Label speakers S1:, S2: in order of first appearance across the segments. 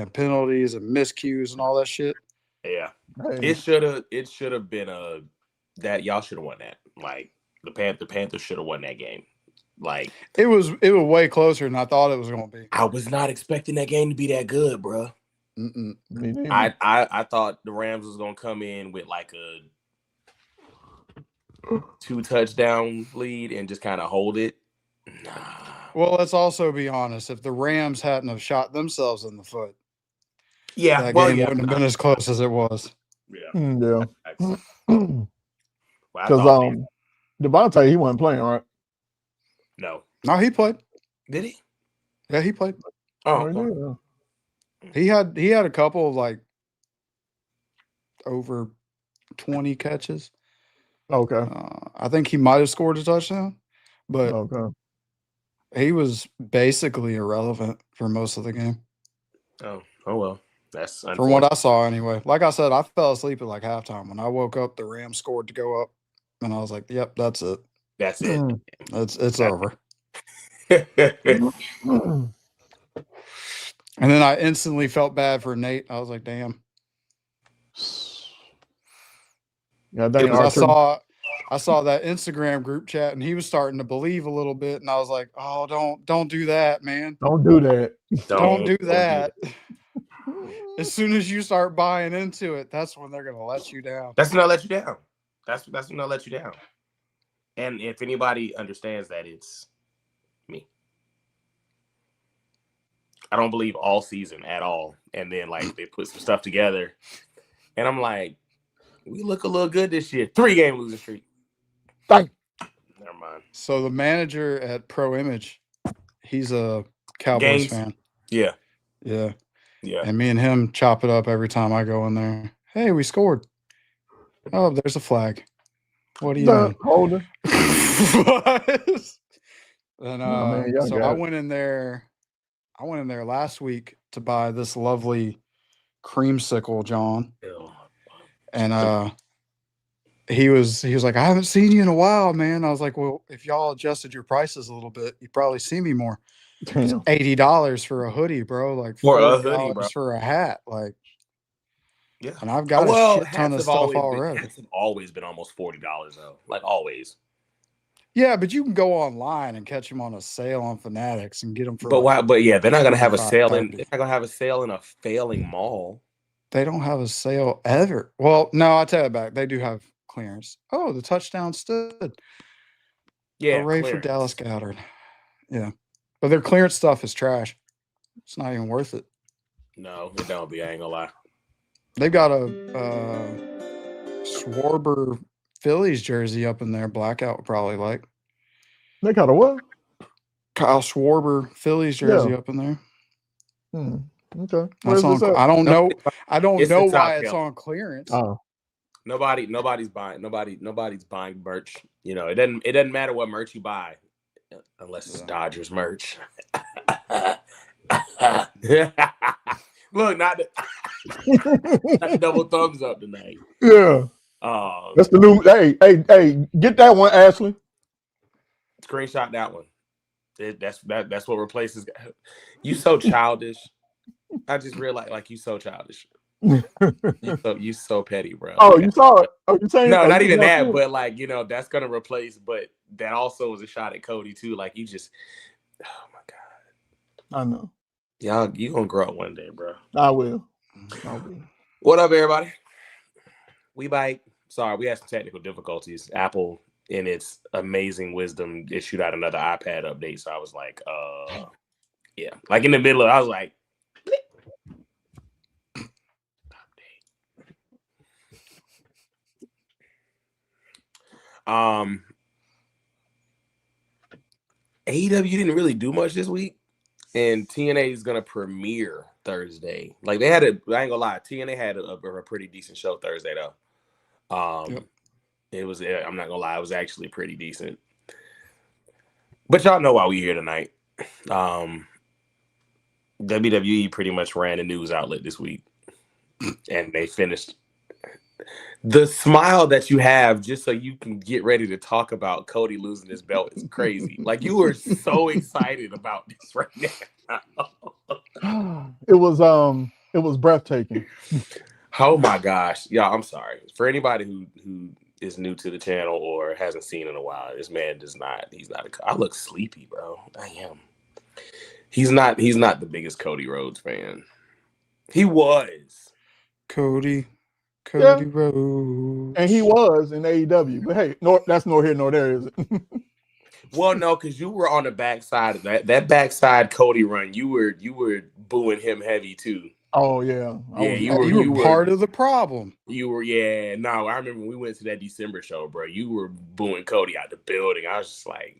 S1: and penalties and miscues and all that shit.
S2: Yeah,
S3: Hey.
S2: it should have been that y'all should have won that. Like the Panthers should have won that game. Like
S1: it was way closer than I thought it was going to be.
S2: I was not expecting that game to be that good, bro. I thought the Rams was gonna come in with like a 2 touchdown lead and just kind of hold it. Nah.
S1: Well, let's also be honest. If the Rams hadn't have shot themselves in the foot,
S2: that
S1: game wouldn't have been as close as it was.
S3: Yeah. Because Devontae, he wasn't playing, right?
S2: No,
S1: he played.
S2: Did he?
S1: Yeah, he played.
S3: Oh,
S1: he had a couple of like over 20 catches.
S3: Okay.
S1: I think he might have scored a touchdown, but he was basically irrelevant for most of the game.
S2: Oh well. That's
S1: from what I saw anyway. Like I said, I fell asleep at like halftime. When I woke up, the Rams scored to go up, and I was like, "Yep, that's it.
S2: That's it.
S1: It's over." And then I instantly felt bad for Nate. I was like, "Damn."
S3: Yeah,
S1: I saw that Instagram group chat, and he was starting to believe a little bit, and I was like, "Oh, don't do that, man.
S3: Don't do that.
S1: Don't do that." As soon as you start buying into it, that's when they're gonna let you down.
S2: That's when they'll let you down. That's when they'll let you down. And if anybody understands that, it's me. I don't believe all season at all. And then like they put some stuff together, and I'm like, we look a little good this year. 3-game losing streak.
S3: Never
S2: mind.
S1: So the manager at Pro Image, he's a Cowboys fan.
S2: Yeah.
S1: Yeah.
S2: Yeah.
S1: And me and him chop it up every time I go in there. Hey, we scored. Oh, there's a flag. What are you doing?
S3: Holder.
S1: And so I went in there. I went in there last week to buy this lovely creamsicle, John.
S2: Ew.
S1: And he was like, I haven't seen you in a while, man. I was like, well, if y'all adjusted your prices a little bit, you'd probably see me more. It's $80 for a hoodie, bro. Like
S2: for a hoodie, bro.
S1: For a hat, like.
S2: Yeah,
S1: and I've got a shit ton of stuff already.
S2: Hats have always been almost $40 though, like always.
S1: Yeah, but you can go online and catch them on a sale on Fanatics and get them for.
S2: But why? But yeah, they're not gonna have a sale in. They're not gonna have a sale in a failing mall.
S1: They don't have a sale ever. Well, no, I take it back. They do have clearance. Oh, the touchdown stood.
S2: Yeah,
S1: hooray for Dallas Goedert. Yeah, but their clearance stuff is trash. It's not even worth it.
S2: No, it don't be. I ain't gonna lie.
S1: They've got a Schwarber Phillies jersey up in there. Blackout would probably like.
S3: They got a what?
S1: Kyle Schwarber Phillies jersey up in there.
S3: Okay.
S1: I don't know. I don't know why it's on clearance.
S3: Oh.
S2: Nobody's buying merch. You know, it doesn't matter what merch you buy unless it's Dodgers merch. Look, not the double thumbs up tonight.
S3: Yeah. That's the new. Hey, get that one, Ashley.
S2: Screenshot that one. That's what replaces. You so childish. I just realized, like, you so childish. you so petty, bro.
S3: Oh, you saw it? Oh, you saying?
S2: No, not even that. But like, you know, that's gonna replace. But that also was a shot at Cody too. Like, you just. Oh my god.
S3: I know.
S2: Y'all, you gonna grow up one day, bro.
S3: I will.
S2: What up, everybody? We bite. Sorry, we had some technical difficulties. Apple, in its amazing wisdom, issued out another iPad update. So I was like, yeah, like in the middle of, I was like, update. AEW didn't really do much this week. And TNA is gonna premiere Thursday. Like, they had I ain't gonna lie, TNA had a pretty decent show Thursday though. It was. I'm not gonna lie, it was actually pretty decent. But y'all know why we here tonight. WWE pretty much ran a news outlet this week, and they finished. The smile that you have just so you can get ready to talk about Cody losing his belt is crazy. Like, you were so excited about this right now.
S3: It was It was breathtaking.
S2: Oh my gosh, y'all! I'm sorry for anybody who is new to the channel or hasn't seen in a while. This man does not. He's not. I look sleepy, bro. I am. He's not the biggest Cody Rhodes fan. He was
S1: Cody Rhodes,
S3: and he was in AEW. But hey, that's nor here nor there, is it?
S2: Well, no, because you were on the backside of that backside Cody run. You were booing him heavy too.
S3: Oh yeah,
S2: You were
S1: part of the problem.
S2: You were, yeah. No, I remember when we went to that December show, bro. You were booing Cody out the building. I was just like,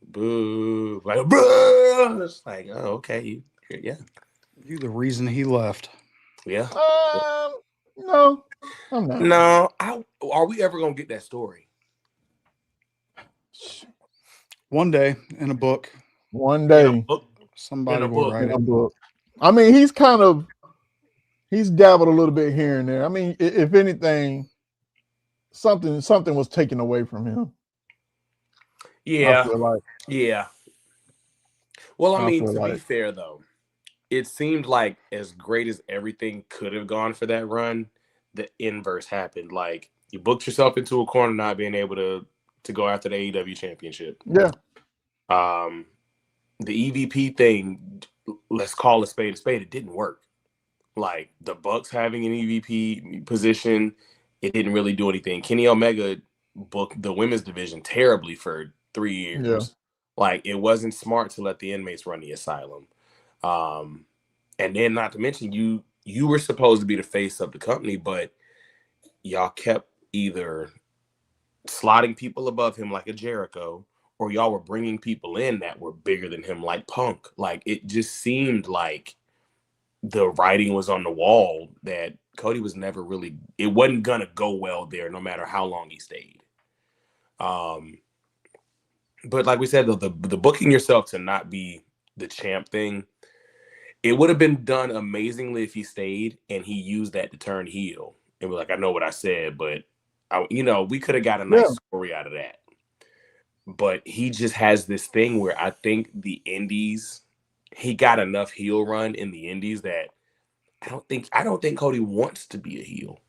S2: boo, like, boo. It's like, oh, okay, yeah.
S1: You the reason he left.
S2: Yeah.
S3: No, I'm not.
S2: No, are we ever gonna get that story?
S1: One day in a book.
S3: One day,
S1: somebody will write a book.
S3: I mean, he's dabbled a little bit here and there. I mean, if anything, something was taken away from him.
S2: Yeah.
S3: I feel like.
S2: Yeah. Well, I mean, to be fair though, it seemed like as great as everything could have gone for that run, the inverse happened. Like you booked yourself into a corner not being able to go after the AEW championship.
S3: Yeah.
S2: The EVP thing, let's call a spade, it didn't work. Like the Bucks having an EVP position, it didn't really do anything. Kenny Omega booked the women's division terribly for 3 years.
S3: Yeah.
S2: Like it wasn't smart to let the inmates run the asylum. And then not to mention you were supposed to be the face of the company, but y'all kept either slotting people above him like a Jericho, or y'all were bringing people in that were bigger than him like Punk. Like it just seemed like the writing was on the wall that Cody was never really, it wasn't gonna go well there no matter how long he stayed. But like we said, though, the booking yourself to not be the champ thing, it would have been done amazingly if he stayed and he used that to turn heel and be like, I know what I said, but we could have got a nice story out of that. But he just has this thing where I think the indies, he got enough heel run in the indies that I don't think Cody wants to be a heel.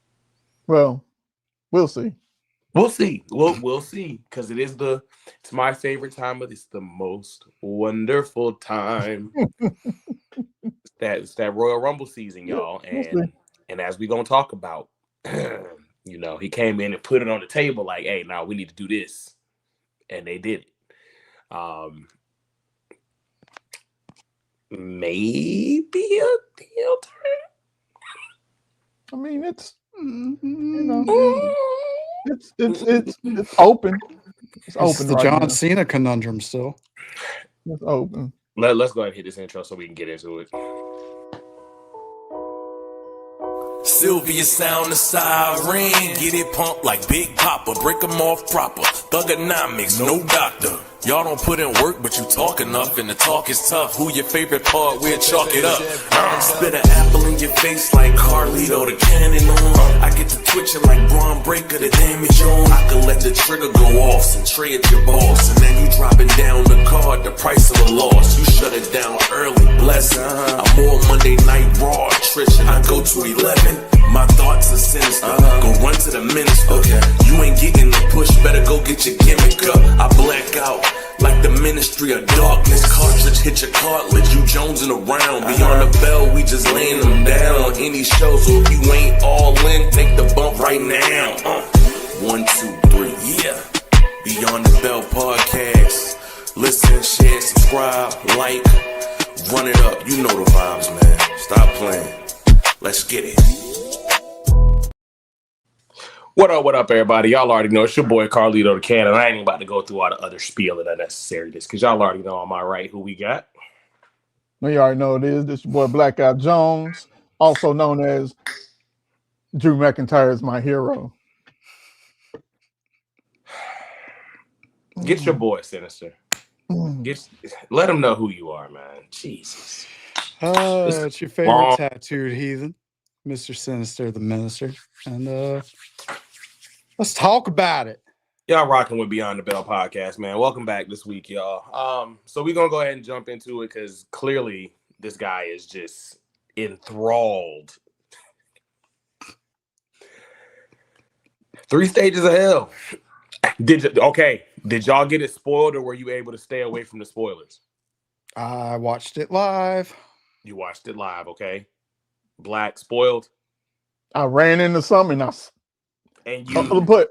S3: Well, we'll see.
S2: We'll see. We'll see, because it's my favorite time, but it's the most wonderful time. It's that Royal Rumble season, y'all, and as we gonna talk about, he came in and put it on the table like, hey, now we need to do this, and they did it. Maybe a heel turn.
S3: I mean, it's it's open. It's open.
S1: The John Cena conundrum still.
S3: It's open.
S2: Let's go ahead and hit this intro so we can get into it.
S4: Sylvia sound the siren, get it pumped like Big Papa, break them off proper, thugonomics, no doctor. Y'all don't put in work, but you talk enough, and the talk is tough. Who your favorite part? We'll chalk it up. Spit an apple in your face like Carlito, the cannon on. I get to twitching like Braun Breaker, the damage on. I can let the trigger go off and tray at your boss, and then you dropping down the card, the price of a loss. You shut it down early, blessing. I'm more Monday Night Raw attrition. I go to 11. My thoughts are sinister. Go run to the minister. Okay. You ain't getting the push, better go get your gimmick up. I black out like the Ministry of Darkness. Cartridge hit your cartilage, you jonesing around. Beyond the bell, we just laying them down on any show. So if you ain't all in, take the bump right now. 1, 2, 3, yeah. Beyond the Bell podcast. Listen, share, subscribe, like, run it up. You know the vibes, man. Stop playing. Let's get it.
S2: What up, everybody? Y'all already know it's your boy Carlito the Cannon. I ain't even about to go through all the other spiel and unnecessariness because y'all already know on my right who we got.
S3: Well, you already know it is. This your boy Blackout Jones, also known as Drew McIntyre is my hero.
S2: Get your boy Sinister. Let him know who you are, man. Jesus.
S1: It's your favorite tattooed heathen, Mr. Sinister, the Minister. And let's talk about it.
S2: Y'all rocking with Beyond the Bell podcast, man. Welcome back this week, y'all. So we're going to go ahead and jump into it because clearly this guy is just enthralled. 3 stages of hell. Did y'all get it spoiled, or were you able to stay away from the spoilers?
S1: I watched it live.
S2: You watched it live, okay? Black spoiled.
S3: I ran into something
S2: And you
S3: but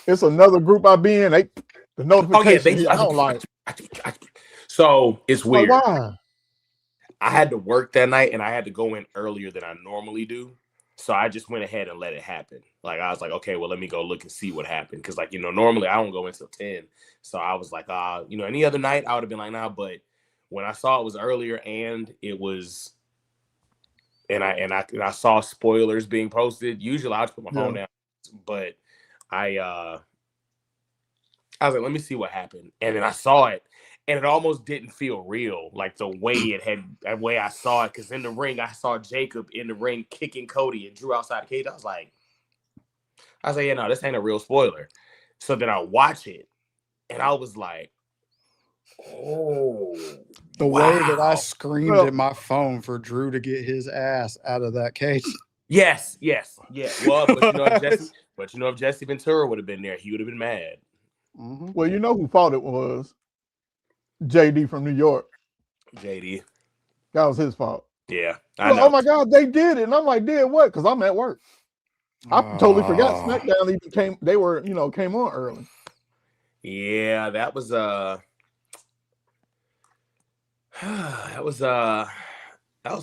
S3: it's another group I be in. The notification. I don't like.
S2: So it's weird.
S3: Like, why?
S2: I had to work that night, and I had to go in earlier than I normally do. So I just went ahead and let it happen. Like, I was like, okay, well, let me go look and see what happened. Because, like, normally I don't go until 10. So I was like, any other night I would have been like, nah. But when I saw it was earlier and it was, and I saw spoilers being posted, usually I'll just put my phone down. But I was like, let me see what happened. And then I saw it. And it almost didn't feel real, like the way I saw it. Because in the ring, I saw Jacob in the ring kicking Cody and Drew outside the cage. I was like, yeah, no, this ain't a real spoiler. So then I watch it, and I was like, oh,
S1: the way that I screamed at my phone for Drew to get his ass out of that cage.
S2: Yes. Well, but if Jesse Ventura would have been there, he would have been mad.
S1: Mm-hmm.
S3: Well, you know who fought it was JD from New York.
S2: JD.
S3: That was his fault.
S2: Yeah.
S3: I know. Oh my God, they did it. And I'm like, did what? Because I'm at work. I totally forgot SmackDown even came on early.
S2: Yeah, that was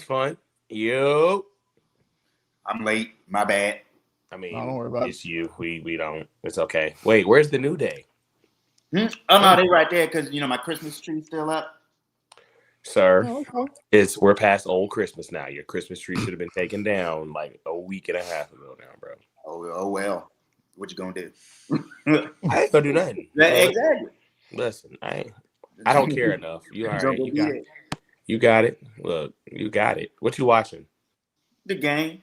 S2: fun. Yo.
S5: I'm late. My bad.
S2: I mean,
S3: don't worry about
S2: it's you. We don't. It's okay. Wait, where's the New Day?
S5: Oh no, they right there because my Christmas tree's still up.
S2: Sir, we're past old Christmas now. Your Christmas tree should have been taken down like a week and a half ago now, bro.
S5: Oh well. What you gonna do?
S2: I ain't gonna do nothing.
S5: Exactly.
S2: Listen, I don't care enough. You all right? You got it. You got it. Look, you got it. What you watching?
S5: The game.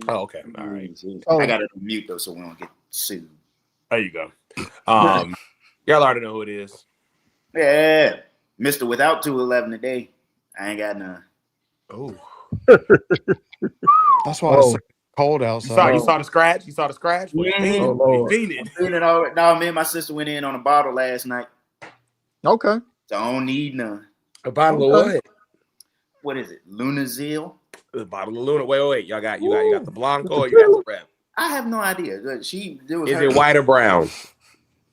S2: Oh, okay. All right.
S5: I got it on mute though, so we don't get sued.
S2: There you go. Y'all already know who it is.
S5: Yeah, Mr. Without 211 today. I ain't got none.
S2: Oh,
S1: that's why it's so cold outside.
S2: You saw the scratch? You saw the scratch?
S5: We
S2: fiended.
S5: No, me and my sister went in on a bottle last night.
S3: Okay.
S5: So I don't need none.
S2: A bottle of what?
S5: What is it? Lunazil?
S2: A bottle of Luna. Wait. Y'all got the Blanco or you got the Rep?
S5: I have no idea. Is
S2: it white or brown?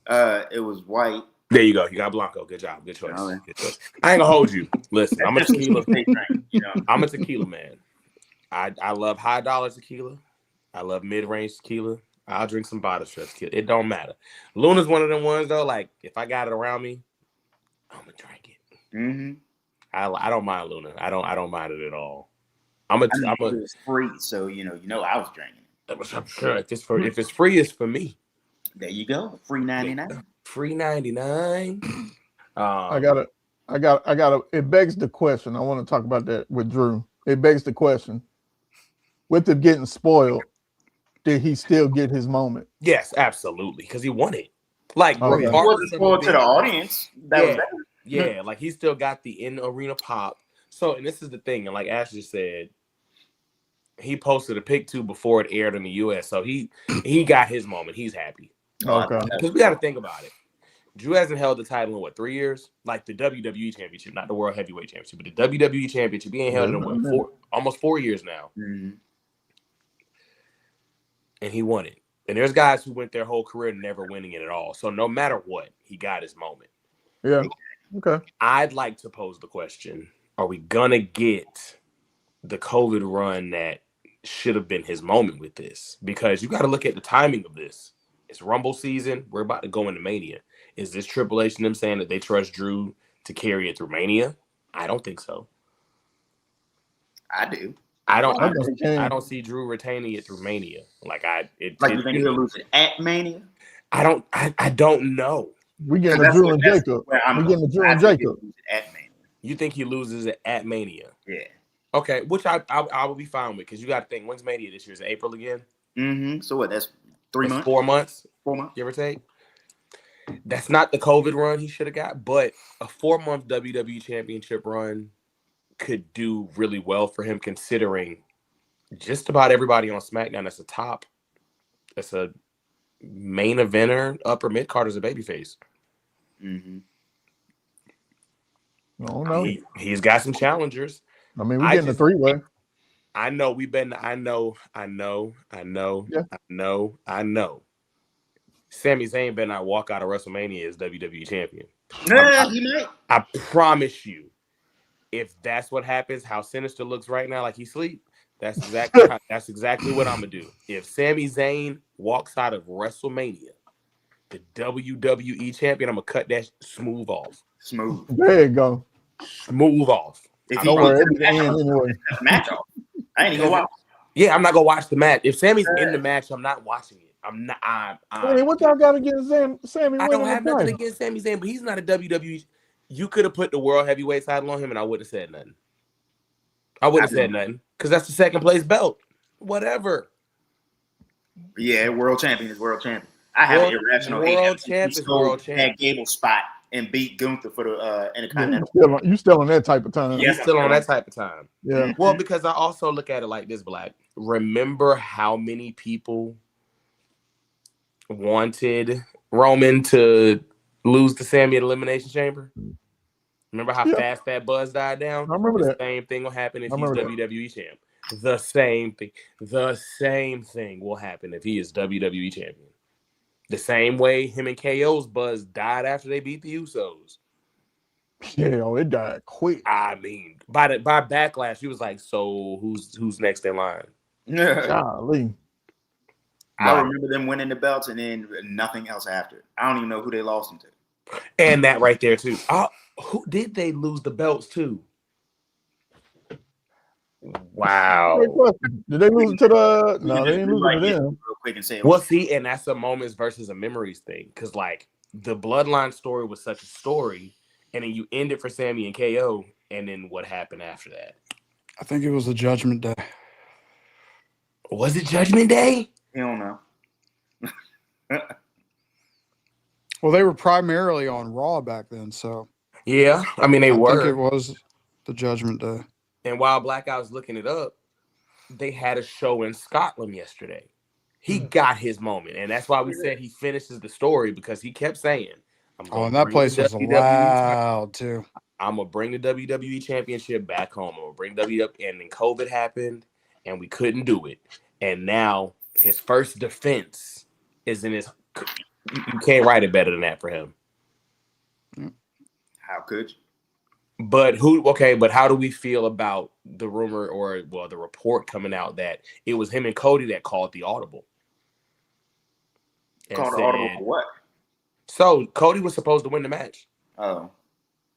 S5: It was white.
S2: There you go. You got Blanco. Good job. Good choice. Good choice. I ain't gonna hold you. Listen, I'm a tequila. I'm a tequila man. I love high dollar tequila. I love mid range tequila. I'll drink some bottle stress tequila. It don't matter. Luna's one of them ones though. Like if I got it around me, I'm gonna drink it.
S5: Mm-hmm.
S2: I don't mind Luna. I don't mind it at all.
S5: It's free, so I was drinking it.
S2: I'm sure if it's free, it's for me.
S5: There you go. Free 99.
S2: Free 99.
S3: I got it begs the question. I want to talk about that with Drew. It begs the question. With him getting spoiled, did he still get his moment?
S2: Yes, absolutely. Because he won it. Like
S5: he wasn't spoiled to the audience.
S2: Yeah, like he still got the in-arena pop. So, and this is the thing, and like Ash just said, he posted a pic too before it aired in the US. So he got his moment. He's happy.
S3: Okay.
S2: Because we got to think about it. Drew hasn't held the title in what, 3 years? Like the WWE Championship, not the World Heavyweight Championship, but the WWE Championship being held in almost 4 years now.
S5: Mm-hmm.
S2: And he won it. And there's guys who went their whole career never winning it at all. So no matter what, he got his moment.
S3: Yeah. Okay.
S2: I'd like to pose the question, are we going to get the COVID run that should have been his moment with this? Because you got to look at the timing of this. It's Rumble season. We're about to go into Mania. Is this Triple H and them saying that they trust Drew to carry it through Mania? I don't think so.
S5: I do.
S2: I don't see Drew retaining it through Mania. You think
S5: he'll lose it at Mania?
S2: I don't know.
S3: We getting the Drew and Jacob.
S5: At Mania.
S2: You think he loses it at Mania?
S5: Yeah.
S2: Okay, which I will be fine with, because you got to think, when's Mania this year? Is it April again?
S5: Mm-hmm. So what? That's 3 months.
S2: 4 months.
S5: 4 months,
S2: give or take. That's not the COVID run he should have got, but a 4-month WWE Championship run could do really well for him, considering just about everybody on SmackDown that's a main eventer, upper mid card is a babyface.
S5: Mm-hmm.
S3: No, no.
S2: He's got some challengers.
S3: I mean, we're getting a 3-way.
S2: I know we've been. I know.
S3: Yeah.
S2: I know. Sami Zayn better not walk out of WrestleMania as WWE champion.
S5: Yeah, he might.
S2: I promise you, if that's what happens, how Sinister looks right now, like he sleep. That's exactly what I'm gonna do. If Sami Zayn walks out of WrestleMania, the WWE champion, I'm gonna cut that smooth off.
S5: Smooth.
S3: There you go.
S2: Smooth off.
S3: Don't worry, it's the end anyway.
S5: Match off. I ain't even gonna watch.
S2: Yeah, I'm not gonna watch the match. If Sammy's in the match, I'm not watching it. I'm not.
S3: Hey, what y'all got against Sammy?
S2: I don't have nothing against Sami Zayn, but he's not a WWE. You could have put the world heavyweight title on him, and I wouldn't have said nothing. I wouldn't have said nothing because that's the second place belt. Whatever.
S5: Yeah, world champion is world champion. I have an irrational
S2: world champ is world champ.
S5: That Gable spot and beat Gunther for the Intercontinental.
S3: You still on that type of time?
S2: Yeah, still on that type of time.
S3: Yeah.
S2: Well, because I also look at it like this, Black. Remember how many people wanted Roman to lose to Sammy at Elimination Chamber? Remember how fast that buzz died down?
S3: I remember that.
S2: The same thing will happen if he's WWE champ. The same thing. The same thing will happen if he is WWE champion. The same way him and KO's buzz died after they beat the Usos.
S3: Yeah, it died quick.
S2: I mean, by Backlash, he was like, "So who's next in line?"
S3: Golly.
S5: I remember them winning the belts and then nothing else after. I don't even know who they lost them to.
S2: And that right there too. Who did they lose the belts to? Wow.
S3: Did they lose it to the? No, they didn't lose it to them.
S5: Real quick and say,
S2: well, see, and that's a moments versus a memories thing, because like the Bloodline story was such a story, and then you end it for Sammy and KO, and then what happened after that?
S1: I think it was the Judgment Day.
S2: Was it Judgment Day?
S5: I don't know.
S1: Well, they were primarily on Raw back then, so
S2: yeah, I mean they were.
S1: I think it was the Judgment Day.
S2: And while Blackout was looking it up, they had a show in Scotland yesterday. He got his moment, and that's why we said he finishes the story, because he kept saying,
S1: and that place was loud too.
S2: I'm gonna bring the WWE Championship back home. I'm gonna bring WWE, and then COVID happened, and we couldn't do it. And now his first defense is in his. You can't write it better than that for him.
S5: How could you?
S2: But how do we feel about the rumor the report coming out that it was him and Cody that called the audible?
S5: Called the audible for what?
S2: So Cody was supposed to win the match.
S5: Oh.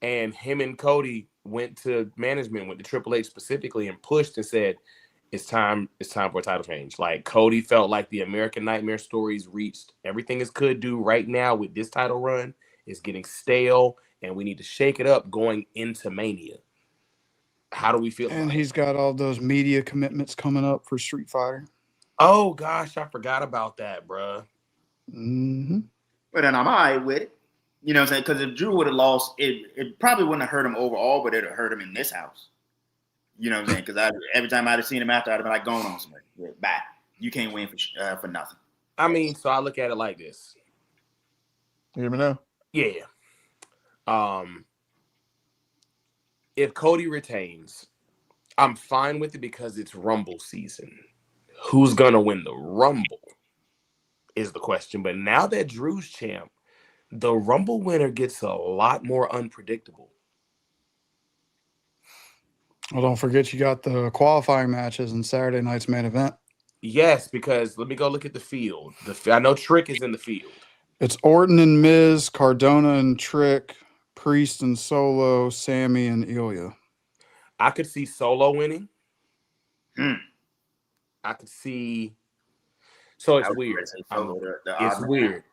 S2: And him and Cody went to management, went to Triple H specifically, and pushed and said, it's time for a title change. Like Cody felt like the American Nightmare stories reached everything it could do right now with this title run. It's getting stale, and we need to shake it up going into Mania. How do we feel?
S1: And he's got all those media commitments coming up for Street Fighter.
S2: Oh gosh, I forgot about that, bruh.
S1: Mm-hmm.
S5: But then I'm all right with it. You know what I'm saying? Because if Drew would have lost, it probably wouldn't have hurt him overall, but it would have hurt him in this house. You know what I'm saying? Because every time I'd have seen him after, I'd have been like, going on somebody. Yeah, bye. You can't win for nothing.
S2: I mean, so I look at it like this.
S3: You hear me now?
S2: Yeah. If Cody retains, I'm fine with it because it's Rumble season. Who's gonna win the Rumble is the question. But now that Drew's champ, the Rumble winner gets a lot more unpredictable.
S1: Well, don't forget you got the qualifying matches in Saturday night's main event.
S2: Yes, because let me go look at the field. I know Trick is in the field.
S1: It's Orton and Miz, Cardona and Trick, Priest and Solo, Sammy and Ilya.
S2: I could see Solo winning.
S5: I
S2: could see. So it's weird. It's weird.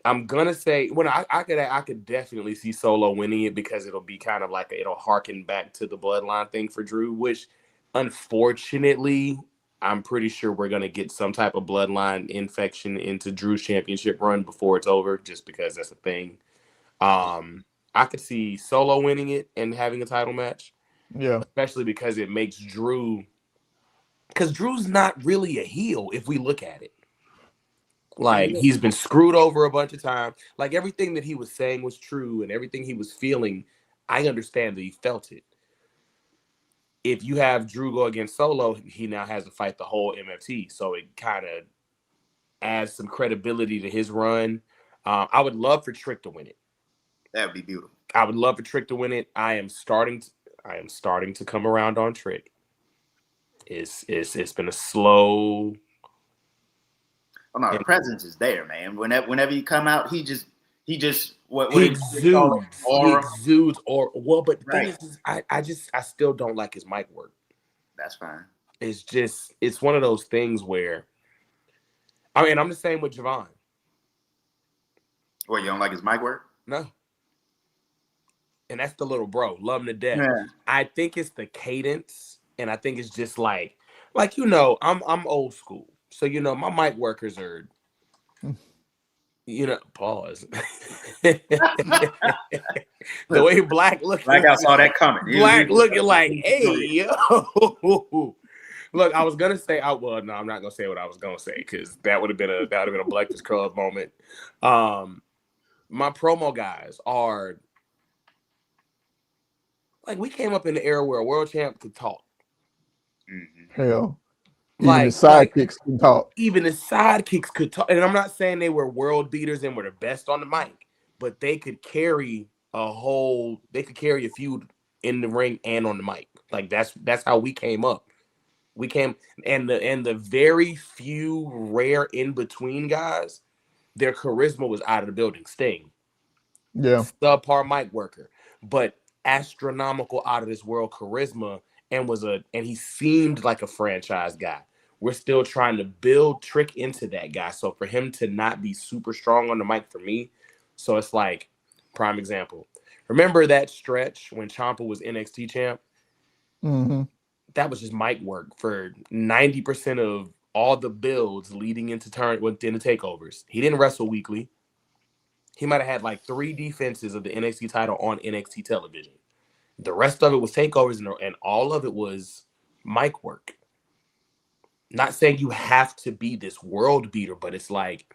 S2: I'm gonna say I could definitely see Solo winning it because it'll be kind of like it'll harken back to the bloodline thing for Drew, which unfortunately I'm pretty sure we're gonna get some type of bloodline infection into Drew's championship run before it's over, just because that's a thing. I could see Solo winning it and having a title match.
S3: Yeah.
S2: Especially because it makes Drew, because Drew's not really a heel if we look at it. Like, he's been screwed over a bunch of times. Like, everything that he was saying was true, and everything he was feeling, I understand that he felt it. If you have Drew go against Solo, he now has to fight the whole MFT. So it kind of adds some credibility to his run. I would love for Trick to win it.
S5: That would be beautiful.
S2: I would love for Trick to win it. I am starting to come around on Trick. It's been a slow.
S5: Oh no, the presence is there, man. Whenever you come out, he exudes
S2: aura. Well, but the thing is, I still don't like his mic work.
S5: That's fine.
S2: It's one of those things where, I mean, I'm the same with Javon.
S5: Well, you don't like his mic work?
S2: No. And that's the little bro. Love him to death.
S5: Yeah.
S2: I think it's the cadence, and I think it's just like I'm old school. So, my mic workers are, pause. The way Black looking.
S5: Like I saw that coming.
S2: Black looking like, hey, yo. Look, I was gonna say, no, I'm not gonna say what I was gonna say because that would have been a Breakfast Club moment. My promo guys are like, we came up in the era where a world champ could talk.
S5: Mm-hmm.
S3: Hell. Even the sidekicks can talk.
S2: Even the sidekicks could talk. And I'm not saying they were world beaters and were the best on the mic, but they could carry a feud in the ring and on the mic. Like, that's how we came up. We came, and the very few rare in between guys, their charisma was out of the building. Sting.
S3: Yeah.
S2: Subpar mic worker, but astronomical out of this world charisma. And he seemed like a franchise guy. We're still trying to build Trick into that guy. So for him to not be super strong on the mic for me, so it's like, prime example. Remember that stretch when Ciampa was NXT champ?
S3: Mm-hmm.
S2: That was just mic work for 90% of all the builds leading into the takeovers. He didn't wrestle weekly. He might have had like 3 defenses of the NXT title on NXT television. The rest of it was takeovers, and all of it was mic work. Not saying you have to be this world beater, but it's like,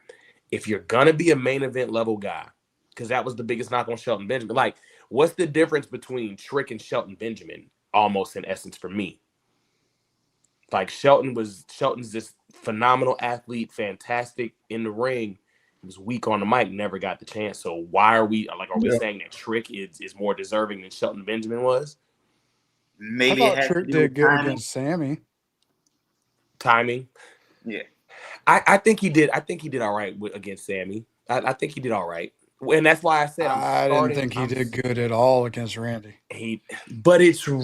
S2: if you're going to be a main event level guy, because that was the biggest knock on Shelton Benjamin. Like, what's the difference between Trick and Shelton Benjamin, almost in essence for me? Like, Shelton's this phenomenal athlete, fantastic in the ring. He was weak on the mic, never got the chance. So why are we saying that Trick is more deserving than Shelton Benjamin was?
S5: Maybe
S1: I thought Trick did good against Sammy.
S2: Timing.
S5: Yeah.
S2: I think he did. I think he did all right against Sammy. I think he did all right. And that's why I said
S1: I didn't think he did good at all against Randy.
S2: Was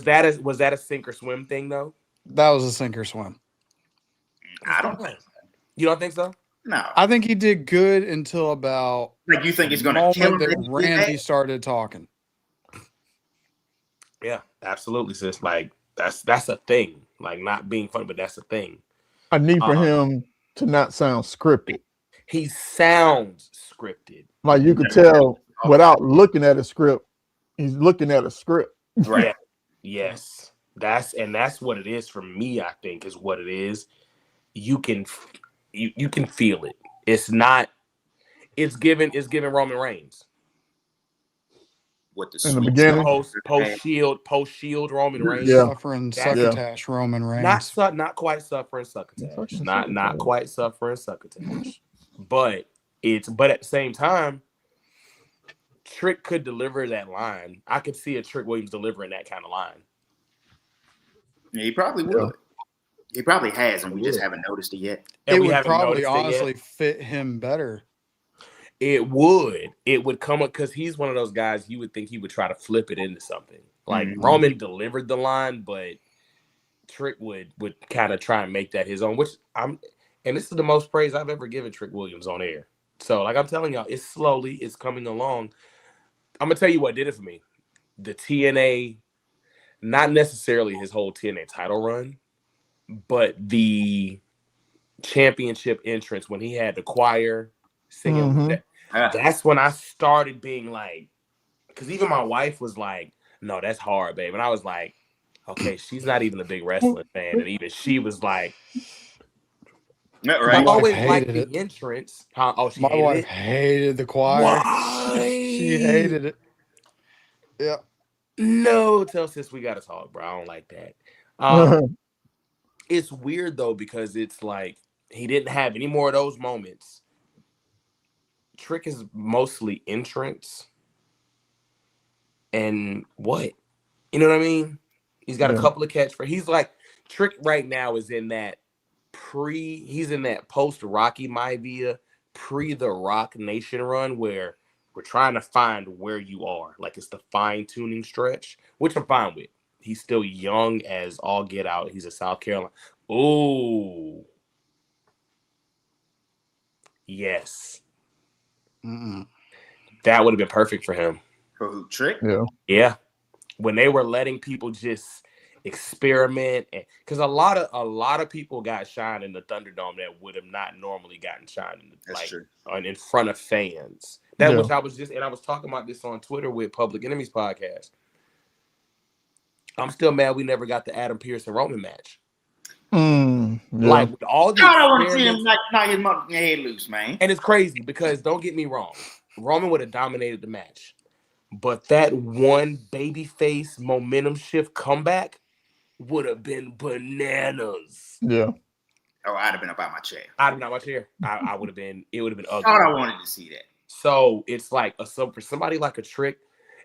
S2: that a sink or swim thing though?
S1: That was a sink or swim.
S5: I don't think so.
S2: You don't think so?
S5: No.
S1: I think he did good until about
S5: you think it's going to kill him
S1: that Randy started talking.
S2: Yeah, absolutely, sis. Like, that's a thing. Like, not being funny, but that's a thing.
S3: I need for him to not sound scripted.
S2: He sounds scripted.
S3: Like, you could tell without looking at a script, he's looking at a script.
S5: Right.
S2: Yeah. Yes. That's what it is for me, I think, is what it is. You can feel it. It's given Roman Reigns.
S5: With
S3: in the beginning,
S2: post shield Roman Reigns,
S1: suffering succotash Roman Reigns,
S2: not quite suffering succotash, not quite suffering succotash, but at the same time, Trick could deliver that line. I could see a Trick Williams delivering that kind of line.
S5: Yeah, he probably would. He probably has, and we just haven't noticed it yet.
S1: It would probably honestly fit him better.
S2: It would come up because he's one of those guys you would think he would try to flip it into something. Like Roman delivered the line, but Trick would kind of try and make that his own, and this is the most praise I've ever given Trick Williams on air. So like I'm telling y'all, it's coming along. I'm gonna tell you what did it for me. The TNA, not necessarily his whole TNA title run, but the championship entrance when he had the choir singing. That's when I started being like, because even my wife was like, "No, that's hard, babe," and I was like, "Okay, she's not even a big wrestling fan," and even she was like,
S5: Right.
S2: I always liked
S1: hated
S2: the entrance. Huh? Oh, she
S1: My
S2: hated
S1: wife
S2: it.
S1: hated the choir.
S2: Why?
S1: She hated it. Yeah.
S2: No, tell sis we gotta talk, bro. I don't like that. It's weird though because it's like he didn't have any more of those moments. Trick is mostly entrance, and what? You know what I mean? He's got a couple of catchphrases. He's like Trick right now is in that he's in that post Rocky Maivia, pre the Rock Nation run where we're trying to find where you are. Like it's the fine tuning stretch, which I'm fine with. He's still young as all get out. He's a South Carolina. Oh, yes. That would have been perfect for him.
S5: For who? Trick?
S2: Yeah. When they were letting people just experiment, because a lot of people got shine in the Thunderdome that would have not normally gotten shine in front of fans. Which I was talking about this on Twitter with Public Enemies podcast. I'm still mad we never got the Adam Pearce and Roman match. Like with all the
S5: I want to see him knock his motherfucking head loose, man.
S2: And it's crazy because don't get me wrong, Roman would have dominated the match, but that one babyface momentum shift comeback would have been bananas.
S3: Yeah.
S5: Oh, I'd have been up out my chair.
S2: I'd have been out my chair. I would have been. It would have been ugly.
S5: I wanted to see that.
S2: So it's like for somebody like a Trick,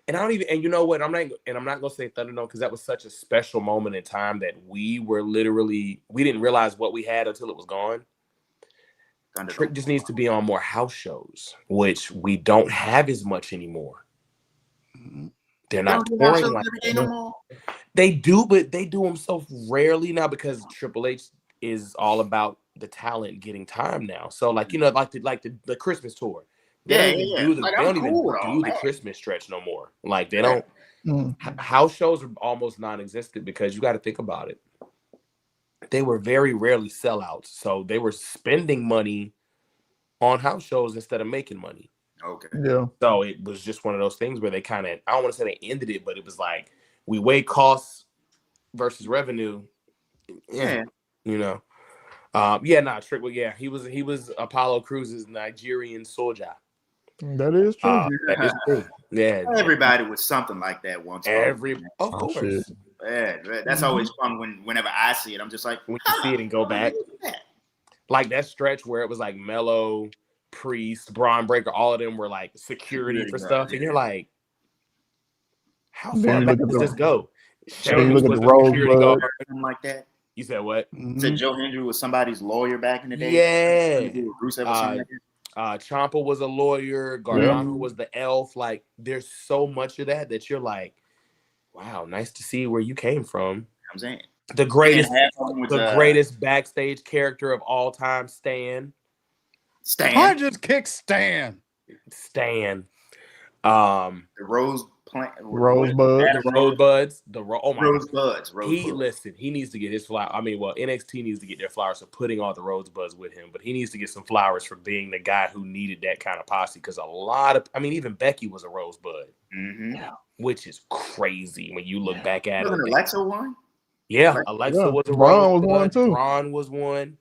S2: and I don't even. And you know what? I'm not gonna say Thunderdome because that was such a special moment in time that we didn't realize what we had until it was gone. Trick just needs to be on more house shows, which we don't have as much anymore. They're not touring like that. No more. They do, but they do them so rarely now because Triple H is all about the talent getting time now. So like the Christmas tour. They don't even do the Christmas stretch no more. Like they don't. House shows are almost non-existent because you got to think about it. They were very rarely sellouts, so they were spending money on house shows instead of making money.
S5: Okay.
S3: Yeah.
S2: So it was just one of those things where they kind of, I don't want to say they ended it, but it was like we weigh costs versus revenue. Yeah. You know. Trick. Well, yeah, he was Apollo Cruz's Nigerian soldier.
S3: That is true.
S2: That is true. Yeah.
S5: Everybody was something like that once.
S2: Of course.
S5: Yeah, that's always fun whenever I see it. I'm just like,
S2: when you see it and go back. Like that stretch where it was like Mello, Priest, Braun Breaker, all of them were like security for stuff. And you're like, how far back does this go?
S3: You look at the Rosebud.
S5: Something like that.
S2: You said what?
S5: Said Joe Hendry was somebody's lawyer back in the day.
S2: Yeah.
S5: Rusev or something like that.
S2: Ciampa was a lawyer. Gargano was the elf. Like, there's so much of that you're like, wow, nice to see where you came from.
S5: I'm saying
S2: the greatest backstage character of all time, Stan.
S1: I just kicked Stan.
S2: The
S5: Rosebuds.
S2: He needs to get his flower. I mean, well, NXT needs to get their flowers for putting all the Rosebuds with him, but he needs to get some flowers for being the guy who needed that kind of posse. Because even Becky was a Rosebud, which is crazy when you look back at it.
S5: Alexa won.
S2: Yeah, Alexa was a
S3: Braun was one too.
S2: Braun was one.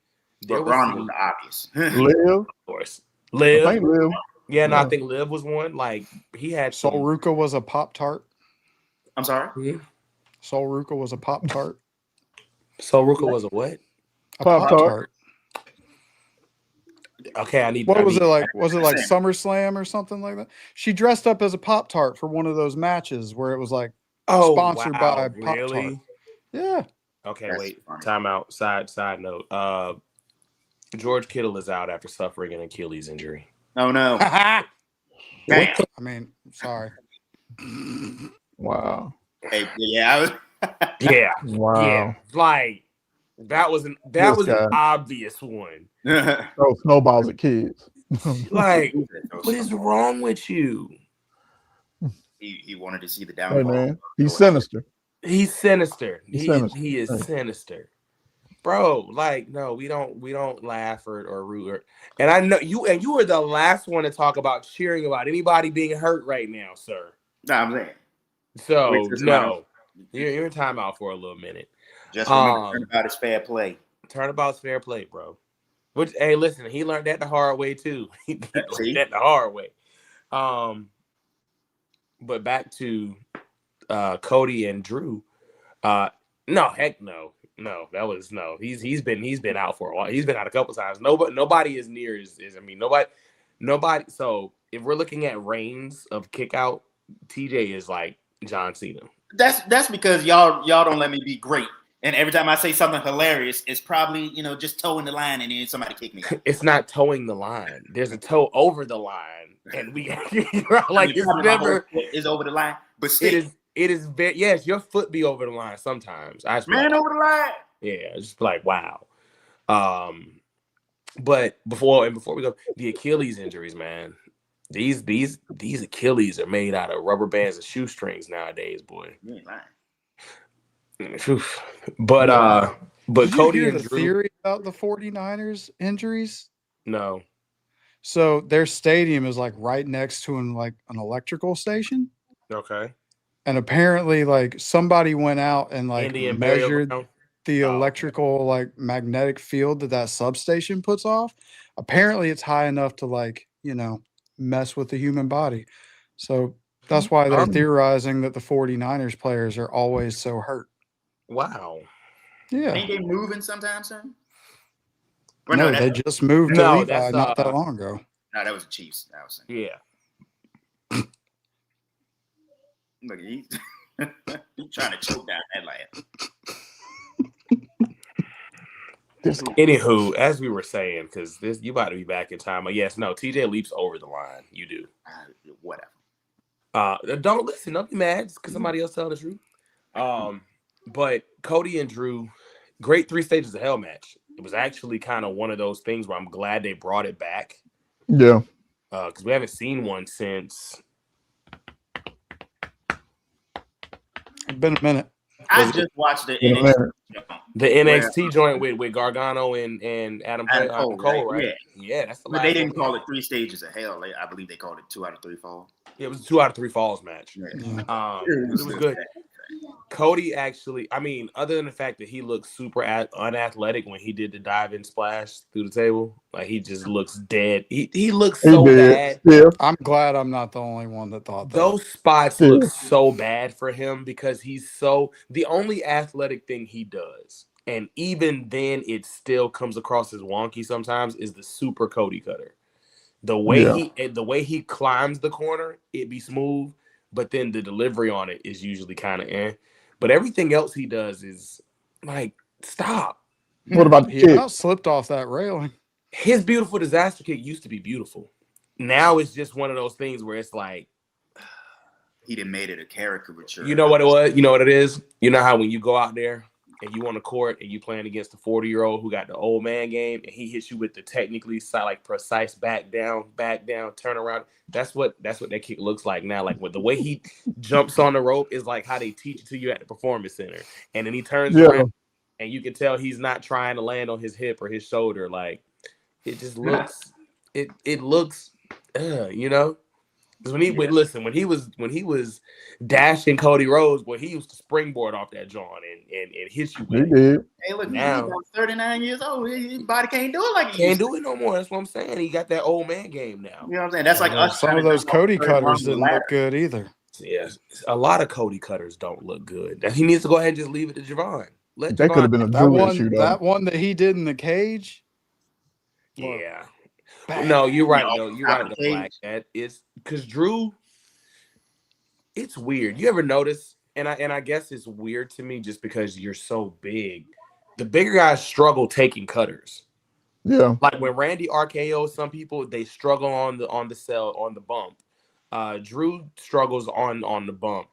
S5: Braun was obvious.
S3: Liv,
S2: of course. Liv.
S3: I think Liv.
S2: Yeah, no, I think Liv was one. Like he had
S1: Sol Ruka was a Pop-Tart.
S5: I'm sorry?
S2: Mm-hmm.
S1: Sol Ruka was a Pop-Tart.
S2: Sol Ruka was a what?
S1: A Pop-Tart.
S2: Okay,
S1: Was it like SummerSlam or something like that? She dressed up as a Pop-Tart for one of those matches where it was like sponsored by Pop-Tart.
S2: Really?
S1: Yeah.
S2: Okay,
S5: That's
S2: wait.
S5: funny.
S2: Time out. Side note. George Kittle is out after suffering an Achilles injury.
S5: Oh no.
S1: I mean, sorry.
S3: Wow.
S5: Hey, yeah.
S2: Yeah.
S3: Wow.
S2: Yeah. Like that was an obvious one.
S3: Throw snowballs at kids.
S2: Like, what is wrong with you?
S5: He wanted to see the
S3: Hey
S5: downfall.
S3: man, he's sinister.
S2: He's sinister.
S3: He's
S2: He
S3: sinister.
S2: is sinister. Bro, like, no, we don't laugh or root. And I know you were the last one to talk about cheering about anybody being hurt right now, sir.
S5: No, I'm saying.
S2: So no, you're in timeout for a little minute.
S5: Just remember, turnabout is fair play.
S2: Turnabout's fair play, bro. Which, hey, listen, he learned that the hard way too. he learned that the hard way. But back to Cody and Drew. No, heck no. No, that was no. He's been out for a while. He's been out a couple times. Nobody is near as I mean, nobody. So if we're looking at reigns of kick out, TJ is like John Cena.
S5: That's because y'all don't let me be great. And every time I say something hilarious, it's probably, just towing the line and then somebody kick me out.
S2: It's not towing the line. There's a toe over the line. And we like it's never
S5: is over the line. But still,
S2: it is very yes, your foot be over the line sometimes.
S5: Over the line.
S2: Yeah, it's just like wow. But before we go, the Achilles injuries, man. These Achilles are made out of rubber bands and shoestrings nowadays, boy.
S5: You ain't lying.
S2: But
S1: Did
S2: Cody
S1: you hear
S2: and
S1: the
S2: Drew,
S1: theory about the 49ers injuries?
S2: no.
S1: So their stadium is like right next to an electrical station.
S2: Okay.
S1: And apparently somebody went out and
S2: Indian
S1: measured the electrical magnetic field that substation puts off. Apparently it's high enough to mess with the human body. So that's why they're theorizing that the 49ers players are always so hurt.
S2: Wow.
S1: Yeah.
S5: Ain't they moving sometime soon?
S1: No, they just moved to Levi not that long ago.
S5: No, that was the Chiefs. I was saying.
S2: Yeah.
S5: Look, he's trying to choke down that laugh.
S2: Anywho, as we were saying, because you about to be back in time. Yes, no, TJ leaps over the line. You do.
S5: Whatever.
S2: Don't listen. Don't be mad because somebody else tell the truth. But Cody and Drew, great 3 stages of hell match. It was actually kind of one of those things where I'm glad they brought it back.
S3: Yeah.
S2: Because we haven't seen one since.
S1: It's been a minute.
S5: I just watched the
S2: NXT joint with Gargano and Adam Cole, right? Yeah, that's the last.
S5: But they didn't call it 3 stages of hell. I believe they called it 2 out of 3 falls.
S2: It was 2 out of 3 falls match.
S5: Yeah.
S2: It was good. Cody actually, I mean, other than the fact that he looks super unathletic when he did the dive in splash through the table, he just looks dead. He looks so bad.
S3: Yeah.
S1: I'm glad I'm not the only one that thought that.
S2: Those spots look so bad for him because he's the only athletic thing he does, and even then it still comes across as wonky sometimes, is the super Cody cutter. The way he climbs the corner, it be smooth, but then the delivery on it is usually kind of But everything else he does is stop.
S3: What about the
S1: he
S3: kick?
S1: about slipped off that railing.
S2: His beautiful disaster kick used to be beautiful. Now it's just one of those things where it's
S5: he done made it a caricature.
S2: You know what it was? You know what it is? You know how when you go out there and you on the court and you playing against a 40-year-old who got the old man game and he hits you with the technically precise back down, turn around. That's what that kick looks like now. With the way he jumps on the rope is like how they teach it to you at the performance center. And then he turns around and you can tell he's not trying to land on his hip or his shoulder. It just looks it looks Because when he was dashing Cody Rhodes, he used to springboard off that joint and hit you with it.
S5: Hey, look, he's about 39 years old. His body can't do it like he
S2: can't do it no more. That's what I'm saying. He got that old man game now.
S5: You know what I'm saying? That's like us.
S1: Some of those Cody cutters didn't look good either.
S2: Yeah, a lot of Cody cutters don't look good. He needs to go ahead and just leave it to Javon.
S3: That could have been a Drew issue, though.
S1: That one that he did in the cage.
S2: Yeah. No, you're right. No, you're right. Black. That is because Drew. It's weird. You ever notice? And I guess it's weird to me just because you're so big. The bigger guys struggle taking cutters.
S3: Yeah.
S2: Like when Randy RKO, some people they struggle on the bump. Drew struggles on the bump.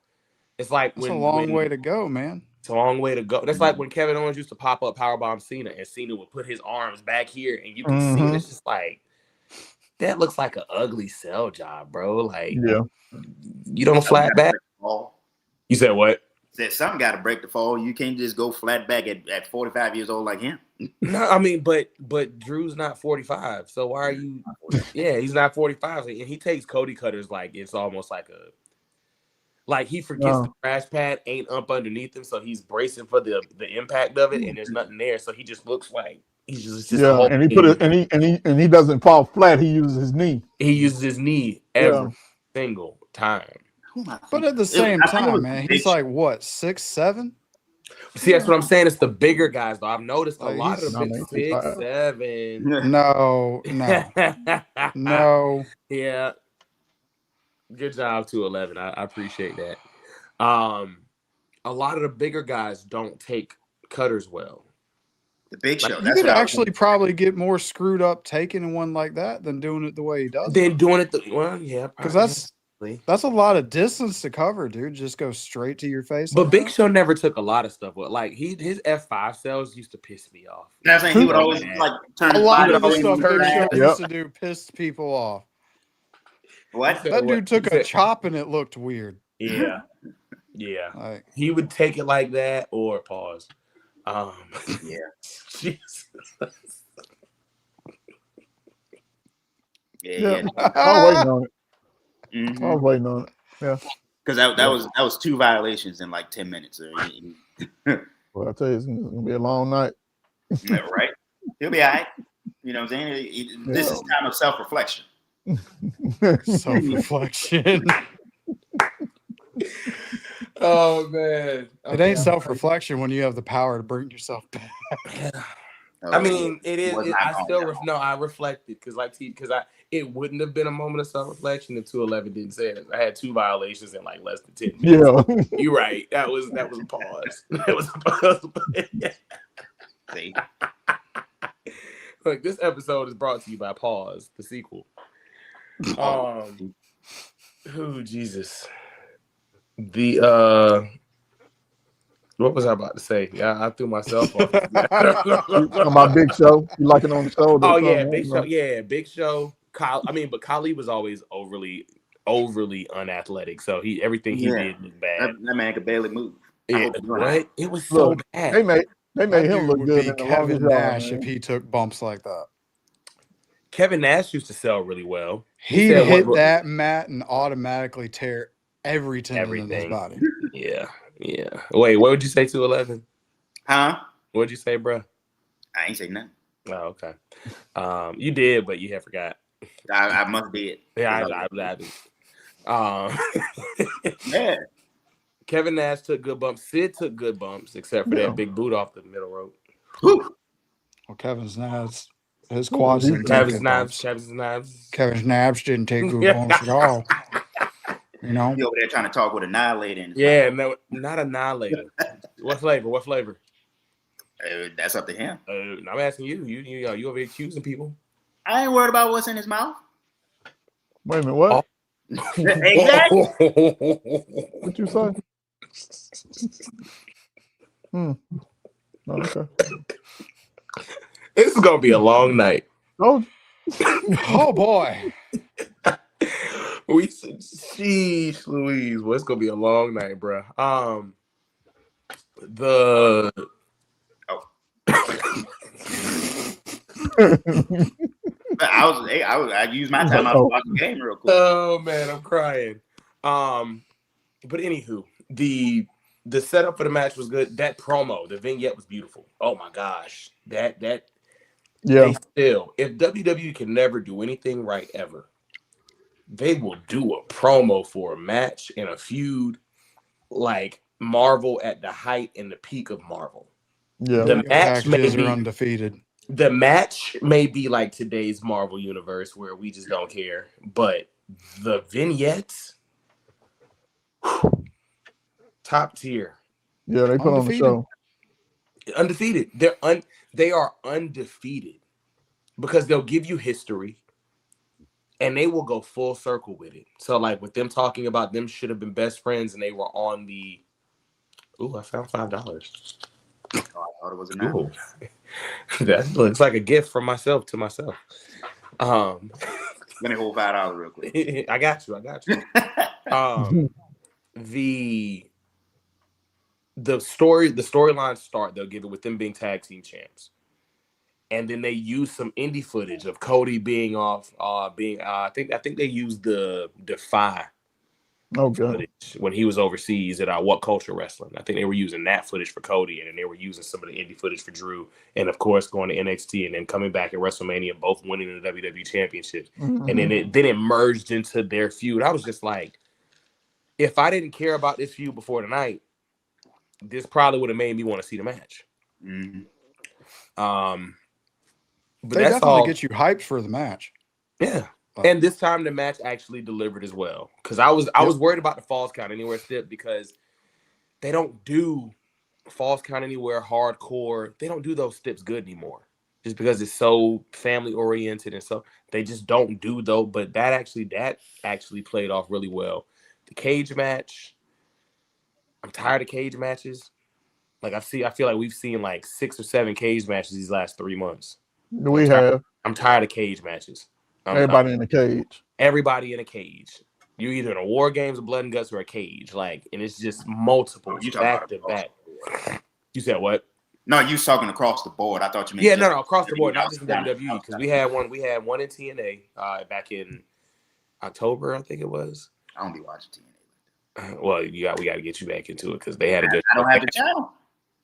S2: It's like
S1: it's a long way to go, man.
S2: It's a long way to go. That's like when Kevin Owens used to pop up powerbomb Cena, and Cena would put his arms back here, and you can see it's just that looks like an ugly cell job, bro. You don't flat back. You said what?
S5: Said something got to break the fall. You can't just go flat back at 45 years old like him.
S2: No, I mean, but Drew's not 45. So why are you? Yeah, he's not 45, and he takes Cody cutters like it's almost like Like he forgets the crash pad ain't up underneath him, so he's bracing for the impact of it, and there's nothing there, so he just looks like he's just
S3: and he put it and he doesn't fall flat. He uses his knee.
S2: He uses his knee every single time.
S1: But at the same time, man, he's like what, 6'7"?
S2: See, that's what I'm saying. It's the bigger guys, though. I've noticed a lot of them 6, 7.
S1: No. No.
S2: Yeah. Good job, 211. I appreciate that. A lot of the bigger guys don't take cutters well.
S5: The Big Show.
S1: You could actually probably get more screwed up taking one like that than doing it the way he does.
S2: Than doing it
S1: because that's a lot of distance to cover, dude. Just go straight to your face.
S2: But Big Show never took a lot of stuff. Like his F5 cells used to piss me off.
S5: That's saying he would always like turn
S1: a lot of the stuff Big Show used to do pissed people off.
S5: What?
S1: That dude took a chop and it looked weird.
S2: Yeah. Like, he would take it like that or pause.
S5: Yeah.
S2: Jesus.
S5: Yeah.
S3: I'm waiting on it. Mm-hmm. I'm waiting on it. Yeah.
S5: Because that was 2 violations in like 10 minutes.
S3: Well, I tell you, it's gonna be a long night.
S5: Right? He'll be all right. You know what I'm saying? This is time of self-reflection.
S1: Self-reflection.
S2: Oh man,
S1: it ain't self-reflection when you have the power to bring yourself back.
S2: I mean, it is. I reflected because it wouldn't have been a moment of self-reflection if 211 didn't say it. I had 2 violations in like less than 10 minutes. Yeah, you're right. That was a pause. That was a pause. See? Look, this episode is brought to you by Pause, the sequel. Oh Jesus. What was I about to say? Yeah, I threw myself off.
S3: My Big Show. You like it on the show?
S2: Oh yeah, Big Show. Yeah, Big Show. But Khali was always overly unathletic. So everything he did was bad.
S5: That man could barely move.
S2: Yeah, right? It was so bad.
S3: They made him look good.
S1: Be Kevin Nash if he took bumps like that.
S2: Kevin Nash used to sell really well.
S1: He'd hit that mat and automatically tear every tendon in his body.
S2: Yeah. Wait, what would you say, 211?
S5: Huh?
S2: What'd you say, bro?
S5: I ain't say nothing.
S2: Oh, okay. You did, but you have forgot.
S5: I must did.
S2: Yeah,
S5: yeah.
S2: Kevin Nash took good bumps. Sid took good bumps, except for that big boot off the middle rope.
S1: Well, Kevin's Nash, his quads didn't take good bumps. Kevin's Nash didn't take good bumps at all. You know,
S5: he over there trying to talk with Annihilator.
S2: Yeah, no, not Annihilator. What flavor?
S5: That's up to him.
S2: I'm asking you. You over here accusing people?
S5: I ain't worried about what's in his mouth.
S3: Wait a minute, what?
S5: Exactly.
S3: What you say? Okay.
S2: This is gonna be a long night.
S3: Oh
S2: boy. Sheesh, Louise. Well, it's gonna be a long night, bro. I
S5: used my time out to watch the game real quick.
S2: Oh man, I'm crying. But anywho, the setup for the match was good. That promo, the vignette was beautiful. Oh my gosh, that
S3: yeah.
S2: Still, if WWE can never do anything right ever, they will do a promo for a match and a feud like Marvel at the height and the peak of Marvel.
S3: Yeah,
S1: the match may be undefeated.
S2: The match may be like today's Marvel universe where we just don't care, but the vignettes, top tier.
S3: Yeah, they put on the show.
S2: Undefeated. They are undefeated because they'll give you history. And they will go full circle with it. So, like, with them talking about them should have been best friends and they were on the... Ooh, I found $5.
S5: Oh, I thought it was a $9.
S2: That looks like a gift from myself to myself.
S5: Let me hold $5 real quick.
S2: I got you. The storyline start, they'll give it with them being tag team champs. And then they use some indie footage of Cody being off, I think they used the Defy
S3: Okay.
S2: when he was overseas at What Culture Wrestling. I think they were using that footage for Cody, and then they were using some of the indie footage for Drew, and of course going to NXT, and then coming back at WrestleMania, both winning the WWE Championship, and then it merged into their feud. I was just like, if I didn't care about this feud before tonight, this probably would have made me want to see the match. But
S1: they
S2: that's
S1: definitely
S2: all.
S1: get you hyped for the match.
S2: Yeah. And this time the match actually delivered as well. Because I was worried about the Falls Count Anywhere stip because they don't do Falls Count Anywhere hardcore. They don't do those steps good anymore. Just because it's so family oriented and so they just don't do those. But that actually played off really well. The cage match, I'm tired of cage matches. Like I feel like we've seen like 6 or 7 cage matches these last 3 months. I'm tired of cage matches.
S3: Everybody in a cage.
S2: Everybody in a cage. You either in a War Games, a Blood and Guts, or a cage. Like, and it's just multiple back to back. You said what?
S5: No, you was talking across the board. I thought you meant
S2: no, across the board, not just in WWE. Because we had one in TNA back in October, I think it was.
S5: I don't be watching TNA.
S2: Well, we got to get you back into it because they had a good.
S5: I don't have the channel.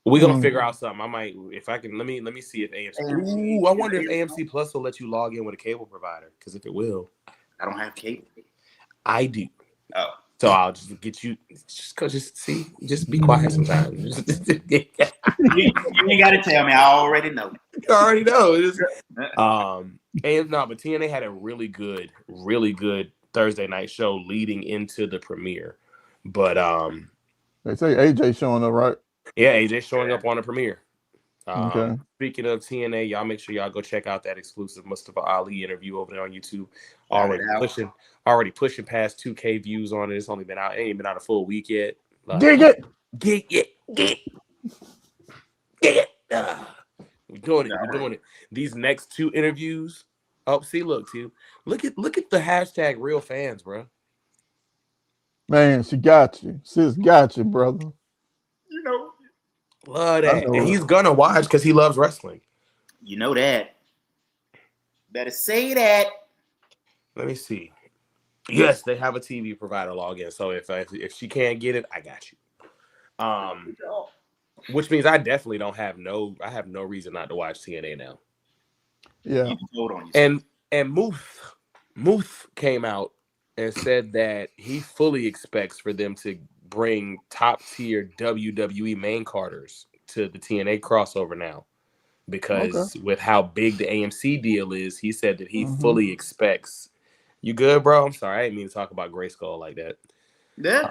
S2: We're gonna figure out something. I might, if I can. Let me see if AMC. Ooh, I wonder if AMC Plus will let you log in with a cable provider. Because if it will,
S5: I don't have cable.
S2: I do.
S5: Oh,
S2: so I'll just get you. Just be quiet sometimes.
S5: you ain't got to tell me. I already know.
S2: You already know. But TNA had a really good Thursday night show leading into the premiere. But
S3: they say AJ showing up, right?
S2: Yeah, AJ showing up on the premiere.
S3: Okay.
S2: Speaking of TNA, y'all make sure y'all go check out that exclusive Mustafa Ali interview over there on YouTube. Already pushing past 2K views on it. It's only been out. It ain't been out a full week yet. Get it. We're doing it. These next 2 interviews. Oh, see, look at the hashtag real fans, bro.
S3: Man, she got you. Sis got you, brother.
S5: You know.
S2: Love that. And he's gonna watch because he loves wrestling.
S5: You know that. Better say that.
S2: Let me see. Yes, they have a TV provider login. So if she can't get it, I got you. Which means I definitely have no reason not to watch TNA now.
S3: Yeah.
S2: And Muth came out and said that he fully expects for them to bring top tier WWE main carders to the TNA crossover now, because with how big the AMC deal is, he said that he fully expects. You good, bro? I'm sorry, I didn't mean to talk about Gray Skull like that.
S5: Yeah.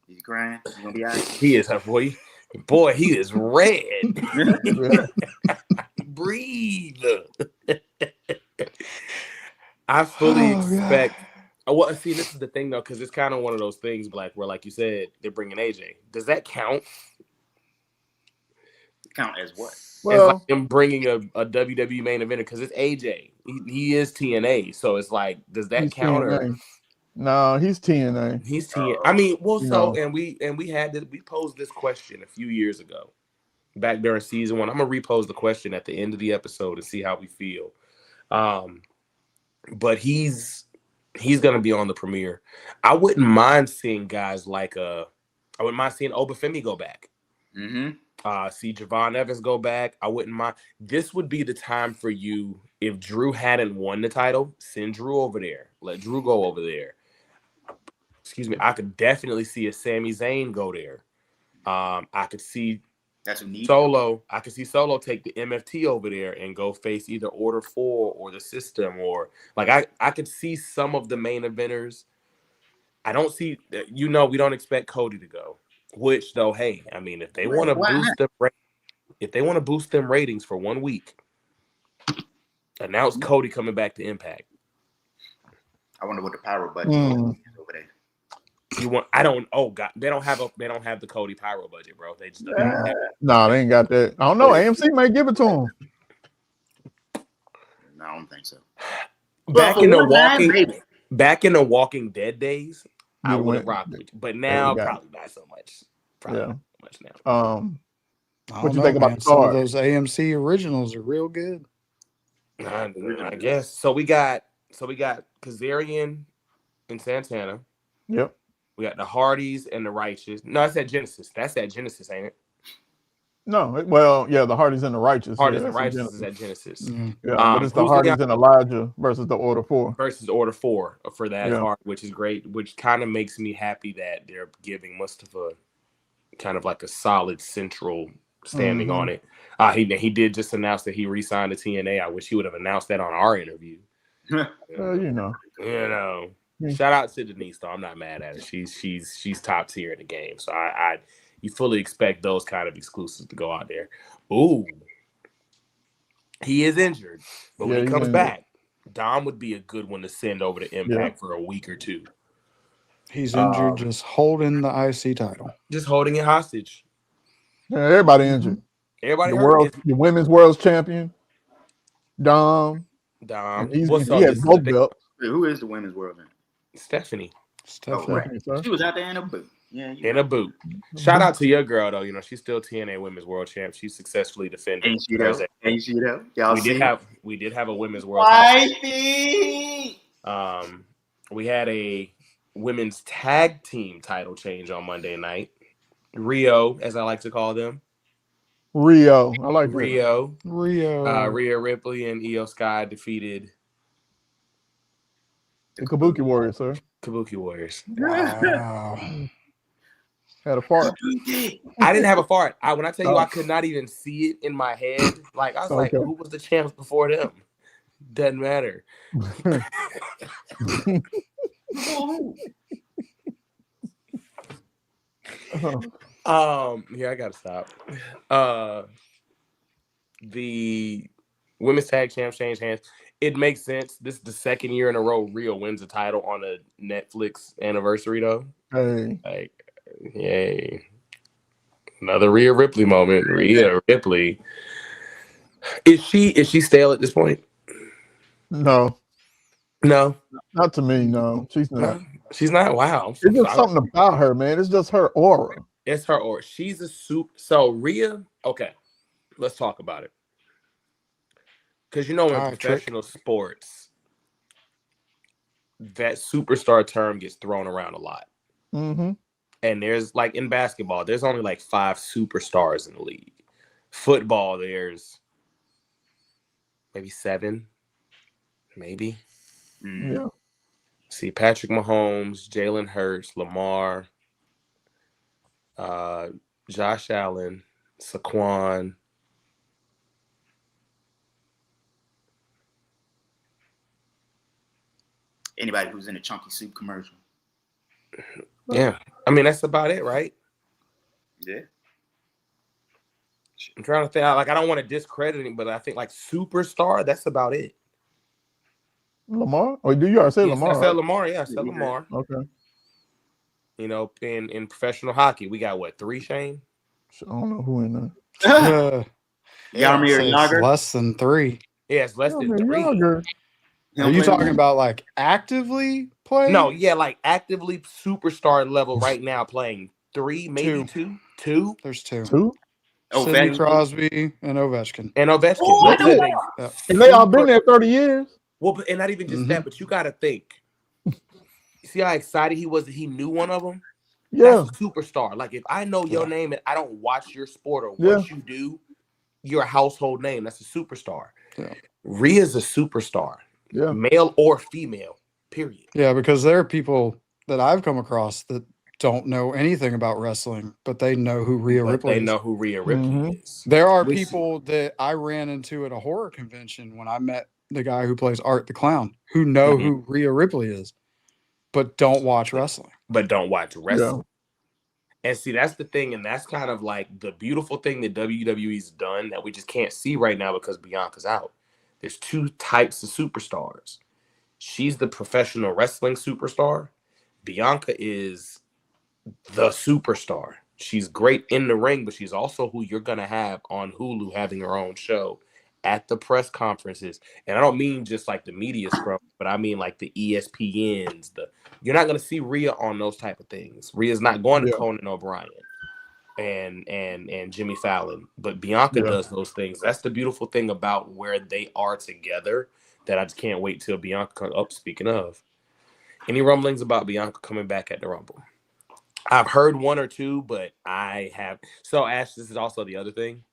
S5: He's crying. He's gonna be all right.
S2: He is, boy. He is red. Breathe. I fully expect. Well, see, this is the thing though, because it's kind of one of those things, Black, where, like you said, they're bringing AJ. Does that count?
S5: Count as what?
S2: Well, it's like him bringing a WWE main eventer because it's AJ. He is TNA, so it's like, does that count? Or...
S3: No, he's TNA.
S2: He's TNA. I mean, well, and we had this. We posed this question a few years ago, back during season 1. I'm gonna repose the question at the end of the episode and see how we feel. But he's gonna be on the premiere. I wouldn't mind seeing guys like I wouldn't mind seeing OBA Femi go back. See Javon Evans go back. I wouldn't mind. This would be the time for you, if Drew hadn't won the title, send Drew over there. Let Drew go over there. Excuse me. I could definitely see a Sami Zayn go there. I could see Solo. I could see Solo take the MFT over there and go face either Order 4 or the System, or like I could see some of the main eventers. I don't see. We don't expect Cody to go. Which though, hey, I mean, if they want to boost them ratings for 1 week, announce Cody coming back to Impact.
S5: I wonder what the pyro budget is over there.
S3: They
S5: don't have
S2: the Cody pyro budget, bro. They just
S3: no, they ain't got that. I don't know. AMC may give it to them.
S5: No, I don't think so.
S2: Back in the Walking Dead days, I would have rocked with you, but now probably not so much. Probably not so much now.
S3: What you think about
S1: some of those AMC originals are real good.
S2: I guess so. We got Kazarian and Santana.
S3: Yep.
S2: We got the Hardys and the Righteous. No, that's at Genesis. That's at Genesis, ain't it?
S3: No, well, yeah, the Hardys and the Righteous.
S2: Hardys
S3: yeah,
S2: and
S3: that's
S2: Righteous
S3: Genesis.
S2: is at Genesis.
S3: Yeah, but it's the
S2: who's
S3: Hardys and Elijah versus the Order 4.
S2: Versus Order 4 for that
S3: Yeah.
S2: card, which is great, which kind of makes me happy that they're giving Mustafa kind of like a solid central standing on it. He did just announce that he re-signed to TNA. I wish he would have announced that on our interview.
S3: You know.
S2: Shout out to Denise though. I'm not mad at her. She's top tier in the game. So you fully expect those kind of exclusives to go out there. Ooh. He is injured. But when he comes back, Dom would be a good one to send over to Impact for a week or two.
S1: He's injured, just holding the IC title.
S2: Just holding it hostage.
S3: Yeah, everybody injured.
S2: Everybody
S3: the women's world champion, Dom.
S2: He
S3: has both belts.
S5: Who is the women's world champion?
S2: Stephanie.
S5: Oh, right. She was out there in a boot. Yeah,
S2: in a boot. Shout out to your girl though. You know she's still TNA Women's World Champ. She's successfully defended.
S5: Ain't she though? Y'all
S2: we did have a Women's World. We had a women's tag team title change on Monday night. Rio, as I like to call them.
S3: Rio, I like
S2: Rio.
S3: Rio.
S2: Rhea Ripley and Io Sky defeated
S3: the Kabuki Warriors, sir.
S2: Kabuki Warriors.
S1: Wow.
S3: Had a fart.
S2: I didn't have a fart. When I tell you I could not even see it in my head. Like I was like, who was the champs before them? Doesn't matter. Yeah, I gotta stop. The women's tag champs changed hands. It makes sense. This is the second year in a row Rio wins a title on a Netflix anniversary, though.
S3: Hey.
S2: Like, yay. Another Rhea Ripley moment. Rhea Ripley. Is she stale at this point?
S3: No.
S2: No.
S3: Not to me, no. She's not.
S2: She's not. Wow.
S3: It's just something about her, man. It's just her aura.
S2: It's her aura. She's a So Rhea, okay. Let's talk about it. Because you know in professional sports, that superstar term gets thrown around a lot.
S3: Mm-hmm.
S2: And there's like in basketball, there's only like 5 superstars in the league. Football, there's maybe 7, maybe.
S3: Yeah.
S2: See, Patrick Mahomes, Jalen Hurts, Lamar, Josh Allen, Saquon.
S5: Anybody who's in a Chunky Soup commercial.
S2: Yeah. I mean, that's about it, right?
S5: Yeah.
S2: I'm trying to think. Like, I don't want to discredit him, but I think like superstar, that's about it.
S3: Lamar? Or do you already say Lamar?
S2: I said Lamar, yeah. I said Lamar.
S3: Okay.
S2: You know, in professional hockey, we got what, 3, Shane?
S3: I don't know who in there.
S5: Yarmir Yager?
S1: Less than 3.
S2: Yeah, it's less than 3.
S3: Yager.
S1: Are you talking about like actively playing?
S2: No, yeah, like actively superstar level right now playing 3, maybe 2. 2?
S1: There's 2.
S3: 2?
S1: Sidney Crosby and Ovechkin.
S3: And they all been there 30 years.
S2: Well, and not even just that, but you got to think. You see how excited he was that he knew one of them?
S3: Yeah.
S2: That's a superstar. Like, if I know your name and I don't watch your sport or what you do, you're a household name. That's a superstar.
S1: Yeah.
S2: Rhea's a superstar.
S3: Yeah.
S2: Male or female, period.
S1: Yeah, because there are people that I've come across that don't know anything about wrestling, but they know who Rhea Ripley is.
S2: They know who Rhea Ripley is.
S1: There are people that I ran into at a horror convention when I met the guy who plays Art the Clown, who know who Rhea Ripley is, but don't watch wrestling.
S2: Yeah. And see, that's the thing, and that's kind of like the beautiful thing that WWE's done that we just can't see right now because Bianca's out. There's 2 types of superstars. She's the professional wrestling superstar. Bianca is the superstar. She's great in the ring, but she's also who you're going to have on Hulu having her own show at the press conferences. And I don't mean just like the media scrum, but I mean like the ESPNs. You're not going to see Rhea on those type of things. Rhea's not going to Conan O'Brien and Jimmy Fallon, but Bianca does those things. That's the beautiful thing about where they are together that I just can't wait till Bianca comes up. Speaking of, Any rumblings about Bianca coming back at the Rumble? I've heard one or two, but I have. So, Ash, this is also the other thing.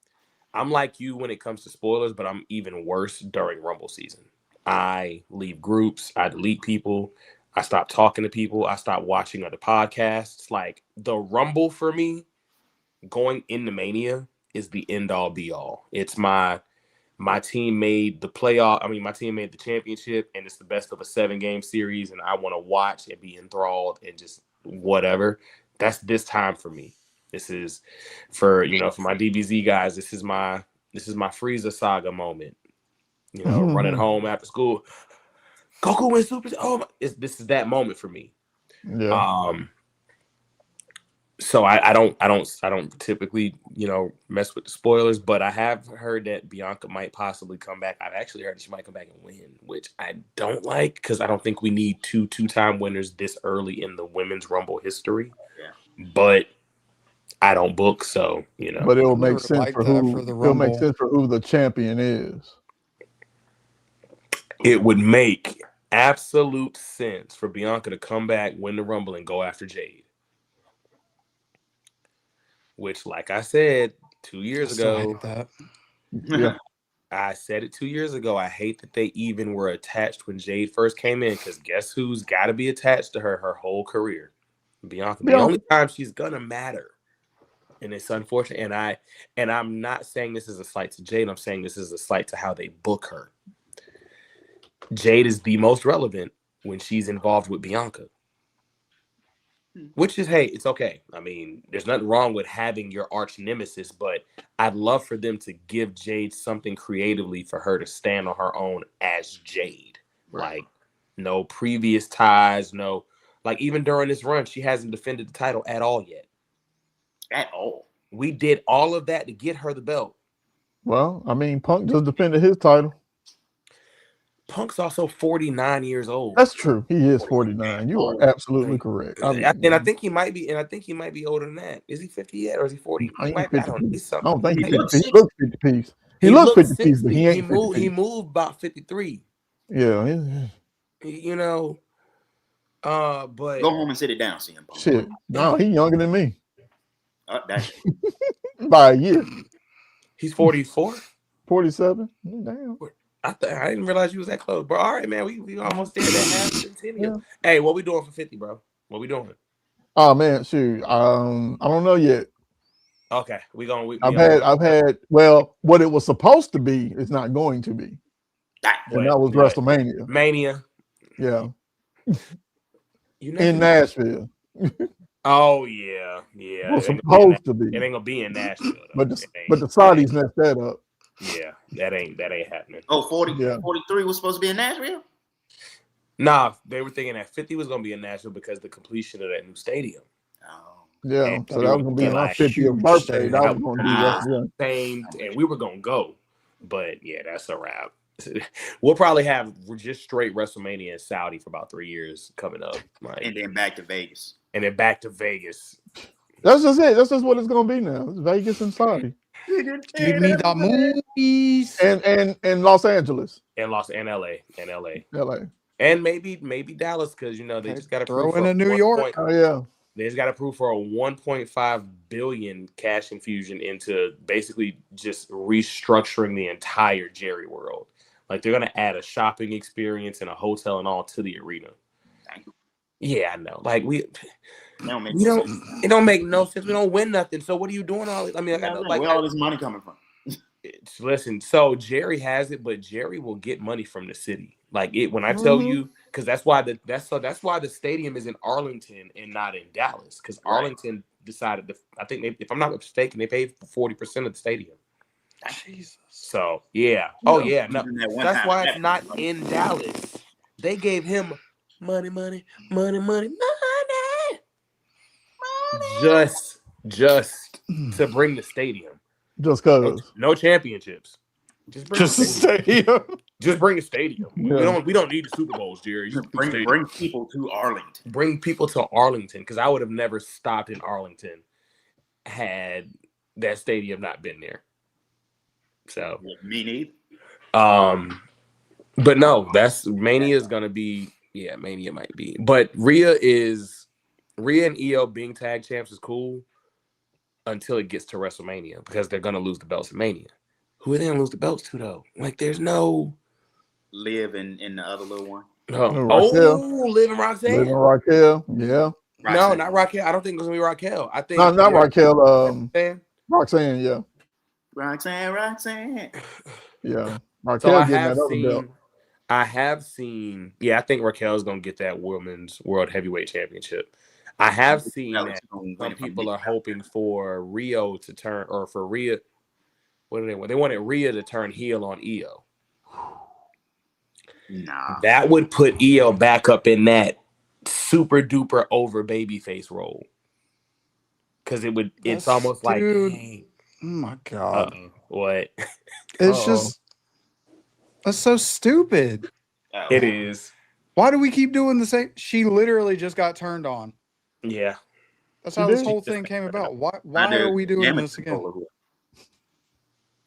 S2: I'm like you when it comes to spoilers, but I'm even worse during Rumble season. I leave groups. I delete people. I stop talking to people. I stop watching other podcasts. Like, the Rumble for me, going into Mania, is the end-all, be-all. It's my team made the playoff. I mean, my team made the championship, and it's the best of a 7-game series, and I want to watch and be enthralled and just whatever. That's this time for me. This is for my DBZ guys. This is my Frieza saga moment. Running home after school. Goku went Super. This is that moment for me.
S3: Yeah.
S2: So I don't typically mess with the spoilers, but I have heard that Bianca might possibly come back. I've actually heard that she might come back and win, which I don't like because I don't think we need two-time winners this early in the women's Rumble history. Yeah. But I don't book, so
S3: But it'll make sense for who it'll make sense for who the champion is.
S2: It would make absolute sense for Bianca to come back, win the Rumble, and go after Jade. Which, like I said 2 years ago,
S3: Yeah,
S2: I said it 2 years ago. I hate that they even were attached when Jade first came in, because guess who's got to be attached to her whole career? Bianca. The only time she's gonna matter, and it's unfortunate. And I'm not saying this is a slight to Jade. I'm saying this is a slight to how they book her. Jade is the most relevant when she's involved with Bianca. Which is, hey, it's okay. I mean, there's nothing wrong with having your arch nemesis, but I'd love for them to give Jade something creatively for her to stand on her own as Jade. Right. Like, no previous ties, even during this run, she hasn't defended the title at all yet.
S5: At all.
S2: We did all of that to get her the belt.
S3: Well, I mean, Punk just defended his title.
S2: Punk's also 49 years old.
S3: That's true. He is 49. You are absolutely correct.
S2: And I think he might be older than that. Is he 50 yet, or is he 40?
S3: I
S2: don't
S3: think he's 50. He looks 50 piece. He looks 50 piece, but he ain't 50.
S2: He moved about 53.
S3: Yeah.
S2: But
S5: go home and sit it down, CM Punk.
S3: Shit. No, he's younger than me.
S5: That's
S3: by a year.
S2: He's 44?
S3: 47. Damn.
S2: I didn't realize you was that close, bro. All right, man. We almost there at half centennial. Yeah. Hey, what we doing for 50, bro? What we doing?
S3: Oh man, shoot. I don't know yet.
S2: Okay,
S3: I've had. Well, what it was supposed to be is not going to be. And that was WrestleMania.
S2: Mania.
S3: Yeah. In Nashville.
S2: Oh yeah.
S3: It was supposed to be.
S2: It ain't gonna be in Nashville. Though.
S3: But the Saudis messed that up.
S2: Yeah, that ain't happening.
S5: Oh, 43 was supposed to be in Nashville?
S2: Nah, they were thinking that 50 was gonna be in Nashville because of the completion of that new stadium.
S5: Oh.
S3: Yeah, so that was gonna be my 50th birthday. That was gonna be
S2: same, and we were gonna go. But yeah, that's a wrap. We'll probably have just straight WrestleMania in Saudi for about 3 years coming up.
S5: And then back to Vegas.
S3: That's just it. That's just what it's gonna be now. It's Vegas and Saudi.
S1: Give me the movies.
S3: And Los Angeles.
S2: And LA. And maybe Dallas, because they just gotta
S1: throw in a New York.
S3: Oh yeah.
S2: They just gotta prove for a $1.5 billion cash infusion into basically just restructuring the entire Jerry world. Like, they're gonna add a shopping experience and a hotel and all to the arena. Yeah, I know. Like, it don't make no sense. We don't win nothing. So what are you doing all this? I mean,
S5: where all this money coming from?
S2: Listen, so Jerry has it, but Jerry will get money from the city. Like, when I tell you, because that's why the stadium is in Arlington and not in Dallas. Because Arlington decided I think if I'm not mistaken, they paid for 40% of the stadium.
S1: Jesus.
S2: So yeah. Oh yeah. No, that's why it's not in Dallas. They gave him money. Just to bring the stadium.
S3: Just cause
S2: no championships. Just bring
S1: a stadium.
S2: Just bring a stadium. Yeah. We don't need the Super Bowls, Jerry.
S5: Just bring people to Arlington.
S2: Bring people to Arlington, because I would have never stopped in Arlington had that stadium not been there. So
S5: me neither.
S2: But no, Mania is gonna be Yeah, Mania might be. But Rhea and Io being tag champs is cool until it gets to WrestleMania because they're gonna lose the belts in Mania. Who are they gonna lose the belts to though? Like, there's no
S5: Liv and the other little one.
S2: Liv and Roxanne.
S3: Liv and Raquel, yeah.
S2: Roxanne. No, not Raquel. I don't think it's gonna be Raquel. I think
S3: not Raquel. Roxanne, yeah.
S5: Roxanne.
S3: Yeah. Raquel
S2: so I have seen. Yeah, I think Raquel's gonna get that Women's World Heavyweight Championship. I have seen that some people are hoping for Rio to turn, or for Rhea. What do they want? They wanted Rhea to turn heel on Io.
S5: Nah,
S2: that would put Io back up in that super duper over babyface role. Because it's almost like, hey,
S1: oh my God.
S2: What?
S1: It's just, that's so stupid.
S2: It is.
S1: Why do we keep doing the same? She literally just got turned on.
S2: Yeah.
S1: That's how this whole thing came about. Why are we doing this again?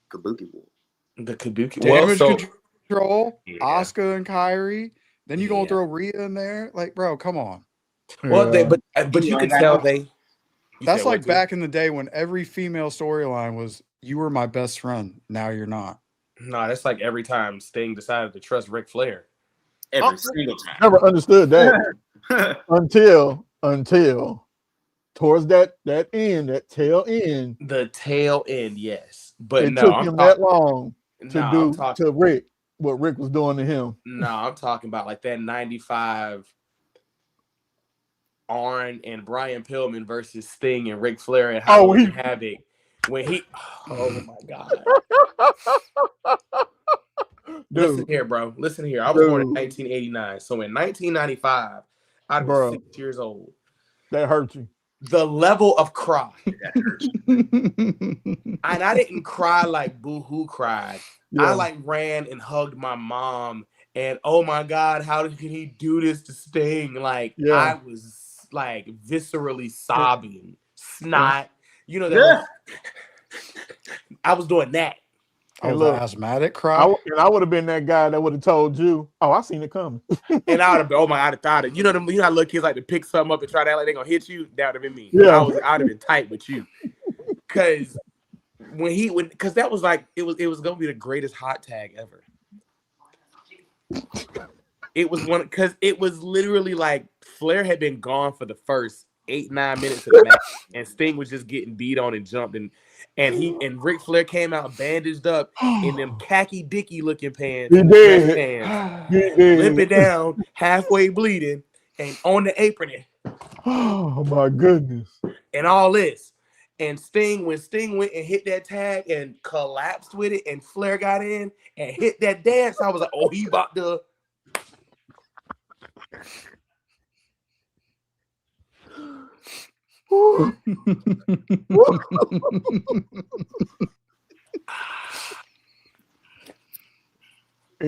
S5: Kabuki War.
S2: The Kabuki
S1: Damage Control, Asuka and Kyrie. Then you gonna throw Rhea in there? Like, bro, come on.
S2: Well, but you can tell
S1: that's like back in the day when every female storyline was, you were my best friend, now you're not.
S2: No, that's like every time Sting decided to trust Ric Flair.
S5: Every single time.
S3: Never understood that until towards that end, that tail end.
S2: The tail end, yes. But
S3: it took him that long to Rick what Rick was doing to him.
S2: No, I'm talking about like that 95 Arn and Brian Pillman versus Sting and Ric Flair and Halloween Havoc. When he, oh my God. Listen here, bro. Listen here. I was born in 1989. So in 1995, I was 6 years old.
S3: That hurt you.
S2: The level of cry. That hurt you. And I didn't cry like boo-hoo cried. Yeah. I like ran and hugged my mom. And oh my God, how can he do this to Sting? Like, I was like viscerally sobbing, snot. You know, I was doing that.
S1: Oh, the asthmatic cry.
S3: I would have been that guy that would have told you, "Oh, I seen it coming."
S2: And I would have been, I'd have thought it. You know how little kids like to pick something up and try to act like they're gonna hit you. That would have been me. Yeah, I'd have been tight with you. Because because that was like it was gonna be the greatest hot tag ever. It was because it was literally like Flair had been gone for the first 8-9 minutes of the match, and Sting was just getting beat on and jumped, and Ric Flair came out bandaged up in them khaki dicky looking pants, limping down, halfway bleeding, and on the apron.
S3: Oh my goodness!
S2: And all this, and when Sting went and hit that tag and collapsed with it, and Flair got in and hit that dance, I was like, oh, he about to.
S3: And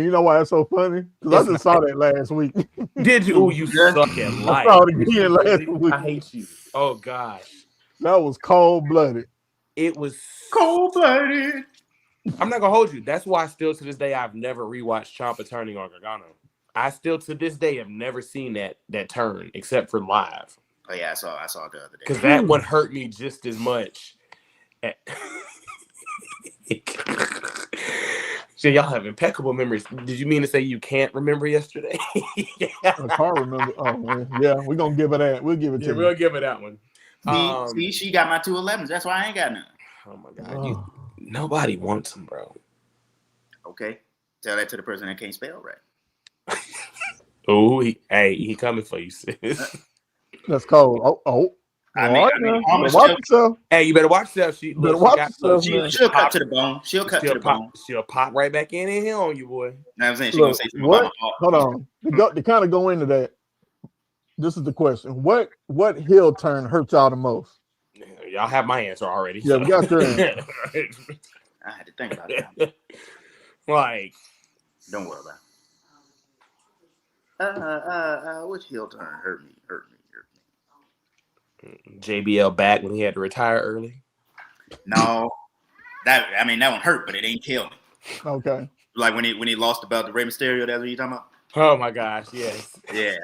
S3: you know why it's so funny? Because I just saw that last week.
S2: Did you? Oh, you suck at life.
S3: I saw it again last week.
S2: I hate you. Oh gosh,
S3: that was cold-blooded.
S2: It was
S5: cold-blooded.
S2: I'm not gonna hold you. That's why still to this day I've never rewatched Ciampa turning on Gargano. I still to this day have never seen that turn except for live.
S5: Oh yeah, I saw it the other day.
S2: Because that one hurt me just as much. So y'all have impeccable memories. Did you mean to say you can't remember yesterday?
S3: Yeah. I can't remember. Oh man. Yeah, we're gonna give it that. We'll give it to you.
S2: We'll give it that one.
S5: See, she got my 211s. That's why I ain't got none.
S2: Oh my God. Nobody wants them, bro.
S5: Okay. Tell that to the person that can't spell right.
S2: Oh, he coming for you, sis.
S3: That's cold.
S5: I mean,
S3: watch yourself.
S2: Hey, you better watch yourself. She'll
S5: cut to the bone. She'll cut to the bone.
S2: She'll pop right back in and here on you, boy.
S5: You know what I'm saying? She gonna say something about my
S3: Hold on. To kind of go into that, this is the question. What heel turn hurts y'all the most?
S2: Y'all have my answer already.
S3: Yeah, we got your answer.
S5: I had to think about it.
S2: Like,
S5: don't worry about it. Which heel turn hurt me?
S2: JBL back when he had to retire early.
S5: No, that one hurt, but it ain't killed me.
S3: Okay.
S5: Like when he lost the belt to Rey Mysterio. That's what you talking about?
S2: Oh my gosh, yes.
S5: Yeah,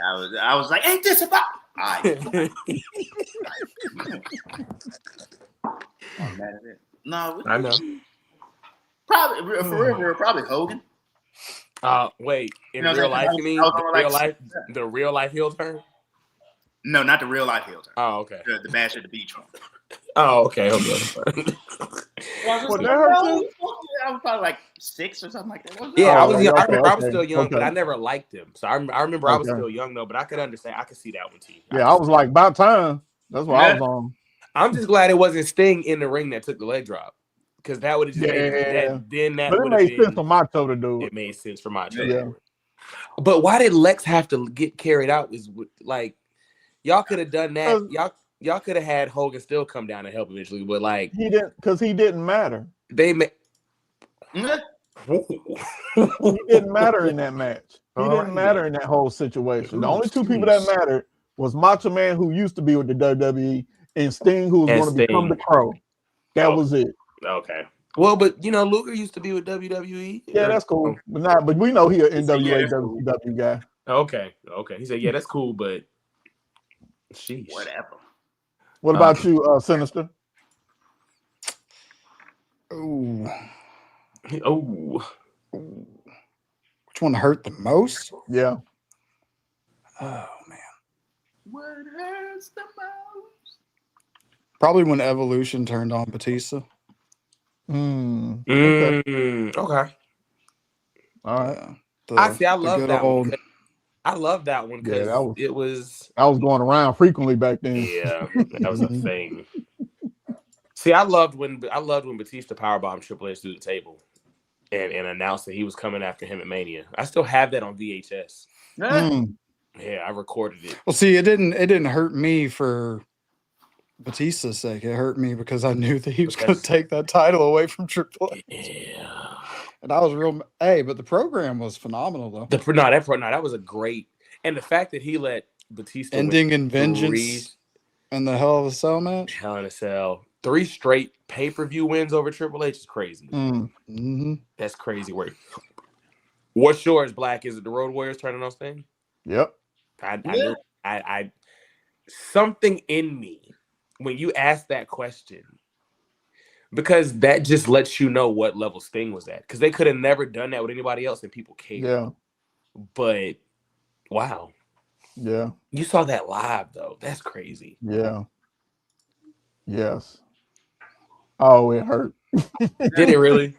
S5: I was like, ain't this about? All right. I'm mad at it. No,
S2: I know.
S5: Probably for real, probably Hogan.
S2: Wait. In
S5: You know
S2: real life, you mean the real life heel turn?
S5: No, not the real life heel turn.
S2: Oh, okay.
S5: The Bash at the Beach one.
S2: Oh, okay. Okay.
S5: I was probably like 6 or something like that.
S2: Yeah, I was.
S3: Okay,
S2: I remember I was
S3: okay,
S2: still young,
S3: okay.
S2: but I never liked him. So I remember I was
S3: Okay.
S2: still young though, but I could understand. I could see that one too.
S3: Yeah, I was like, about time. That's what I was on.
S2: I'm just glad it wasn't Sting in the ring that took the leg drop, because that would have just made that. Then that would have
S3: made sense for Macho to do it.
S2: It made sense for Macho.
S3: Yeah.
S2: But why did Lex have to get carried out? Is like y'all could have done that. Y'all could have had Hogan still come down and help eventually, but like
S3: he didn't matter.
S2: They made.
S3: He didn't matter in that match. He didn't matter in that whole situation. The only two people that mattered was Macho Man, who used to be with the WWE, and Sting, who was going to become the Crow. That was it.
S2: Okay. Well, but Luger used to be with WWE.
S3: Yeah, that's cool. But we know he an NWA WCW guy.
S2: Okay. He said, "Yeah, that's cool," but sheesh.
S5: Whatever.
S3: What about you, Sinister?
S1: Oh. Which one hurt the most?
S3: Yeah.
S1: Oh man.
S5: What hurts the most?
S1: Probably when Evolution turned on Batista.
S3: Okay.
S2: Okay.
S3: All right.
S2: I love that one. I love that one because it was.
S3: I was going around frequently back then.
S2: Yeah, that was a thing. See, I loved when Batista powerbombed Triple H through the table and announced that he was coming after him at Mania. I still have that on VHS. Yeah, I recorded it.
S1: Well, see, it didn't hurt me for Batista's sake. It hurt me because I knew that he was going to take that title away from Triple H.
S2: Yeah.
S1: And I was real. Hey, but the program was phenomenal, though.
S2: That was a great. And the fact that he let Batista
S1: ending in vengeance and the Hell of a Cell match.
S2: Hell in a Cell. 3 straight pay-per-view wins over Triple H is crazy. That's crazy work. What's yours, Black? Is it the Road Warriors turning on Sting?
S3: Yep.
S2: I something in me when you ask that question, because that just lets you know what level Sting was at. Because they could have never done that with anybody else and people cared.
S3: Yeah.
S2: But wow.
S3: Yeah.
S2: You saw that live though. That's crazy.
S3: Yeah. Yes. Oh, it hurt.
S2: Did it really?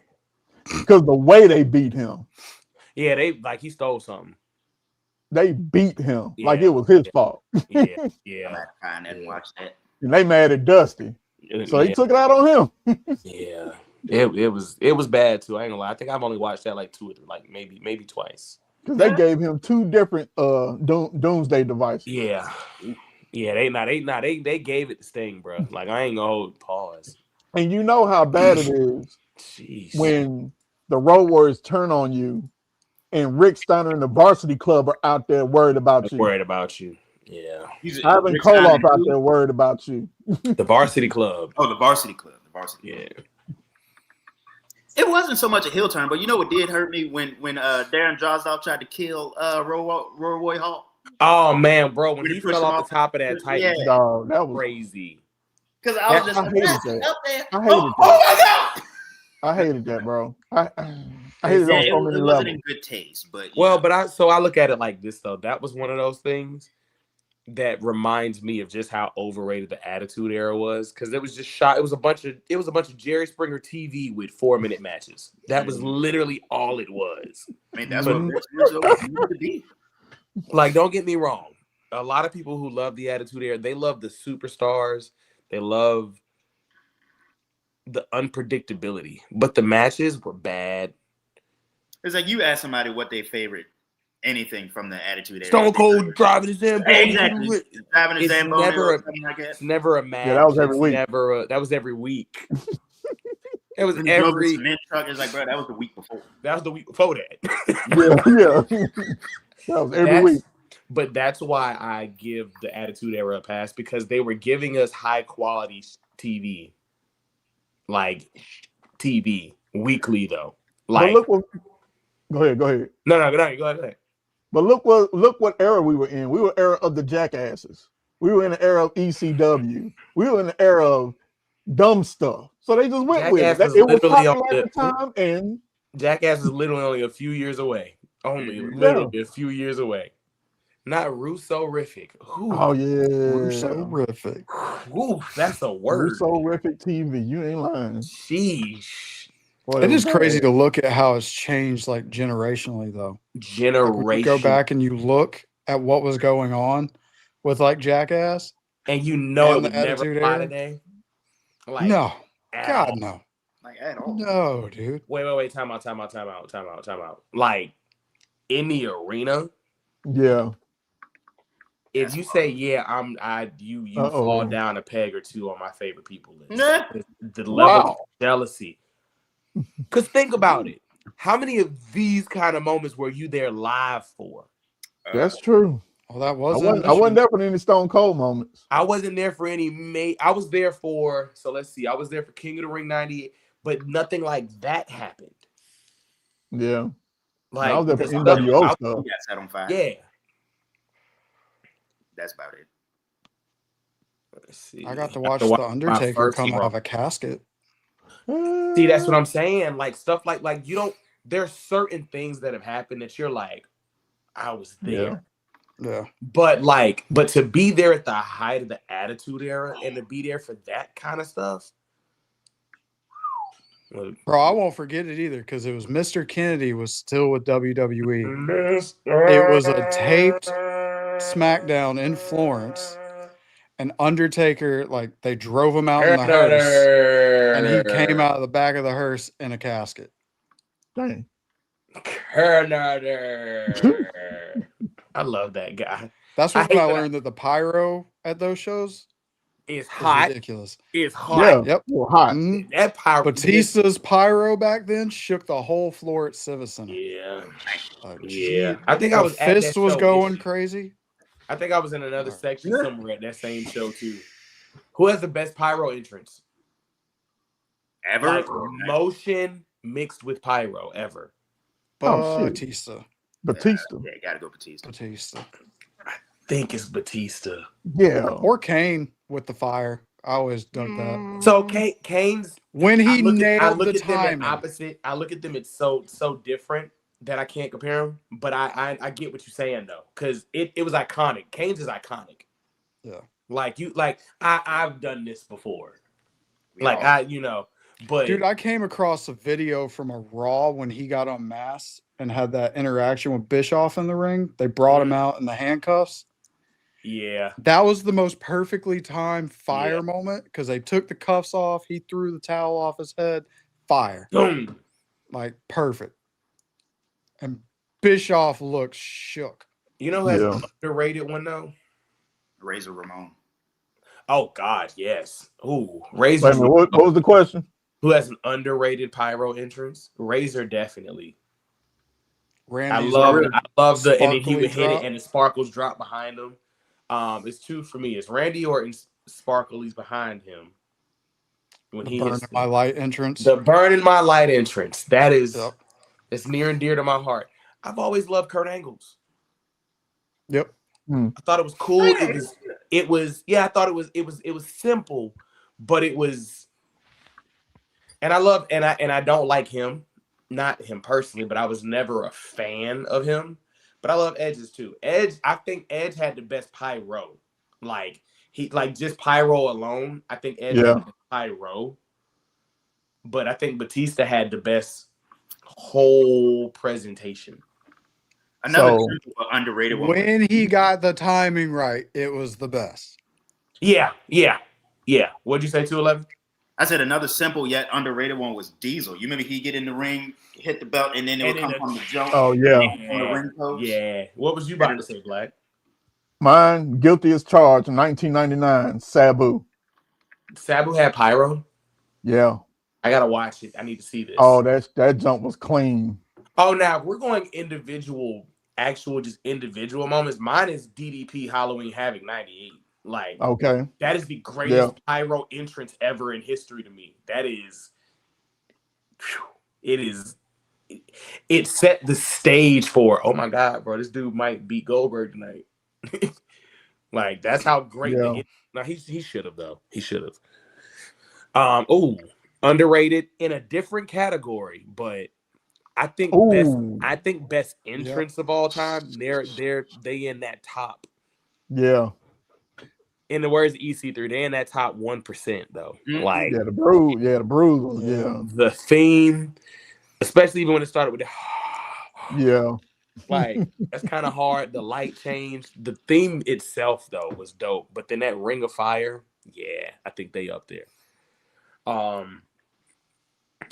S3: Because the way they beat him.
S2: Yeah, he stole something.
S3: They beat him like it was his fault.
S2: Yeah.
S5: I didn't watch that.
S3: And they mad at Dusty. So he took it out on him.
S2: Yeah. It was bad too. I ain't gonna lie. I think I've only watched that like 2 or 3, like maybe twice.
S3: Because they gave him 2 different doomsday devices.
S2: Yeah. Yeah, they gave it to Sting, bro. Like I ain't gonna hold pause.
S3: And you know how bad it is when the Road Warriors turn on you and Rick Steiner and the Varsity Club are out there worried about you.
S2: Yeah.
S3: Ivan Koloff out there worried about you.
S2: The Varsity Club.
S5: Oh, the Varsity Club.
S2: Yeah.
S5: It wasn't so much a heel turn, but you know what did hurt me when Darren Drozdov tried to kill Roy Hall.
S2: Oh man, bro, when he fell off the top of that Titan,
S3: that was
S2: crazy.
S5: Because I was just
S3: I hated that.
S5: up there.
S3: I hated that.
S5: Oh my god!
S3: I hated that, bro. I hated it on so many levels. It
S5: wasn't in good taste, but
S2: I look at it like this though. That was one of those things that reminds me of just how overrated the Attitude Era was, because it was just shot. It was a bunch of Jerry Springer TV with 4-minute matches. That was literally all it was.
S5: I mean, that's what it needed to be.
S2: Like, don't get me wrong. A lot of people who love the Attitude Era, they love the superstars. They love the unpredictability. But the matches were bad.
S5: It's like you ask somebody what their favorite anything from the Attitude Era.
S2: Stone Cold driving his Zamboni.
S5: Exactly. Driving his Zamboni or something like that.
S2: It's never a match.
S3: Yeah, that was every week.
S2: That was every week. It was
S5: when
S2: every
S5: cement truck. It's like, bro, that was the week before.
S2: That was the week before that.
S3: yeah. That was every week.
S2: But that's why I give the Attitude Era a pass, because they were giving us high quality TV. Like TV weekly though. Like,
S3: go ahead.
S2: No, go ahead.
S3: But look what era we were in. We were era of the jackasses. We were in the era of ECW. We were in the era of dumb stuff. So they just went with it. It was popular at the time, and
S2: Jackass is literally only a few years away. Literally a few years away. Not Russo-rific.
S3: Oh yeah,
S1: Russo-rific.
S2: Ooh, that's a word.
S3: Russo-rific TV. You ain't lying.
S2: Sheesh.
S1: Boy, it is crazy to look at how it's changed, like generationally, though.
S2: Like
S1: when you go back and you look at what was going on with like Jackass,
S2: and it would never apply today. Like,
S1: no, God, no,
S5: like at all.
S1: No, dude.
S2: Wait. Time out. Like in the arena,
S3: yeah.
S2: If you say you fall down a peg or two on my favorite people list. The level of jealousy. Because think about it. How many of these kind of moments were you there live for?
S3: That's true.
S1: Well, that
S3: I wasn't there for any Stone Cold moments.
S2: I wasn't there for any I was there for, so let's see. I was there for King of the Ring 98, but nothing like that happened.
S3: Yeah.
S2: Like
S3: I was there for NWO stuff.
S5: Set on fire.
S2: Yeah.
S5: That's about it.
S2: Let's see.
S1: I got to watch The Undertaker come out of a casket.
S2: See, that's what I'm saying. Like stuff like you don't. There's certain things that have happened that you're like, I was there.
S1: Yeah.
S2: But to be there at the height of the Attitude Era and to be there for that kind of stuff.
S1: Bro, I won't forget it either because it was Mr. Kennedy was still with WWE. It was a taped SmackDown in Florence, and Undertaker, like, they drove him out in the hearse, and he came out of the back of the hearse in a casket.
S3: Dang.
S2: I love that guy.
S1: That's when I learned that the pyro at those shows
S2: is hot.
S1: Ridiculous.
S2: It's hot.
S3: Yeah,
S1: yep.
S3: Well, hot.
S1: Mm-hmm.
S2: That pyro.
S1: Batista's pyro back then shook the whole floor at Civic Center.
S2: Yeah.
S1: Yeah.
S2: I think I was at
S1: Fist was going crazy.
S2: I think I was in another section somewhere at that same show too. Who has the best pyro entrance?
S5: Ever?
S2: Like, motion mixed with pyro ever.
S1: Batista.
S3: Batista.
S5: Yeah, gotta go Batista.
S2: I think it's Batista.
S3: Yeah.
S1: Or Kane with the fire. I always dug that.
S2: So Kane's
S1: when he nailed
S2: the
S1: timing.
S2: Opposite. I look at them. It's so different that I can't compare them. But I get what you're saying though, because it was iconic. Kane's is iconic.
S1: Yeah.
S2: I've done this before. But
S1: dude, I came across a video from a Raw when he got unmasked and had that interaction with Bischoff in the ring. They brought him out in the handcuffs.
S2: Yeah.
S1: That was the most perfectly timed fire moment because they took the cuffs off. He threw the towel off his head. Fire.
S2: Boom.
S1: Like, perfect. And Bischoff looked shook.
S2: You know who has an underrated one, though?
S5: Razor Ramon.
S2: Oh, God, yes. Ooh, Razor.
S3: Wait a minute, what was the question?
S2: Who has an underrated pyro entrance? Razor, definitely.
S1: Randy's
S2: I love the and he would hit
S1: drop.
S2: it and the sparkles drop behind him. It's two for me. It's Randy or Sparkles behind him when he hits
S1: my light entrance.
S2: The burning my light entrance. That is it's near and dear to my heart. I've always loved Kurt Angle's.
S1: Yep.
S2: I thought it was cool. It was I thought it was simple, but it was. And I don't like him. Not him personally, but I was never a fan of him. But I love Edge's too. I think Edge had the best pyro. Just pyro alone. I think Edge had the best pyro. But I think Batista had the best whole presentation.
S5: Another underrated one.
S1: When he got the timing right, it was the best.
S2: Yeah. What'd you say, 211?
S5: I said another simple yet underrated one was Diesel. You remember he get in the ring, hit the belt, and then it would come from the jump.
S3: Oh, yeah.
S5: On the ring post.
S2: Yeah. What was you about to say, Black?
S3: Mine, guilty as charged in 1999, Sabu.
S2: Sabu had pyro?
S3: Yeah.
S2: I got to watch it. I need to see this.
S3: Oh, that jump was clean.
S2: Oh, now, if we're going individual moments, mine is DDP Halloween Havoc 98.
S3: Okay.
S2: That is the greatest pyro entrance ever in history to me. That is, it is it set the stage for, oh my God, bro, this dude might beat Goldberg tonight. Like, that's how great now he should have, though. He should have. Underrated in a different category, but I think best entrance of all time. They in that top.
S3: Yeah.
S2: In the words of EC3, they in that top 1% though. Like
S3: the Brood. Yeah, the Brood. Yeah.
S2: The theme, especially even when it started with
S3: the
S2: like that's kind of hard. The light change. The theme itself though was dope. But then that Ring of Fire, yeah, I think they up there.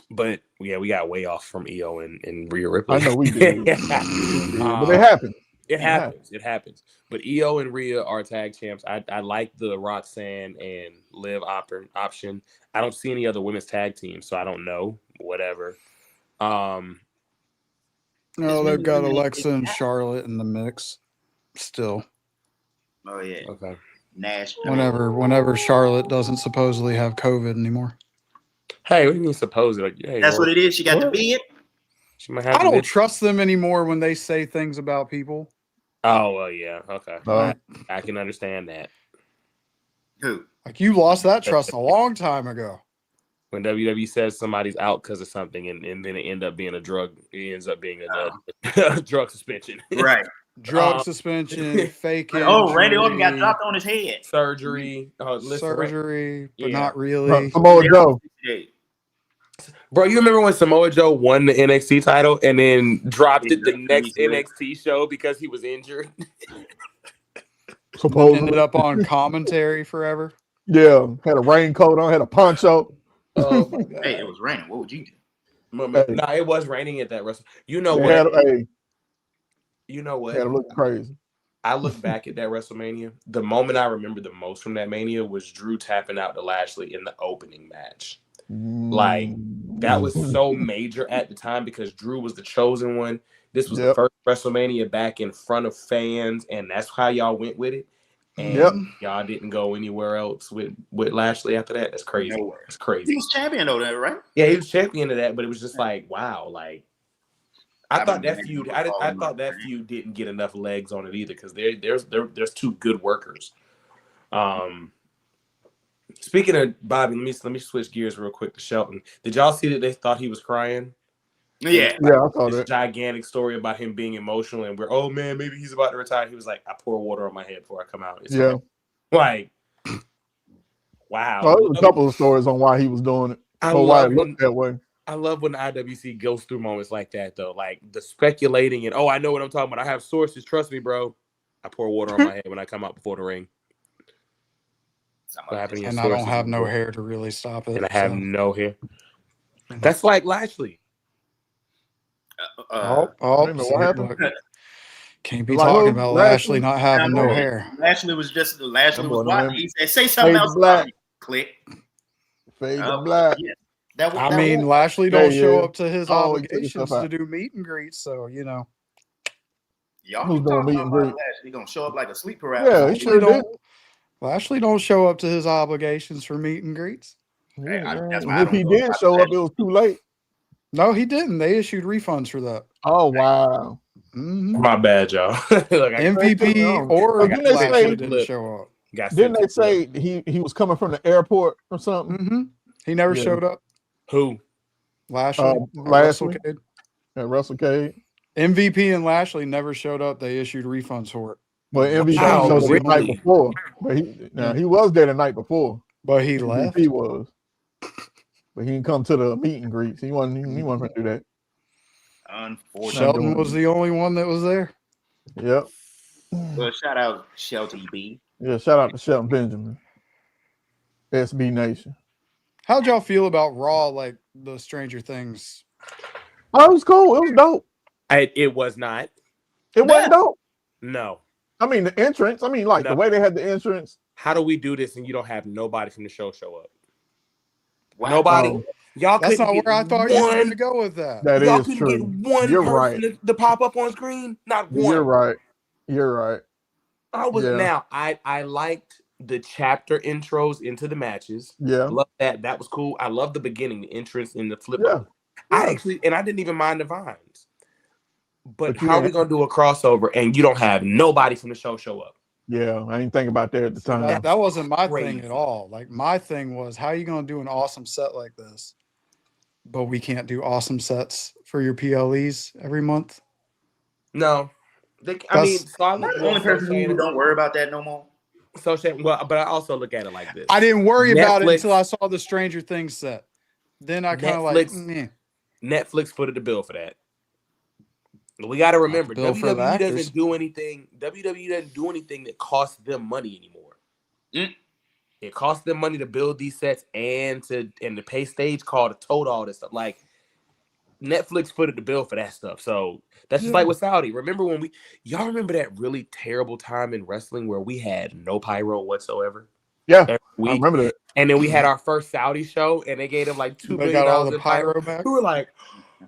S2: But yeah, we got way off from EO and Rhea Ripley.
S3: I know we did. But it happened.
S2: It happens. But EO and Rhea are tag champs. I like the Roxanne and Liv option. I don't see any other women's tag teams, so I don't know. Whatever.
S1: No, they've got Alexa and Charlotte in the mix still.
S5: Oh yeah.
S2: Okay.
S5: Nash.
S1: Whenever Charlotte doesn't supposedly have COVID anymore.
S2: Hey, what do you mean supposedly? Like, hey,
S5: that's what it is. She got to be it.
S2: She might have
S1: I don't trust them anymore when they say things about people.
S2: Oh, well, yeah. Okay. I can understand that.
S5: Who?
S1: Like, you lost that trust a long time ago.
S2: When WWE says somebody's out because of something and then it ends up being a drug a drug suspension.
S5: Right.
S1: Drug suspension, fake injury.
S5: Oh, Randy Orton got dropped on his head.
S2: Surgery.
S1: Surgery, but not really.
S3: Samoa Joe.
S2: Bro, you remember when Samoa Joe won the NXT title and then dropped it the next NXT show because he was injured?
S3: Supposedly.
S1: Ended up on commentary forever.
S3: Yeah, had a raincoat on, had a poncho.
S2: Oh my God.
S5: Hey, it was raining. What would you do?
S2: Nah, it was raining at that wrestle. You know what? You know what?
S3: It looked crazy.
S2: I look back at that WrestleMania. The moment I remember the most from that Mania was Drew tapping out to Lashley in the opening match. Like, that was so major at the time because Drew was the chosen one. This was the first WrestleMania back in front of fans, and that's how y'all went with it. And y'all didn't go anywhere else with Lashley after that. That's crazy.
S5: Nowhere.
S2: It's crazy.
S5: He was champion though, right?
S2: Yeah, he was champion of that, but it was just like, wow, like I thought that feud. I thought that feud didn't get enough legs on it either because there's two good workers. Speaking of Bobby, let me switch gears real quick to Shelton. Did y'all see that they thought he was crying?
S5: Yeah,
S3: I saw that.
S2: Gigantic story about him being emotional and oh man, maybe he's about to retire. He was like, I pour water on my head before I come out. It's like wow.
S3: Well, there was a couple of stories on why he was doing it. Why it looked that way.
S2: I love when the IWC goes through moments like that though, like the speculating and I know what I'm talking about. I have sources. Trust me, bro. I pour water on my head when I come out before the ring.
S1: And I don't have no hair to really stop it.
S2: And I have no hair. That's like Lashley.
S1: Can't be talking about Lashley not having no hair.
S5: Lashley was watching. He said, "Say something else." Black. Click.
S3: Fade to black.
S5: Yeah.
S1: Lashley don't show up to his obligations to do meet and greets, so you know.
S5: Y'all
S3: who's doing meet and greet?
S5: Lashley gonna show up like a sleep paralysis.
S3: Yeah, he sure did.
S1: Lashley don't show up to his obligations for meet and greets.
S3: If he did show up, it was too late.
S1: No, he didn't. They issued refunds for that.
S3: Oh wow!
S2: My bad, y'all.
S1: MVP or Lashley didn't show up.
S3: Didn't they say he was coming from the airport or something?
S1: Mm-hmm. He never showed up.
S2: Who?
S1: Lashley.
S3: WrestleCade. Yeah, WrestleCade.
S1: MVP and Lashley never showed up. They issued refunds for it.
S3: Well, MVP showed up the night before. But he was there the night before.
S1: But he left.
S3: He was. But he didn't come to the meet and greets. He wasn't going to do that.
S5: Unfortunately.
S1: Sheldon was the only one that was there.
S3: Yep.
S5: Well, shout out Shelton B.
S3: Yeah, shout out to Shelton Benjamin. SB Nation.
S1: How'd y'all feel about Raw, like the Stranger Things?
S3: Oh, it was cool. It was dope.
S2: It was not.
S3: It wasn't dope.
S2: No.
S3: I mean, the entrance. I mean, like the way they had the entrance.
S2: How do we do this and you don't have nobody from the show up?
S5: Wow.
S2: Nobody. Y'all
S1: That's not where I thought you were going to go with that.
S3: That
S2: y'all
S3: is true.
S2: Get one
S3: You're
S2: person
S3: right.
S2: to pop up on screen. Not one.
S3: You're right. You're right.
S2: I liked the chapter intros into the matches.
S3: Yeah.
S2: I love that. That was cool. I love the beginning, the entrance in the flip.
S3: Yeah.
S2: I didn't even mind the Vines. But how are we gonna do a crossover and you don't have nobody from the show up?
S3: Yeah, I didn't think about that at the time.
S1: That wasn't my thing at all. Like my thing was, how are you gonna do an awesome set like this, but we can't do awesome sets for your PLEs every month?
S2: No, so
S5: I'm the only person who don't worry about that no more.
S2: So well, but I also look at it like this.
S1: I didn't worry about it until I saw the Stranger Things set. Then I kind of like,
S2: Netflix footed the bill for that. We got to remember, WWE doesn't do anything. WWE doesn't do anything that costs them money anymore. It costs them money to build these sets and to pay stage call to tote all this stuff. Like Netflix footed the bill for that stuff. So that's just like with Saudi. Remember when y'all remember that really terrible time in wrestling where we had no pyro whatsoever?
S3: Yeah, I remember that.
S2: And then we had our first Saudi show, and they gave them like $2 billion in pyro back. We were like,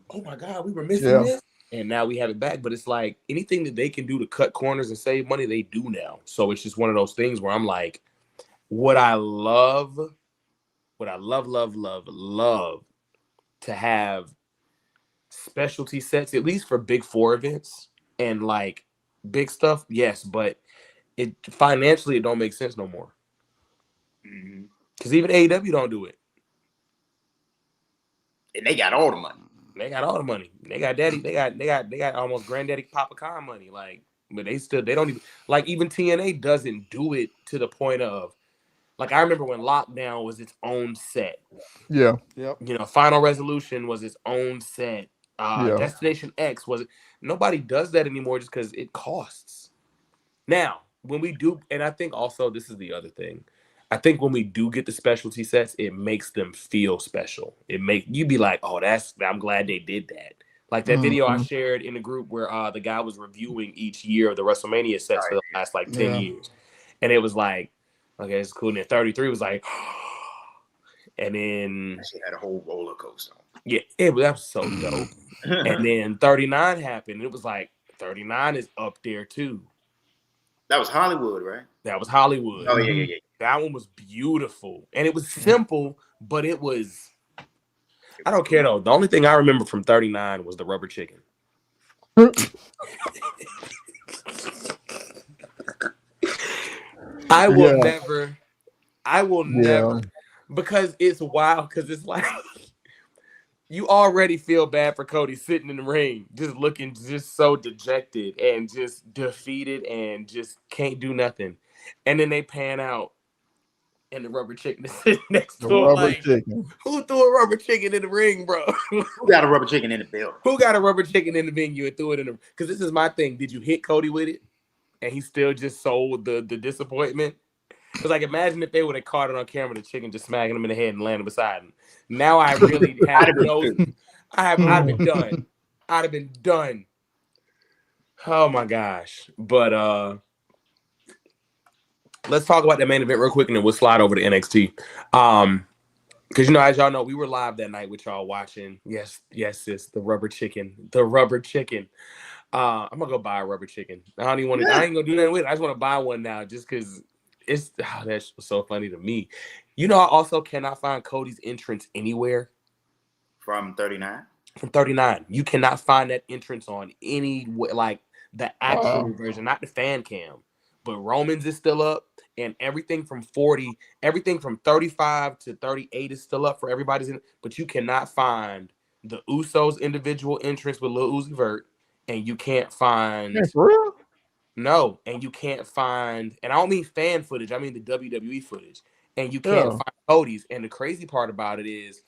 S2: "Oh my god, we were missing this." And now we have it back, but it's like anything that they can do to cut corners and save money, they do now. So it's just one of those things where I'm like, would I love to have specialty sets, at least for big 4 events and like big stuff? Yes, but it financially, it don't make sense no more. Because even AEW don't do it.
S5: And they got all the money.
S2: They got all the money. They got daddy. They got almost granddaddy Papa Khan money. Like, but they don't even like. Even TNA doesn't do it to the point of like. I remember when Lockdown was its own set.
S3: Yeah.
S1: Yep.
S2: You know, Final Resolution was its own set. Destination X was. Nobody does that anymore just because it costs. Now, when we do, and I think also this is the other thing. I think when we do get the specialty sets, it makes them feel special. It make you be like, oh, I'm glad they did that. Like that video I shared in the group where the guy was reviewing each year of the WrestleMania sets for the last like 10 years. And it was like, okay, it's cool. And then 33 was like, and then
S5: she had a whole roller coaster.
S2: Yeah, that was so dope. And then 39 happened. It was like 39 is up there too.
S5: That was Hollywood, right?
S2: That was Hollywood.
S5: Oh yeah.
S2: That one was beautiful. And it was simple, but it was... I don't care, though. The only thing I remember from 39 was the rubber chicken. I will never... Because it's wild, because it's like... You already feel bad for Cody sitting in the ring, just looking just so dejected and just defeated and just can't do nothing. And then they pan out. And the rubber chicken is sitting next to him. Like, who threw a rubber chicken in the ring, bro?
S5: Who got a rubber chicken in the building?
S2: Who got a rubber chicken in the venue and threw it in the? Because this is my thing. Did you hit Cody with it, and he still just sold the disappointment? Because like, imagine if they would have caught it on camera, the chicken just smacking him in the head and landing beside him. Now I really have no. I'd have been done. I'd have been done. Oh my gosh! But let's talk about the main event real quick, and then we'll slide over to NXT. Because, you know, as y'all know, we were live that night with y'all watching. Yes, sis, the rubber chicken. I'm going to go buy a rubber chicken. I ain't going to do nothing with it. I just want to buy one now just because that's so funny to me. You know, I also cannot find Cody's entrance anywhere.
S5: From 39?
S2: From 39. You cannot find that entrance on any, like, the actual version, not the fan cam. But Roman's is still up, and everything from 35 to 38 is still up for everybody's in. But you cannot find the Usos individual entrance with Lil Uzi Vert, and you can't find
S3: for real?
S2: No, and you can't find, and I don't mean fan footage, I mean the WWE footage, and you can't find Cody's. And the crazy part about it is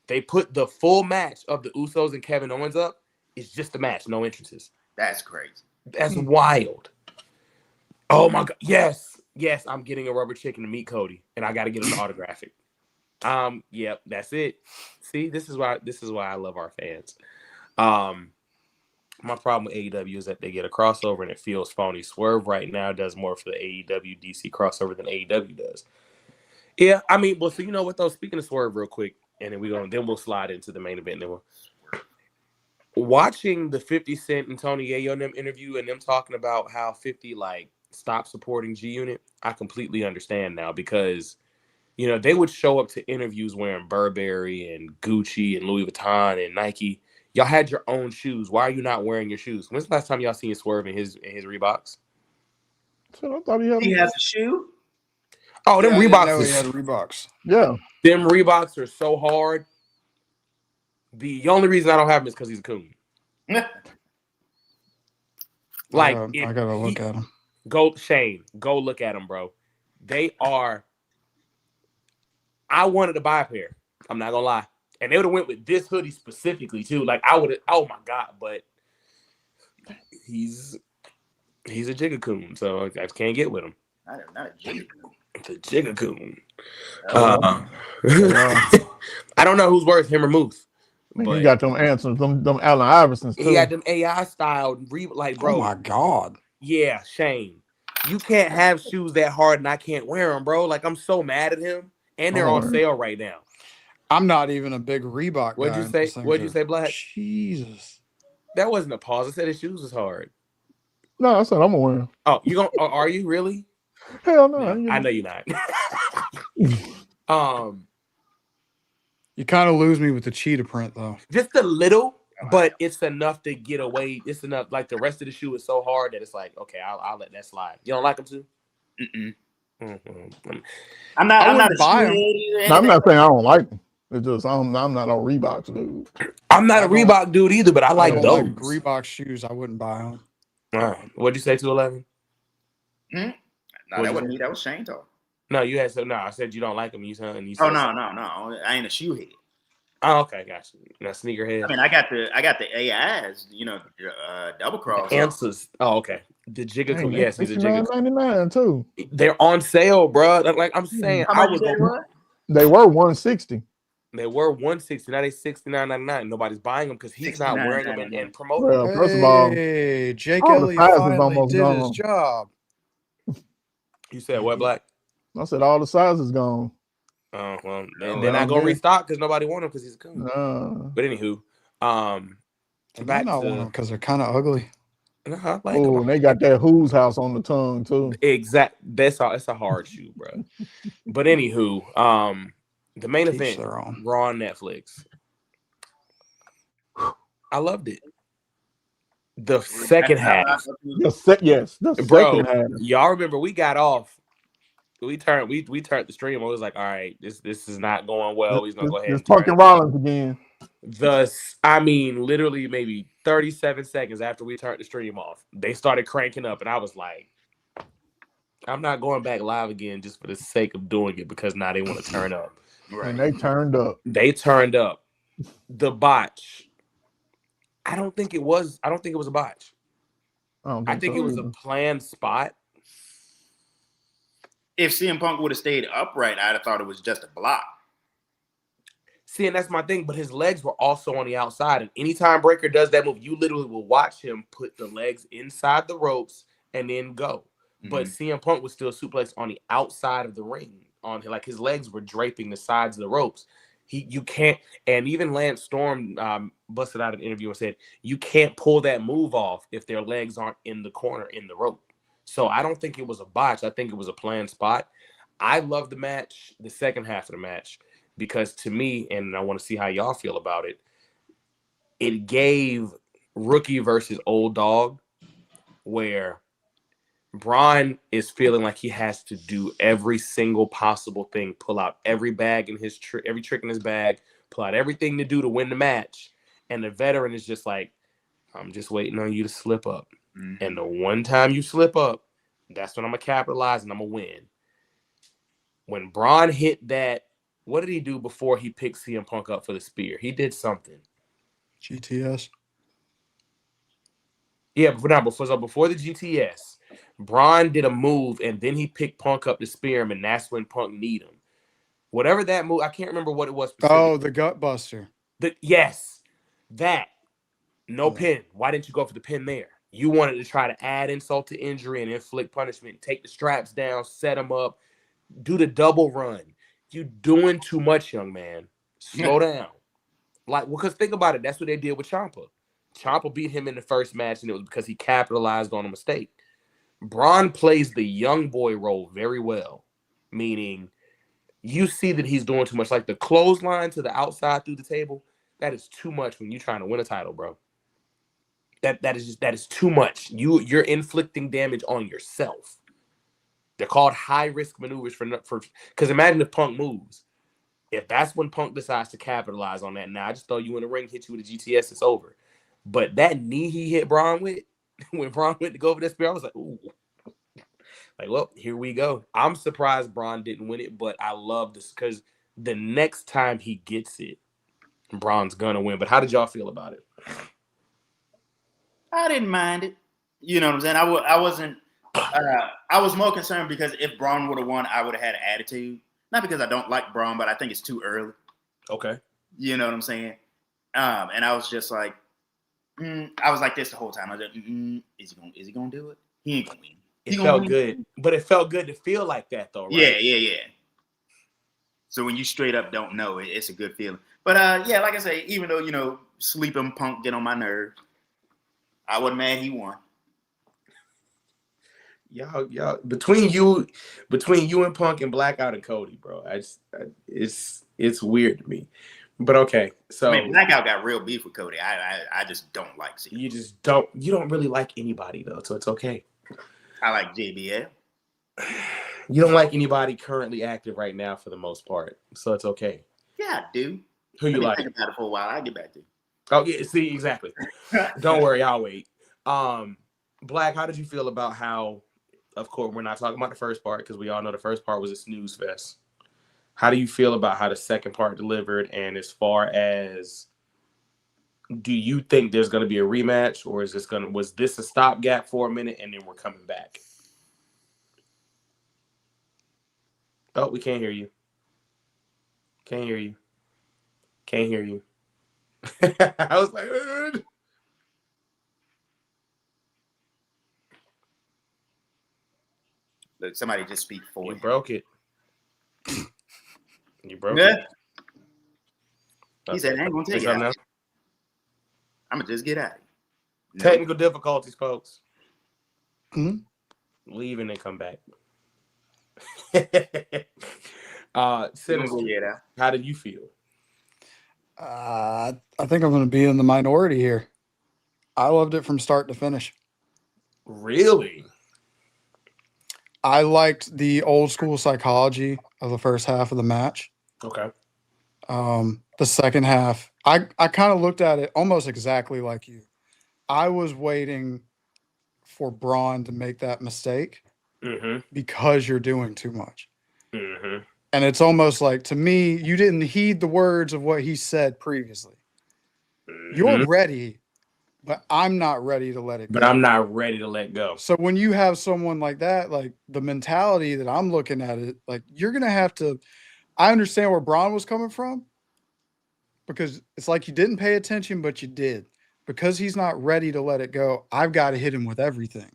S2: they put the full match of the Usos and Kevin Owens up. It's just a match, no entrances.
S5: That's crazy.
S2: That's wild. Oh my God! Yes, I'm getting a rubber chicken to meet Cody, and I got to get him to autograph it. Yep, that's it. See, this is why I love our fans. My problem with AEW is that they get a crossover and it feels phony. Swerve right now does more for the AEW DC crossover than AEW does. Yeah, I mean, well, so you know what though? Speaking of Swerve, real quick, and then we'll slide into the main event. And then watching the 50 Cent and Tony Yayo and them interview and them talking about how 50 like. Stop supporting G Unit, I completely understand now because You know, they would show up to interviews wearing Burberry and Gucci and Louis Vuitton and Nike. Y'all had your own shoes. Why are you not wearing your shoes? When's the last time y'all seen Swerve in his Reeboks?
S3: So I thought
S5: He has a shoe.
S2: Oh, them
S1: I didn't
S2: Reeboks.
S1: know he had Reeboks.
S3: Yeah.
S2: Them Reeboks are so hard. The only reason I don't have them is because he's a coon. Like,
S1: I gotta look at him.
S2: Go look at them, bro. They are. I wanted to buy a pair. I'm not gonna lie, and they would have went with this hoodie specifically too. Like I would have. Oh my god! But he's a Jigacoon, so I just can't get with him.
S5: Not a Jigacoon.
S2: It's a Jigacoon. I don't know who's worse, him or Moose.
S3: But he got them answers, them Allen Iversons too.
S2: He got them AI styled, like bro.
S1: Oh my god.
S2: Yeah, Shane. You can't have shoes that hard and I can't wear them, bro. Like I'm so mad at him, and they're on sale right now.
S1: I'm not even a big Reebok
S2: What'd you say? What'd you say, Black?
S1: Jesus.
S2: That wasn't a pause. I said his shoes was hard.
S3: No, I said I'm gonna wear them.
S2: Oh, you gonna? Are you really?
S3: Hell no.
S2: I know you're not.
S1: You kind of lose me with the cheetah print though.
S2: Just a little, but it's enough to get away. It's enough. Like the rest of the shoe is so hard that it's like, okay, I'll let that slide. You don't like them too?
S5: I'm not
S1: buying them.
S3: I'm not saying I don't like them. It's just I'm not a Reeboks dude.
S2: I'm not a Reebok dude either, but I like those.
S1: Like Reebok shoes, I wouldn't buy them.
S2: What'd you say, 211?
S5: No, that wasn't me. That was Shane talking.
S2: No, you had so. No, I said you don't like them. You said.
S5: Oh no. I ain't a shoe head.
S2: Oh, okay, gotcha. Now sneaker head.
S5: I mean, I got the AIs. You know, double cross
S2: answers. Oh, okay. The Jigacoon. Yes, he's a Jigacoon.
S3: $69.99 too.
S2: They're on sale, bro. Like I'm saying,
S5: How much they were?
S3: They were $160.
S2: They were $160. Now they $69.99. Nobody's buying them because he's not wearing them and promoting them.
S3: Well, first of all,
S1: Jake Elliott finally did his
S3: gone.
S1: job.
S2: You said what, Black?
S3: I said all the sizes gone.
S2: Oh well, they're not gonna restock because nobody want them because he's a coon. But anywho,
S1: back to them because they're kind of ugly.
S3: Oh, they got that Who's House on the tongue too.
S2: Exact. It's a hard shoe, bro. But anywho, the main event, Raw on Netflix. I loved it. The second half.
S3: The second half.
S2: Y'all remember we got off. We turned the stream. I was like, all right, this is not going well. He's gonna go ahead.
S3: It's Punkin' Rollins again.
S2: Literally maybe 37 seconds after we turned the stream off, they started cranking up, and I was like, I'm not going back live again just for the sake of doing it because now they want to turn up.
S3: Right. And they turned up. The botch.
S2: I don't think it was a botch. I think it was a planned spot.
S5: If CM Punk would have stayed upright, I'd have thought it was just a block.
S2: See, and that's my thing, but his legs were also on the outside. And anytime Breaker does that move, you literally will watch him put the legs inside the ropes and then go. Mm-hmm. But CM Punk was still suplex on the outside of the ring. Like his legs were draping the sides of the ropes. You can't, and even Lance Storm busted out an interview and said, you can't pull that move off if their legs aren't in the corner in the rope. So I don't think it was a botch. I think it was a planned spot. I love the match, the second half of the match, because to me, and I want to see how y'all feel about it, it gave rookie versus old dog, where Braun is feeling like he has to do every single possible thing, pull out every bag in his every trick in his bag, pull out everything to do to win the match. And the veteran is just like, I'm just waiting on you to slip up. Mm-hmm. And the one time you slip up, that's when I'm going to capitalize and I'm going to win. When Braun hit that, what did he do before he picked CM Punk up for the spear? He did something.
S1: GTS.
S2: Yeah, before the GTS, Braun did a move and then he picked Punk up to spear him, and that's when Punk kneed him. Whatever that move, I can't remember what it was.
S1: Oh, the gut buster.
S2: Yes, that. No pin. Why didn't you go for the pin there? You wanted to try to add insult to injury and inflict punishment, take the straps down, set him up, do the double run. You doing too much, young man. Slow down. Because think about it. That's what they did with Ciampa. Ciampa beat him in the first match, and it was because he capitalized on a mistake. Braun plays the young boy role very well, meaning you see that he's doing too much. Like the clothesline to the outside through the table, that is too much when you're trying to win a title, bro. That is too much. You're inflicting damage on yourself. They're called high risk maneuvers for because imagine if Punk moves. If that's when Punk decides to capitalize on that, now I just throw you in the ring, hit you with a GTS, it's over. But that knee he hit Braun with, when Braun went to go over that spear, I was like, ooh. Like, well, here we go. I'm surprised Braun didn't win it, but I love this because the next time he gets it, Braun's gonna win. But how did y'all feel about it?
S5: I didn't mind it. You know what I'm saying? I wasn't. I was more concerned because if Braun would have won, I would have had an attitude. Not because I don't like Braun, but I think it's too early.
S2: Okay.
S5: You know what I'm saying? And I was just like, I was like this the whole time. I was like, is he gonna do it? He ain't gonna win.
S2: It felt good, but it felt good to feel like that, though, right?
S5: Yeah. So when you straight up don't know, it's a good feeling. But yeah, like I say, even though sleeping Punk get on my nerves, I wasn't mad he won.
S2: Y'all between you and Punk and Blackout and Cody, bro. It's weird to me. But okay, so
S5: I mean, Blackout got real beef with Cody. I just don't like seeing.
S2: You don't really like anybody though, so it's okay.
S5: I like JBL.
S2: You don't like anybody currently active right now for the most part, so it's okay.
S5: Yeah, I do.
S2: Who you like?
S5: Think about it for a while. I'll get back to you.
S2: Oh yeah, see exactly. Don't worry, I'll wait. Black, how did you feel about how? Of course, we're not talking about the first part because we all know the first part was a snooze fest. How do you feel about how the second part delivered? And as far as, do you think there's going to be a rematch, or was this a stopgap for a minute and then we're coming back? Oh, we can't hear you. Can't hear you. Can't hear you. I was like, ugh.
S5: Somebody just speak for
S2: You
S5: you.
S2: broke it. You broke it.
S5: He said, I ain't going to take it out. I'm going to just get out of here.
S2: Technical difficulties, folks.
S1: Mm-hmm.
S2: Leave and then come back. Sinister, how did you feel?
S1: I think I'm going to be in the minority here. I loved it from start to finish.
S2: Really?
S1: I liked the old school psychology of the first half of the match.
S2: Okay.
S1: The second half, I kind of looked at it almost exactly like you. I was waiting for Braun to make that mistake because you're doing too much.
S2: Mm-hmm.
S1: And it's almost like, to me, you didn't heed the words of what he said previously. Mm-hmm. You're ready, but I'm not ready to let it go.
S2: But I'm not ready to let go.
S1: So when you have someone like that, like the mentality that I'm looking at it, like you're going to have to, I understand where Braun was coming from, because it's like you didn't pay attention, but you did. Because he's not ready to let it go, I've got to hit him with everything.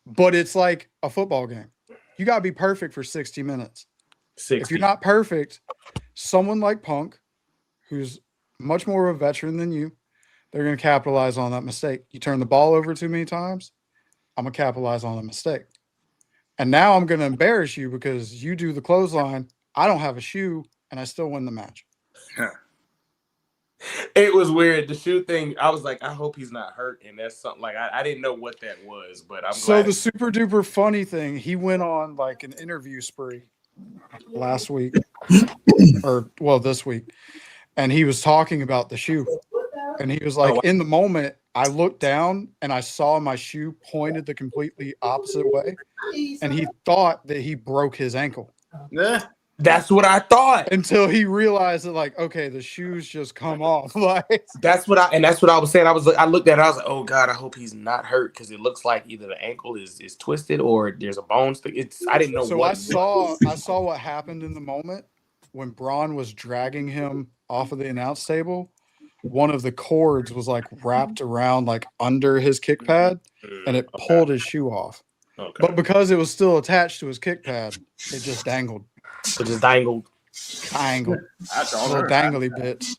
S1: But it's like a football game. You got to be perfect for 60 minutes.
S2: 60.
S1: If you're not perfect, someone like Punk, who's much more of a veteran than you, they're going to capitalize on that mistake. You turn the ball over too many times, I'm going to capitalize on the mistake. And now I'm going to embarrass you because you do the clothesline, I don't have a shoe, and I still win the match.
S2: It was weird. The shoe thing, I was like, I hope he's not hurt. And that's something like, I didn't know what that was, but I'm glad.
S1: So the super duper funny thing, he went on like an interview spree last week, or well, this week. And he was talking about the shoe. And he was like, in the moment, I looked down and I saw my shoe pointed the completely opposite way. And he thought that he broke his ankle.
S2: That's what I thought.
S1: Until he realized that, like, okay, the shoes just come off. Like
S2: that's what I was saying. I looked at it, I was like, oh God, I hope he's not hurt, because it looks like either the ankle is twisted or there's a bone stick. I didn't know
S1: so
S2: what.
S1: I saw what happened in the moment when Braun was dragging him off of the announce table. One of the cords was like wrapped around like under his kick pad, and it pulled his shoe off. Okay. But because it was still attached to his kick pad, it just dangled.
S2: So just dangled.
S1: That's all. Little dangly bits.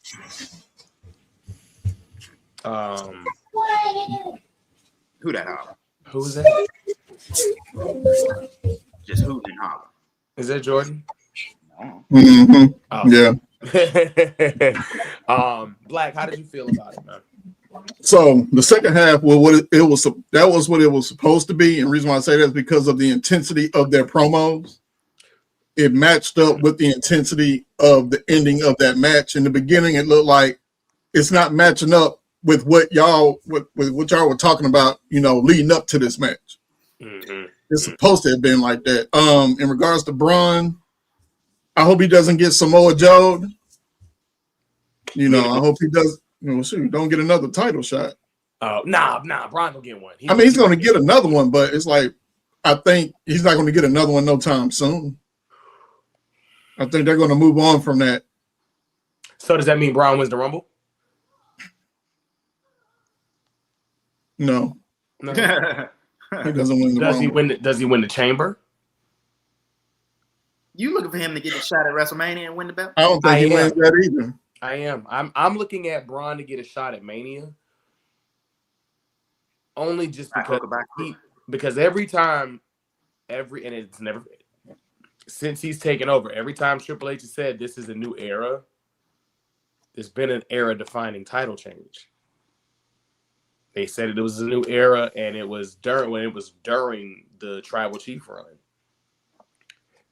S5: Who that holler?
S2: Who is that?
S5: Just hooting and holler.
S2: Is that Jordan?
S3: Mm-hmm.
S2: Oh.
S3: Yeah.
S2: Black, how did you feel about it, man?
S3: So the second half, well, that was what it was supposed to be, and the reason why I say that is because of the intensity of their promos. It matched up with the intensity of the ending of that match. In the beginning, it looked like it's not matching up with what y'all what y'all were talking about, leading up to this match.
S2: Mm-hmm.
S3: It's supposed to have been like that. In regards to Braun, I hope he doesn't get Samoa Joe. I hope he does. Don't get another title shot.
S2: Nah, Braun will get one.
S3: He's going to get another one, but it's like I think he's not going to get another one no time soon. I think they're going to move on from that.
S2: So does that mean Braun wins the Rumble?
S3: No. He doesn't win the Rumble.
S2: Does he win the Chamber?
S5: You looking for him to get a shot at WrestleMania and win the belt?
S3: I don't think he wins that either.
S2: I am. I'm looking at Braun to get a shot at Mania. Only just because every time, and it's never since he's taken over, every time Triple H has said this is a new era, there's been an era-defining title change. They said it was a new era, and it was during the Tribal Chief run.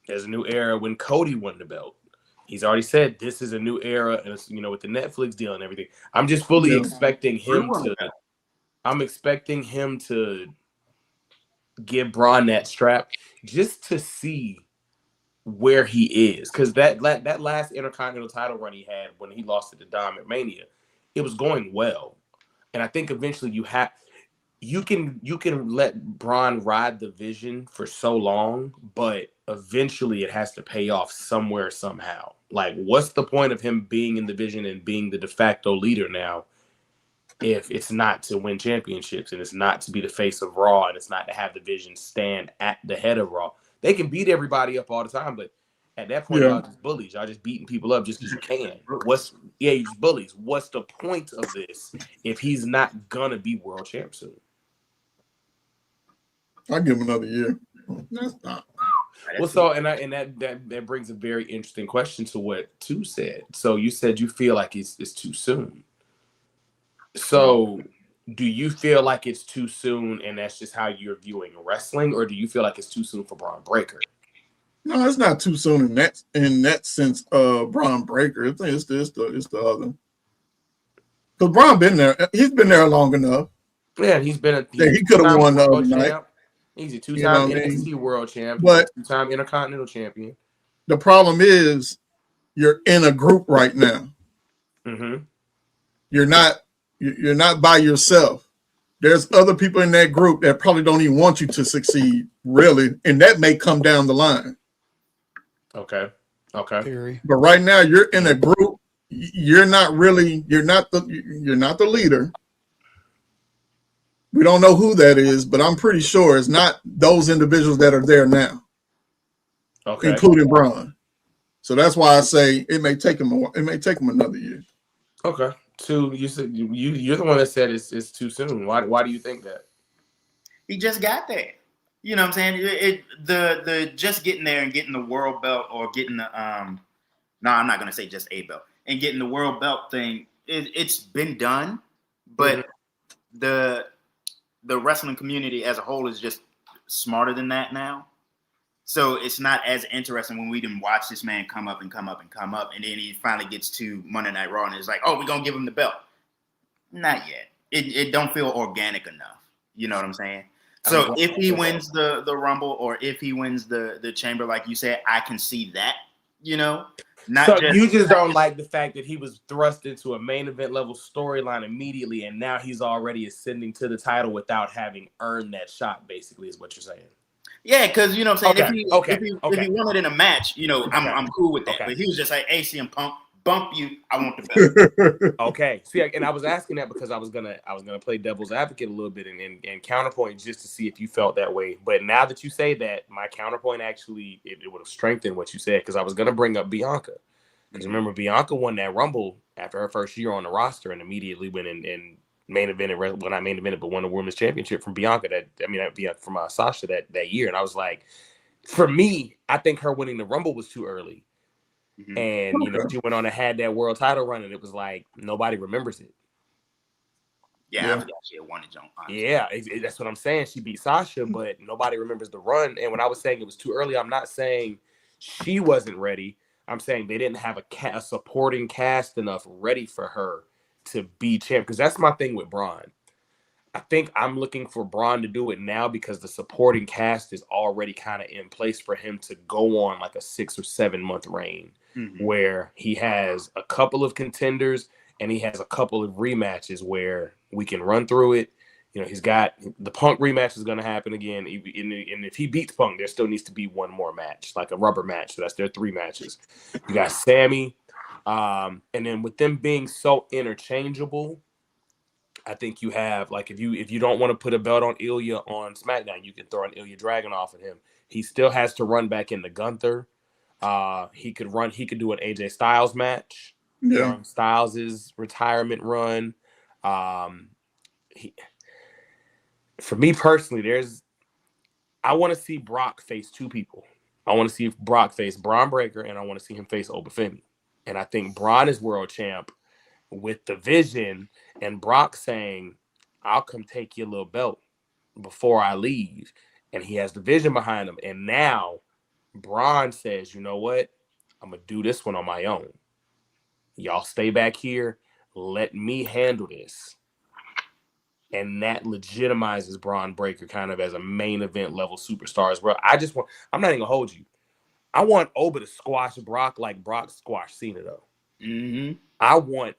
S2: There's a new era when Cody won the belt. He's already said this is a new era, and it's, with the Netflix deal and everything. I'm just fully expecting him to. I'm expecting him to give Braun that strap just to see where he is, because that last Intercontinental title run he had when he lost to the Dom at Mania, it was going well, and I think eventually you can let Braun ride the vision for so long, but eventually it has to pay off somewhere somehow. Like, what's the point of him being in the vision and being the de facto leader now if it's not to win championships, and it's not to be the face of Raw, and it's not to have the vision stand at the head of Raw? They can beat everybody up all the time, but at that point, y'all just bullies. Y'all just beating people up just because you can. You just bullies. What's the point of this if he's not gonna be world champ soon?
S3: I'll give him another year. That's not.
S2: Well, so that brings a very interesting question to what Tu said. So you said you feel like it's too soon. So do you feel like it's too soon, and that's just how you're viewing wrestling, or do you feel like it's too soon for Braun Breaker?
S3: No, it's not too soon in that sense. Braun Breaker, I think it's the other. Because Braun been there, he's been there long enough.
S2: Yeah, he
S3: could have won the other night.
S2: He's a two-time NXT world champ,
S3: but
S2: two-time Intercontinental champion.
S3: The problem is you're in a group right now.
S2: Mm-hmm.
S3: You're not by yourself. There's other people in that group that probably don't even want you to succeed, really, and that may come down the line.
S2: Okay.
S3: But right now you're in a group. You're not the leader. We don't know who that is, but I'm pretty sure it's not those individuals that are there now, including Braun. So that's why I say it may take him another year.
S2: Okay. So you said you're the one that said it's too soon. Why do you think that?
S5: He just got there. You know what I'm saying? The just getting there and getting the world belt, or getting the I'm not gonna say just a belt, and getting the world belt thing. It's been done, but the wrestling community as a whole is just smarter than that now. So it's not as interesting when we didn't watch this man come up, and then he finally gets to Monday Night Raw, and it's like, oh, we're gonna give him the belt. Not yet. It don't feel organic enough. You know what I'm saying? So if he wins the Rumble, or if he wins the Chamber, like you said, I can see that. You
S2: just don't like the fact that he was thrust into a main event level storyline immediately, and now he's already ascending to the title without having earned that shot, basically, is what you're saying.
S5: Yeah, because you know what I'm saying. If he won it in a match, I'm cool with that. But he was just like, "Hey, CM Punk, bump you. I want the belt."
S2: Okay. See, and I was asking that because I was gonna play devil's advocate a little bit and counterpoint just to see if you felt that way. But now that you say that, my counterpoint actually it would have strengthened what you said, because I was gonna bring up Bianca. Because remember, Bianca won that Rumble after her first year on the roster, and immediately went in main event, well, not main event, but won the women's championship from Bianca. From Sasha that year. And I was like, for me, I think her winning the Rumble was too early.
S5: Mm-hmm.
S2: And you know, she went on and had that world title run, and it was like nobody remembers it.
S5: Yeah, I forgot she had won it, John.
S2: Yeah, that's what I'm saying. She beat Sasha, but nobody remembers the run. And when I was saying it was too early, I'm not saying she wasn't ready. I'm saying they didn't have a supporting cast enough ready for her to be champ. Because that's my thing with Braun. I think I'm looking for Braun to do it now because the supporting cast is already kind of in place for him to go on like a 6 or 7 month reign, where he has a couple of contenders and he has a couple of rematches where we can run through it. You know, he's got the Punk rematch is going to happen again. And if he beats Punk, there still needs to be one more match, like a rubber match. So that's their 3 matches. You got Sammy. And then with them being so interchangeable, I think you have, like, if you don't want to put a belt on Ilya on SmackDown, you can throw an Ilya Dragon off of him. He still has to run back into Gunther. He could do an AJ Styles match during Styles' retirement run. For me personally, I want to see Brock face 2 people. I want to see Brock face Braun Breaker, and I want to see him face OBA Femi. And I think Braun is world champ with the vision, and Brock saying, I'll come take your little belt before I leave. And he has the vision behind him. And now Braun says, you know what? I'm going to do this one on my own. Y'all stay back here. Let me handle this. And that legitimizes Braun Breaker kind of as a main event level superstar as well. I'm not even going to hold you. I want Oba to squash Brock like Brock squashed Cena, though.
S5: Mm-hmm.
S2: I want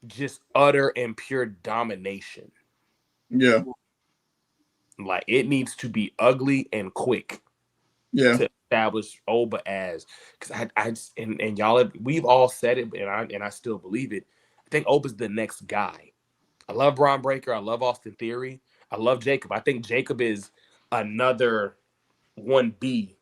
S2: just utter and pure domination.
S3: Yeah.
S2: Like, it needs to be ugly and quick.
S3: Yeah.
S2: To establish Oba as, because and y'all we've all said it, and I still believe it. I think Oba's the next guy. I love Braun Breaker. I love Austin Theory. I love Jacob. I think Jacob is another 1B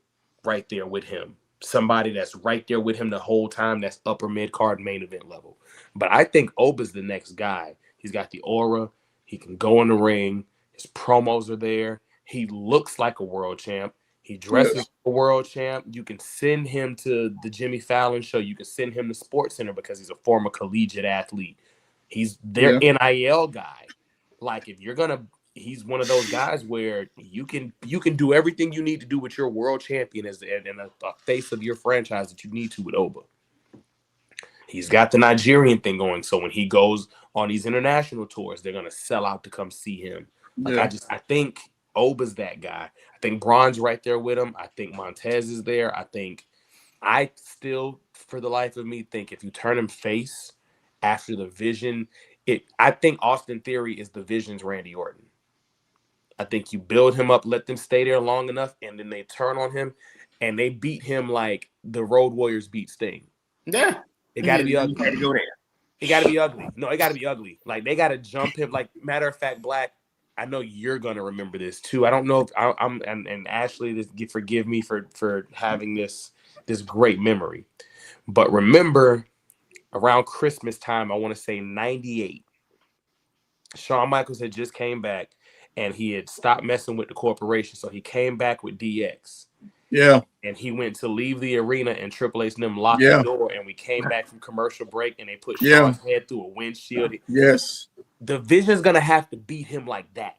S2: right there with him. Somebody that's right there with him the whole time. That's upper mid card main event level. But I think Oba's the next guy. He's got the aura. He can go in the ring. His promos are there. He looks like a world champ. He dresses like a world champ. You can send him to the Jimmy Fallon show. You can send him to Sports Center because he's a former collegiate athlete. He's their NIL guy. Like, if you're gonna, he's one of those guys where you can do everything you need to do with your world champion and a face of your franchise that you need to with Oba. He's got the Nigerian thing going, so when he goes on these international tours, they're gonna sell out to come see him. Like, I think Oba's that guy. I think Braun's right there with him. I think Montez is there. I still, for the life of me, think if you turn him face after the Vision, I think Austin Theory is the Vision's Randy Orton. I think you build him up, let them stay there long enough, and then they turn on him, and they beat him like the Road Warriors beat Sting.
S5: Yeah.
S2: It got to be ugly.
S5: Had to go there.
S2: It got to be ugly. No, it got to be ugly. Like, they got to jump him. Like, matter of fact, Black, I know you're gonna remember this too. I don't know if I'm and Ashley, forgive me for having this great memory, but remember around Christmas time, I want to say 98, Shawn Michaels had just came back and he had stopped messing with the corporation, so he came back with DX.
S3: Yeah.
S2: And he went to leave the arena and Triple H and them locked the door, and we came back from commercial break and they put Shawn's head through a windshield.
S3: Yes.
S2: The Vision's gonna have to beat him like that.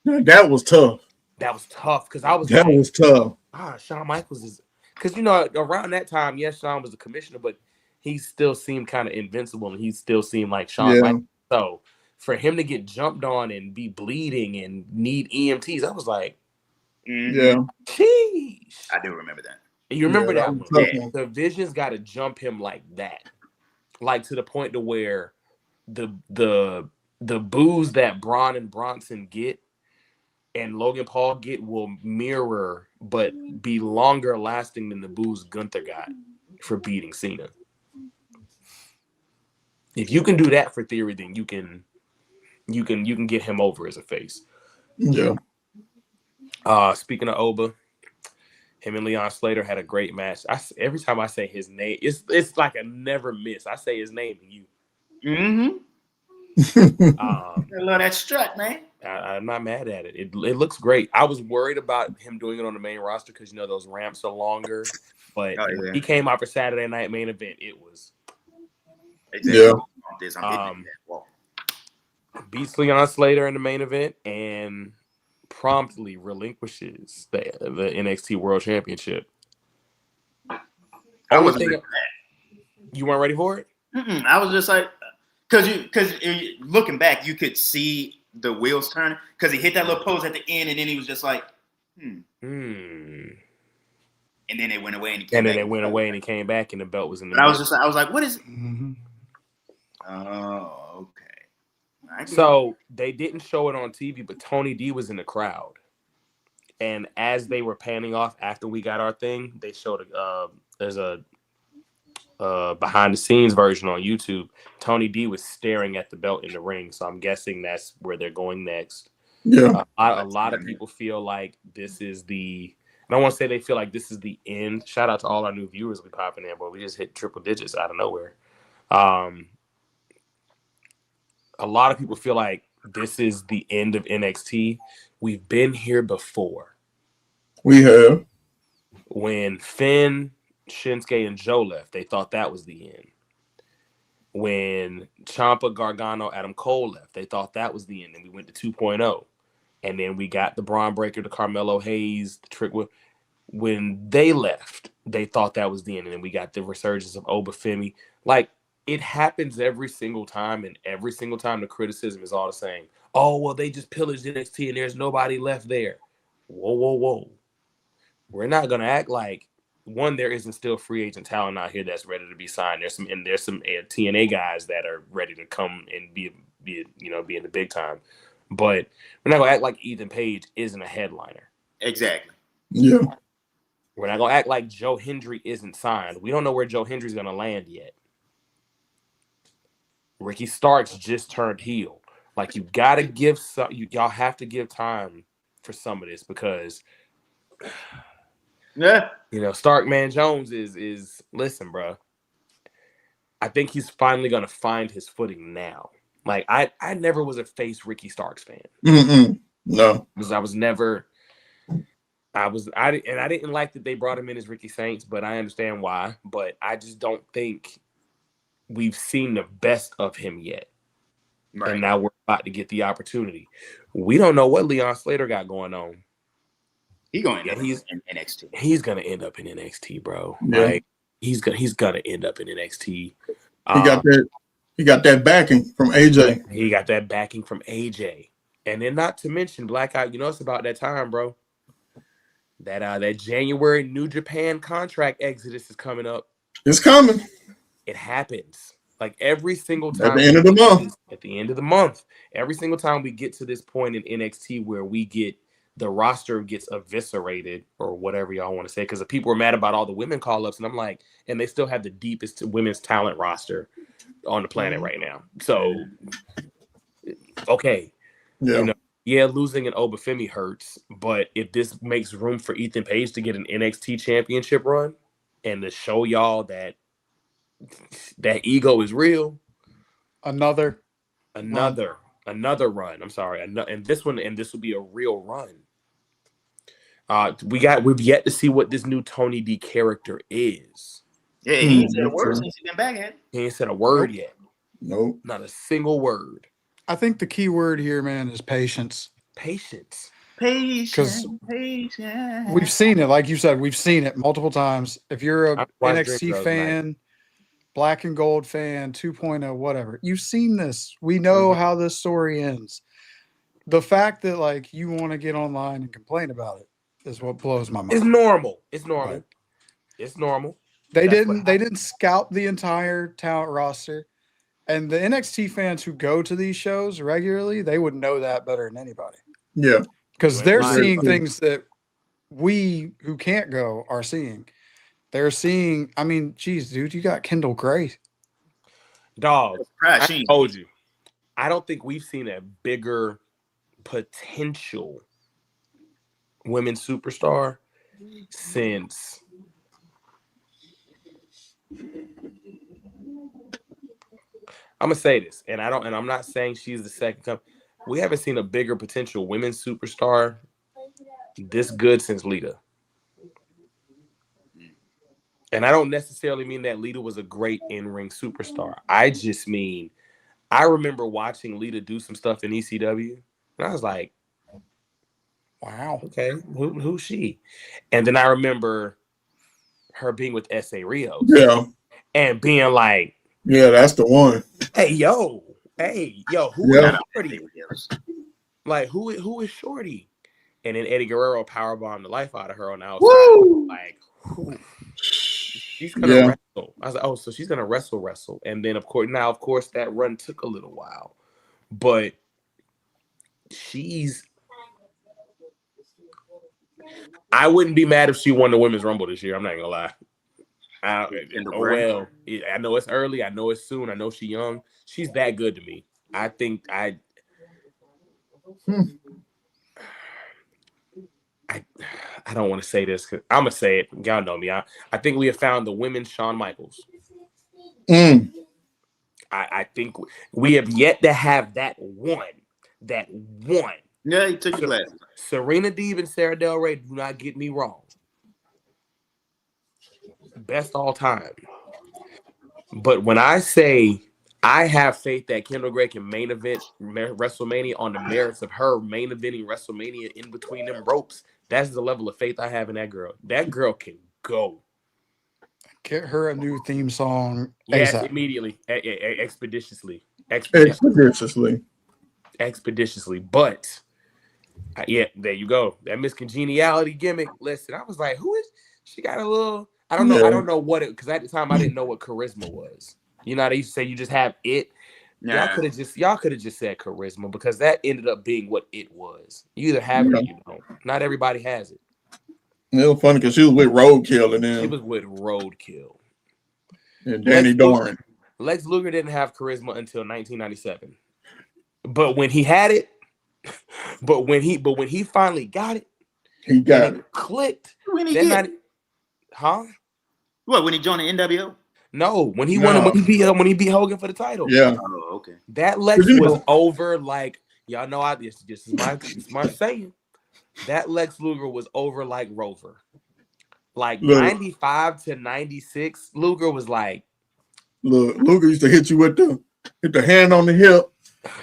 S3: That was tough.
S2: That was tough because I was
S3: was tough.
S2: Shawn Michaels is, because you know, around that time, yes, Shawn was a commissioner, but he still seemed kind of invincible and he still seemed like Shawn Michaels. So for him to get jumped on and be bleeding and need EMTs, I was like,
S3: yeah,
S5: sheesh. I do remember that.
S2: You remember that one?
S3: Yeah.
S2: The Vision's got to jump him like that, like to the point to where the boos that Braun and Bronson get and Logan Paul get will mirror, but be longer lasting than the boos Gunther got for beating Cena. If you can do that for Theory, then you can get him over as a face.
S3: Yeah.
S2: Speaking of Oba, him and Leon Slater had a great match. Every time I say his name, it's like a never miss. I say his name to you.
S5: Mm-hmm. I love that strut, man.
S2: I'm not mad at it. It looks great. I was worried about him doing it on the main roster because those ramps are longer. But when he came out for Saturday Night Main Event, it was
S5: exactly.
S2: beats Leon Slater in the main event and promptly relinquishes the NXT World Championship.
S5: I wasn't ready for
S2: that. You weren't ready for it?
S5: I was just like, because looking back, you could see the wheels turning because he hit that little pose at the end, and then he was just like, And then it went away, and he came back, and the belt was in the middle. I was like, what is it? Oh, okay.
S2: So they didn't show it on TV, but Tony D was in the crowd, and as they were panning off after we got our thing, they showed there's a behind the scenes version on YouTube. Tony D was staring at the belt in the ring, so I'm guessing that's where they're going next.
S3: Yeah,
S2: a lot of people feel like this is the. I don't want to say they feel like this is the end. Shout out to all our new viewers we popping in, but we just hit triple digits out of nowhere. A lot of people feel like this is the end of NXT. We've been here before.
S3: We have.
S2: When Finn, Shinsuke, and Joe left, they thought that was the end. When Ciampa, Gargano, Adam Cole left, they thought that was the end, and we went to 2.0. And then we got the Braun Breaker, the Carmelo Hayes, the Trick. When they left, they thought that was the end, and then we got the resurgence of OBA Femi. Like, it happens every single time, and every single time the criticism is all the same. Oh, well, they just pillaged NXT, and there's nobody left there. Whoa, whoa, whoa. We're not going to act like, one, there isn't still free agent talent out here that's ready to be signed. There's some TNA guys that are ready to come and be in the big time. But we're not going to act like Ethan Page isn't a headliner.
S5: Exactly.
S3: Yeah.
S2: We're not going to act like Joe Hendry isn't signed. We don't know where Joe Hendry's going to land yet. Ricky Starks just turned heel. Like, you got to give y'all have to give time for some of this because Starkman Jones is listen, bro. I think he's finally going to find his footing now. Like, I never was a face Ricky Starks fan.
S3: No.
S2: Because I didn't like that they brought him in as Ricky Saints, but I understand why. But I just don't think we've seen the best of him yet. Right. And now we're about to get the opportunity. We don't know what Leon Slater got going on.
S5: He's going to end up in NXT.
S2: He's going to end up in NXT, bro.
S3: Yeah.
S2: Like, he's gonna end up in NXT.
S3: He got that backing from AJ.
S2: He got that backing from AJ. And then not to mention Blackout, it's about that time, bro. That January New Japan contract exodus is coming up.
S3: It's coming.
S2: It happens. Like every single time.
S3: At the end of the month.
S2: At the end of the month. Every single time we get to this point in NXT where we get the roster gets eviscerated or whatever y'all want to say, because the people are mad about all the women call-ups, and I'm like, and they still have the deepest women's talent roster on the planet right now. So, okay. Yeah. Losing an OBA Femi hurts, but if this makes room for Ethan Page to get an NXT championship run and to show y'all that ego is real, another run. I'm sorry, and this will be a real run. We've yet to see what this new Tony D character is.
S5: Yeah, he ain't said a word since he's been back at it.
S2: He ain't said a word yet.
S3: Nope.
S2: Not a single word.
S1: I think the key word here, man, is patience.
S2: Patience.
S1: Because we've seen it, like you said, we've seen it multiple times. If you're a NXT fan, Black and Gold fan, 2.0, whatever, you've seen this. We know how this story ends. The fact that like you want to get online and complain about it is what blows my mind.
S2: It's normal. Right. It's normal.
S1: They didn't scout the entire talent roster. And the NXT fans who go to these shows regularly, they would know that better than anybody.
S3: Yeah.
S1: Because they're seeing things that we who can't go are seeing. They're seeing, I mean, geez, dude, you got Kendall Gray.
S2: Dog, I told you. I don't think we've seen a bigger potential women's superstar since I'm gonna say this, and I'm not saying she's the second come. we haven't seen a bigger potential women's superstar this good since Lita. And I don't necessarily mean that Lita was a great in-ring superstar. I just mean, I remember watching Lita do some stuff in ECW, and I was like, wow, okay, who's she? And then I remember her being with S.A. Rios.
S3: Yeah.
S2: And being like,
S3: yeah, that's the one.
S2: Hey, yo, who is Shorty? Like, who is Shorty? And then Eddie Guerrero powerbombed the life out of her on the outside.
S3: Woo!
S2: Like, she's gonna wrestle. I was like, oh, so she's gonna wrestle. And then of course, that run took a little while, but I wouldn't be mad if she won the Women's Rumble this year. I'm not gonna lie. I know it's early. I know it's soon. I know she's young. She's that good to me. I think I don't want to say this because I'm gonna say it. Y'all know me. I think we have found the women's Shawn Michaels. I think we have yet to have that one.
S5: Yeah, he took your glasses.
S2: Serena Deeb and Sarah Del Rey, do not get me wrong. Best all time. But when I say I have faith that Kendall Gray can main event WrestleMania on the merits of her main eventing WrestleMania in between them ropes, that's the level of faith I have in that girl. That girl can go.
S1: Get her a new theme song.
S2: Yes,
S1: ASAP.
S2: Immediately. Expeditiously. But yeah, there you go. That Miss Congeniality gimmick. Listen, I was like, who is she? Got a little. I don't know. I don't know what it, because at the time I didn't know what charisma was. You know, they used to say you just have it. Nah. Y'all could have just said charisma, because that ended up being what it was. You either have it or you don't. Not everybody has it.
S3: It was funny because she was with Roadkill, and then
S2: she was with Roadkill
S3: and Danny Doran.
S2: Lex Luger didn't have charisma until 1997, but when he had it, but when he finally got it,
S3: he got it.
S2: Clicked.
S5: When he did.
S2: What,
S5: when he joined the NWO?
S2: No, when he won, when he beat Hogan for the title.
S3: Yeah.
S5: Oh, okay.
S2: That Lex was over, like, y'all know this is my saying. That Lex Luger was over like Rover. Like 95 to 96, Luger was like,
S3: look, Luger used to hit you with the hand on the hip.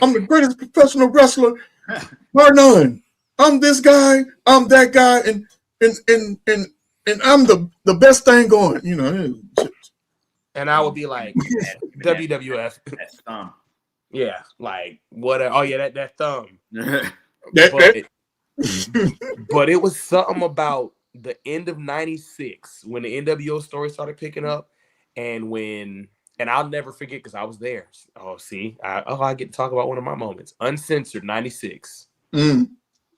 S3: I'm the greatest professional wrestler, bar none. I'm this guy, I'm that guy, and I'm the best thing going, you know.
S2: And I would be like, WWF.
S5: That's thumb.
S2: Yeah, like what? Oh yeah, that thumb. But it was something about the end of '96 when the NWO story started picking up, and I'll never forget because I was there. Oh, see, I get to talk about one of my moments. Uncensored '96.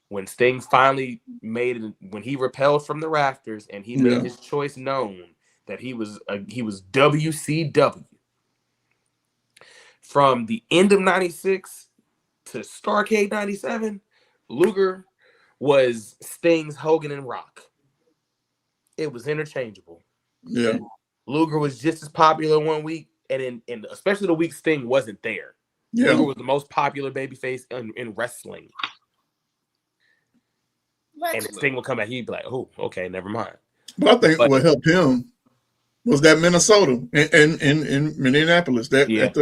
S2: When Sting finally when he repelled from the rafters and he made his choice known that he was WCW. From the end of '96 to Starrcade '97, Luger was Sting's Hogan and Rock. It was interchangeable.
S3: Yeah.
S2: Luger was just as popular one week, and especially the week Sting wasn't there.
S3: Yeah.
S2: Luger was the most popular babyface in wrestling. And then Sting would come back, he'd be like, oh, okay, never mind.
S3: But I think what helped him was that Minnesota in Minneapolis. What was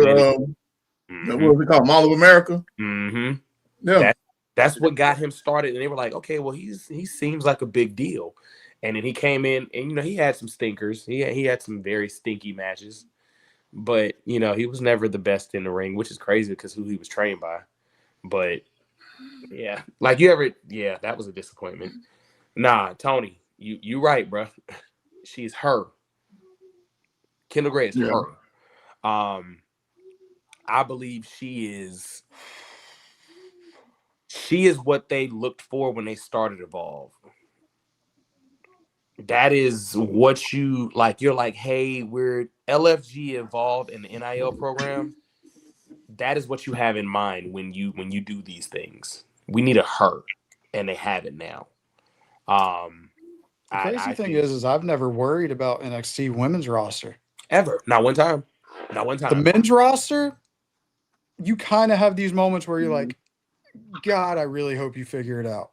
S3: it called? Mall of America?
S2: Mm-hmm. Yeah. That's what got him started. And they were like, okay, well, he seems like a big deal. And then he came in and, you know, he had some stinkers. He had some very stinky matches. But, you know, he was never the best in the ring, which is crazy because who he was trained by. But, yeah. Like that was a disappointment. Nah, Tony, you right, bro. She's her. Kendall Gray is her. I believe she is what they looked for when they started Evolve. That is what you like. You're like, hey, we're LFG Evolve in the NIL program. That is what you have in mind when you do these things. We need a her, and they have it now.
S1: The crazy thing is I've never worried about NXT women's roster.
S2: Ever. Not one time.
S1: The men's roster, you kind of have these moments where you're like, God, I really hope you figure it out.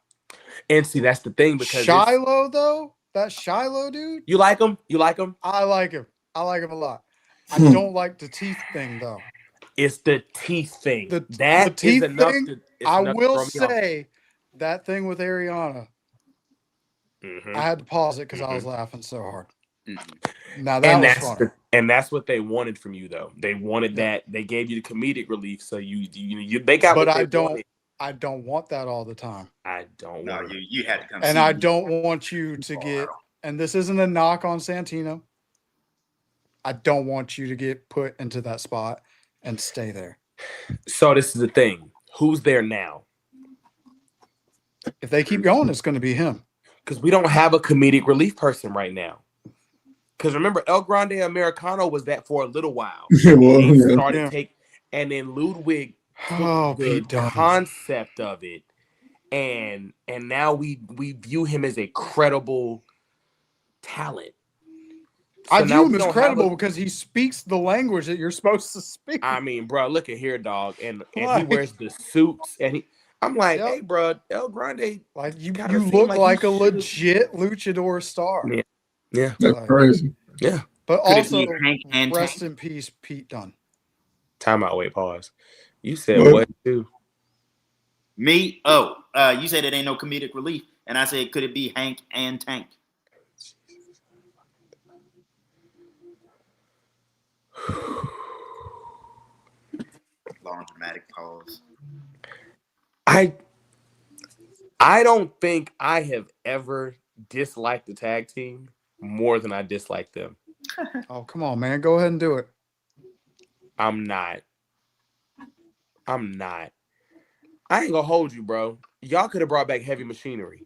S2: And see, that's the thing because
S1: Shiloh though, that Shiloh dude.
S2: You like him? You like him?
S1: I like him. I like him a lot. I don't like the teeth thing though.
S2: It's the teeth thing.
S1: The teeth thing. I
S2: enough
S1: will
S2: to throw me
S1: say that thing with Ariana. I had to pause it because I was laughing so hard. Now that was funny.
S2: And that's what they wanted from you, though. They wanted that. They gave you the comedic relief, so they got.
S1: But
S2: what
S1: I
S2: they wanted.
S1: I don't want that all the time.
S2: I don't.
S5: No,
S2: want
S5: you had to come.
S1: And I don't want you to get. And this isn't a knock on Santino. I don't want you to get put into that spot and stay there.
S2: So this is the thing. Who's there now?
S1: If they keep going, it's going to be him.
S2: Because we don't have a comedic relief person right now. Because remember, El Grande Americano was that for a little while. And then Ludwig took the concept of it, and now we view him as a credible talent. So
S1: I view him as credible because he speaks the language that you're supposed to speak.
S2: I mean, bro, look at here, dog, and he wears the suits, and I'm like, hey, bro, El Grande,
S1: like you look like a legit luchador star.
S2: Yeah,
S3: that's crazy.
S2: Yeah,
S1: but also rest in peace, Pete Dunne.
S2: Time out, wait, pause. You said what too?
S5: Me? Oh, you said it ain't no comedic relief, and I said, could it be Hank and Tank? Long dramatic pause.
S2: I don't think I have ever disliked the tag team more than I dislike them.
S1: Oh, come on, man. Go ahead and do it.
S2: I'm not. I ain't gonna hold you, bro. Y'all could have brought back Heavy Machinery.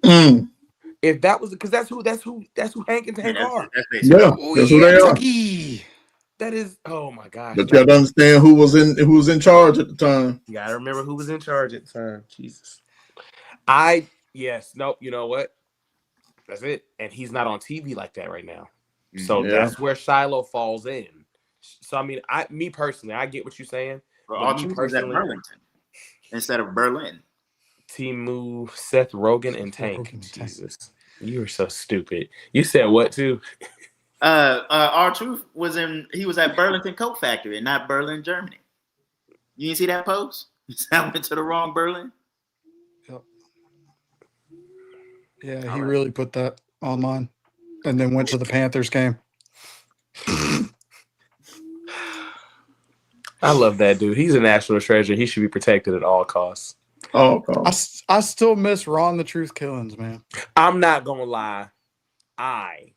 S2: If that was because that's who Hank and Tank are.
S3: That's who they are.
S2: That is, oh my gosh.
S3: But you gotta understand who was in charge at the time.
S2: You gotta remember who was in charge at the time. Jesus. You know what? That's it. And he's not on TV like that right now. So that's where Shiloh falls in. So I mean, me personally, I get what you're saying.
S5: Bro, me personally, Burlington instead of Berlin.
S2: Timu, Seth Rogen, and Tank. Jesus, you are so stupid. You said what too?
S5: R-Truth was at Burlington Coat Factory and not Berlin, Germany. You didn't see that post? I went to the wrong Berlin.
S1: Yep. Yeah, he really put that online and then went to the Panthers game.
S2: I love that dude. He's a national treasure. He should be protected at all costs.
S3: Oh,
S1: I still miss Ron the Truth Killings, man.
S2: I'm not gonna lie. I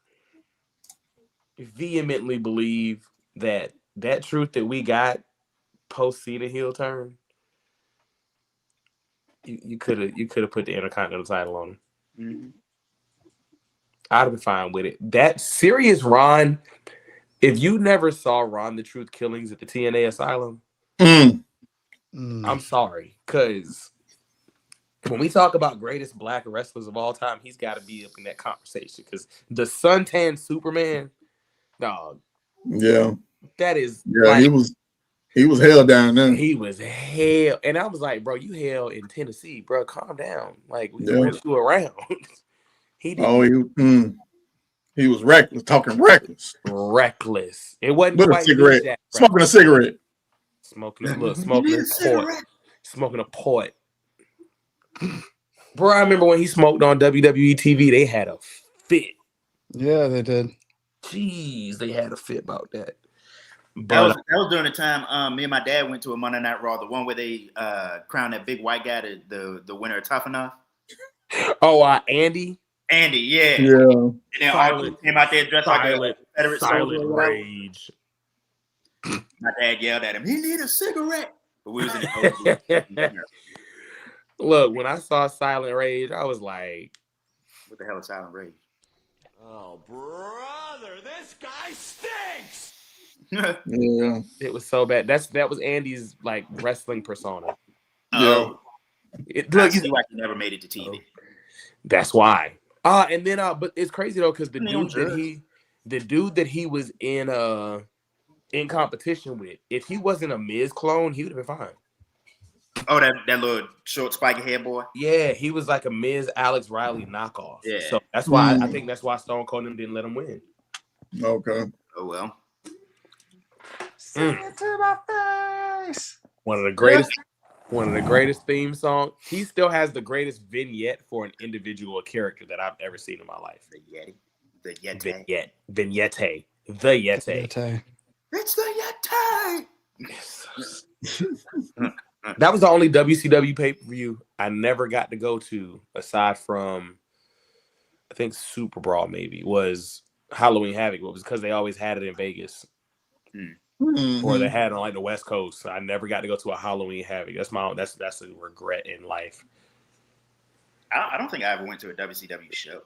S2: vehemently believe that truth that we got post Cena heel turn, you could have put the Intercontinental title on him.
S5: Mm-hmm.
S2: I'd have been fine with it. That serious Ron. If you never saw Ron the Truth Killings at the TNA Asylum, I'm sorry, because when we talk about greatest black wrestlers of all time, he's got to be up in that conversation. Because the suntan Superman, dog, that is,
S3: he was held down there.
S2: He was hell, and I was like, bro, you hell in Tennessee, bro. Calm down, like we want you around. He didn't.
S3: He was reckless, talking reckless.
S2: Reckless. It wasn't
S3: with a cigarette. Smoking a cigarette.
S2: Smoking a port. Bro, I remember when he smoked on WWE TV, they had a fit.
S1: Yeah, they did.
S2: Jeez, they had a fit about that.
S5: But that was during the time me and my dad went to a Monday Night Raw, the one where they crowned that big white guy the winner of Tough Enough.
S2: Oh, Andy?
S5: Andy, yeah.
S3: And
S5: then Arthur came out there dressed like a Confederate
S2: soldier. Rage.
S5: My dad yelled at him, he need a cigarette. But we was in the
S2: Look, when I saw Silent Rage, I was like,
S5: what the hell is Silent Rage?
S4: Oh, brother, this guy stinks.
S2: It was so bad. That was Andy's like wrestling persona.
S5: Oh. I see why he never made it to TV.
S2: That's why. And then but it's crazy though, because the dude that he was in competition with, if he wasn't a Miz clone, he would have been fine.
S5: Oh, that little short spiky hair boy.
S2: Yeah, he was like a Miz Alex Riley knockoff.
S5: Yeah.
S2: So that's why I think that's why Stone Cold and them didn't let him win.
S3: Okay.
S5: Oh well.
S1: Sing it to my face.
S2: One of the greatest theme songs. He still has the greatest vignette for an individual character that I've ever seen in my life.
S5: The Yeti. The Yeti.
S2: Vignette. The Yeti.
S5: It's the Yeti.
S2: That was the only WCW pay-per-view I never got to go to, aside from I think Super Brawl maybe, was Halloween Havoc. It was because they always had it in Vegas. Or they had it on like the West Coast. So I never got to go to a Halloween Havoc. That's a regret in life.
S5: I don't think I ever went to a WCW show.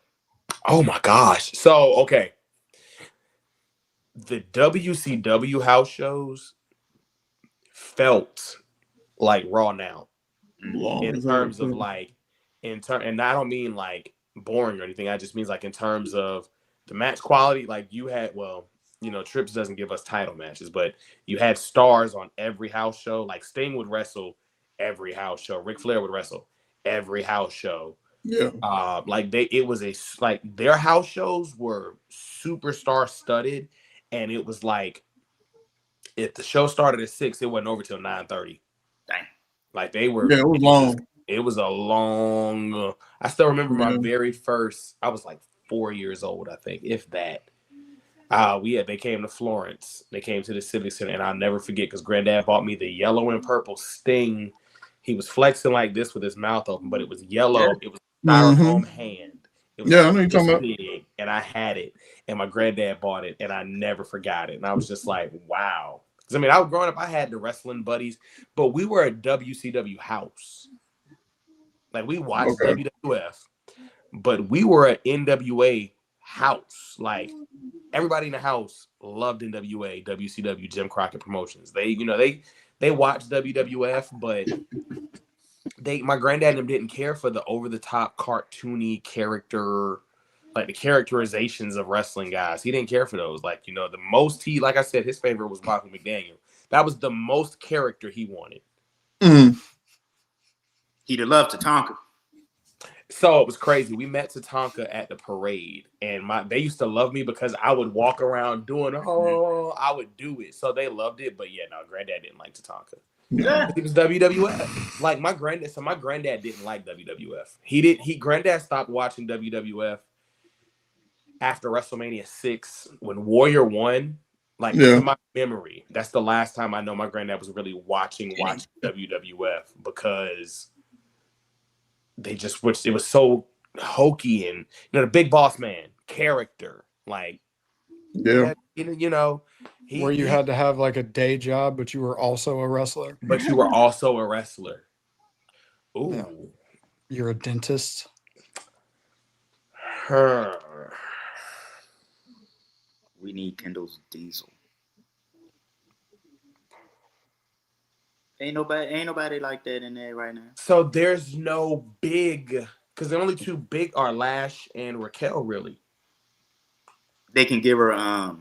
S2: Oh my gosh. So okay. The WCW house shows felt like Raw now. In terms of like and I don't mean like boring or anything. I just means like in terms of the match quality, like you had, well, you know, Trips doesn't give us title matches, but you had stars on every house show. Like Sting would wrestle every house show. Ric Flair would wrestle every house show.
S3: Yeah.
S2: Their house shows were superstar studded, and it was like if the show started at 6, it wasn't over till 9:30.
S5: Dang.
S2: Like they were.
S3: Yeah, it was long.
S2: It was a long. I still remember my very first. I was like 4 years old, I think, if that. They came to Florence. They came to the Civic Center, and I'll never forget because Granddad bought me the yellow and purple Sting. He was flexing like this with his mouth open, but it was yellow. Yeah. It was styrofoam hand. It was
S3: I know you're talking about.
S2: big, and I had it, and my granddad bought it, and I never forgot it. And I was just like, wow. Because I mean, I was growing up. I had the wrestling buddies, but we were a WCW house. Like we watched WWF, but we were an NWA house. Like everybody in the house loved NWA, WCW, Jim Crockett Promotions. They watched WWF, but my granddad and them didn't care for the over-the-top cartoony character, like the characterizations of wrestling guys. He didn't care for those. Like, you know, the most like I said, his favorite was Bobby McDaniel. That was the most character he wanted.
S5: He'd have loved Tatanka.
S2: So it was crazy. We met Tatanka at the parade, and they used to love me because I would walk around doing I would do it. So they loved it. But yeah, no, Granddad didn't like Tatanka. Yeah. He was WWF. Like my granddad didn't like WWF. Granddad stopped watching WWF after WrestleMania 6 when Warrior won. Like in my memory, that's the last time I know my granddad was really watching WWF because they just switched. It was so hokey and the Big Boss Man character, like
S1: where you had to have like a day job, but you were also a wrestler.
S2: Ooh,
S1: yeah. You're a dentist.
S5: We need Kendall's Diesel. Ain't nobody like that in there right now.
S2: So there's no big, because the only two big are Lash and Raquel, really.
S5: They can give her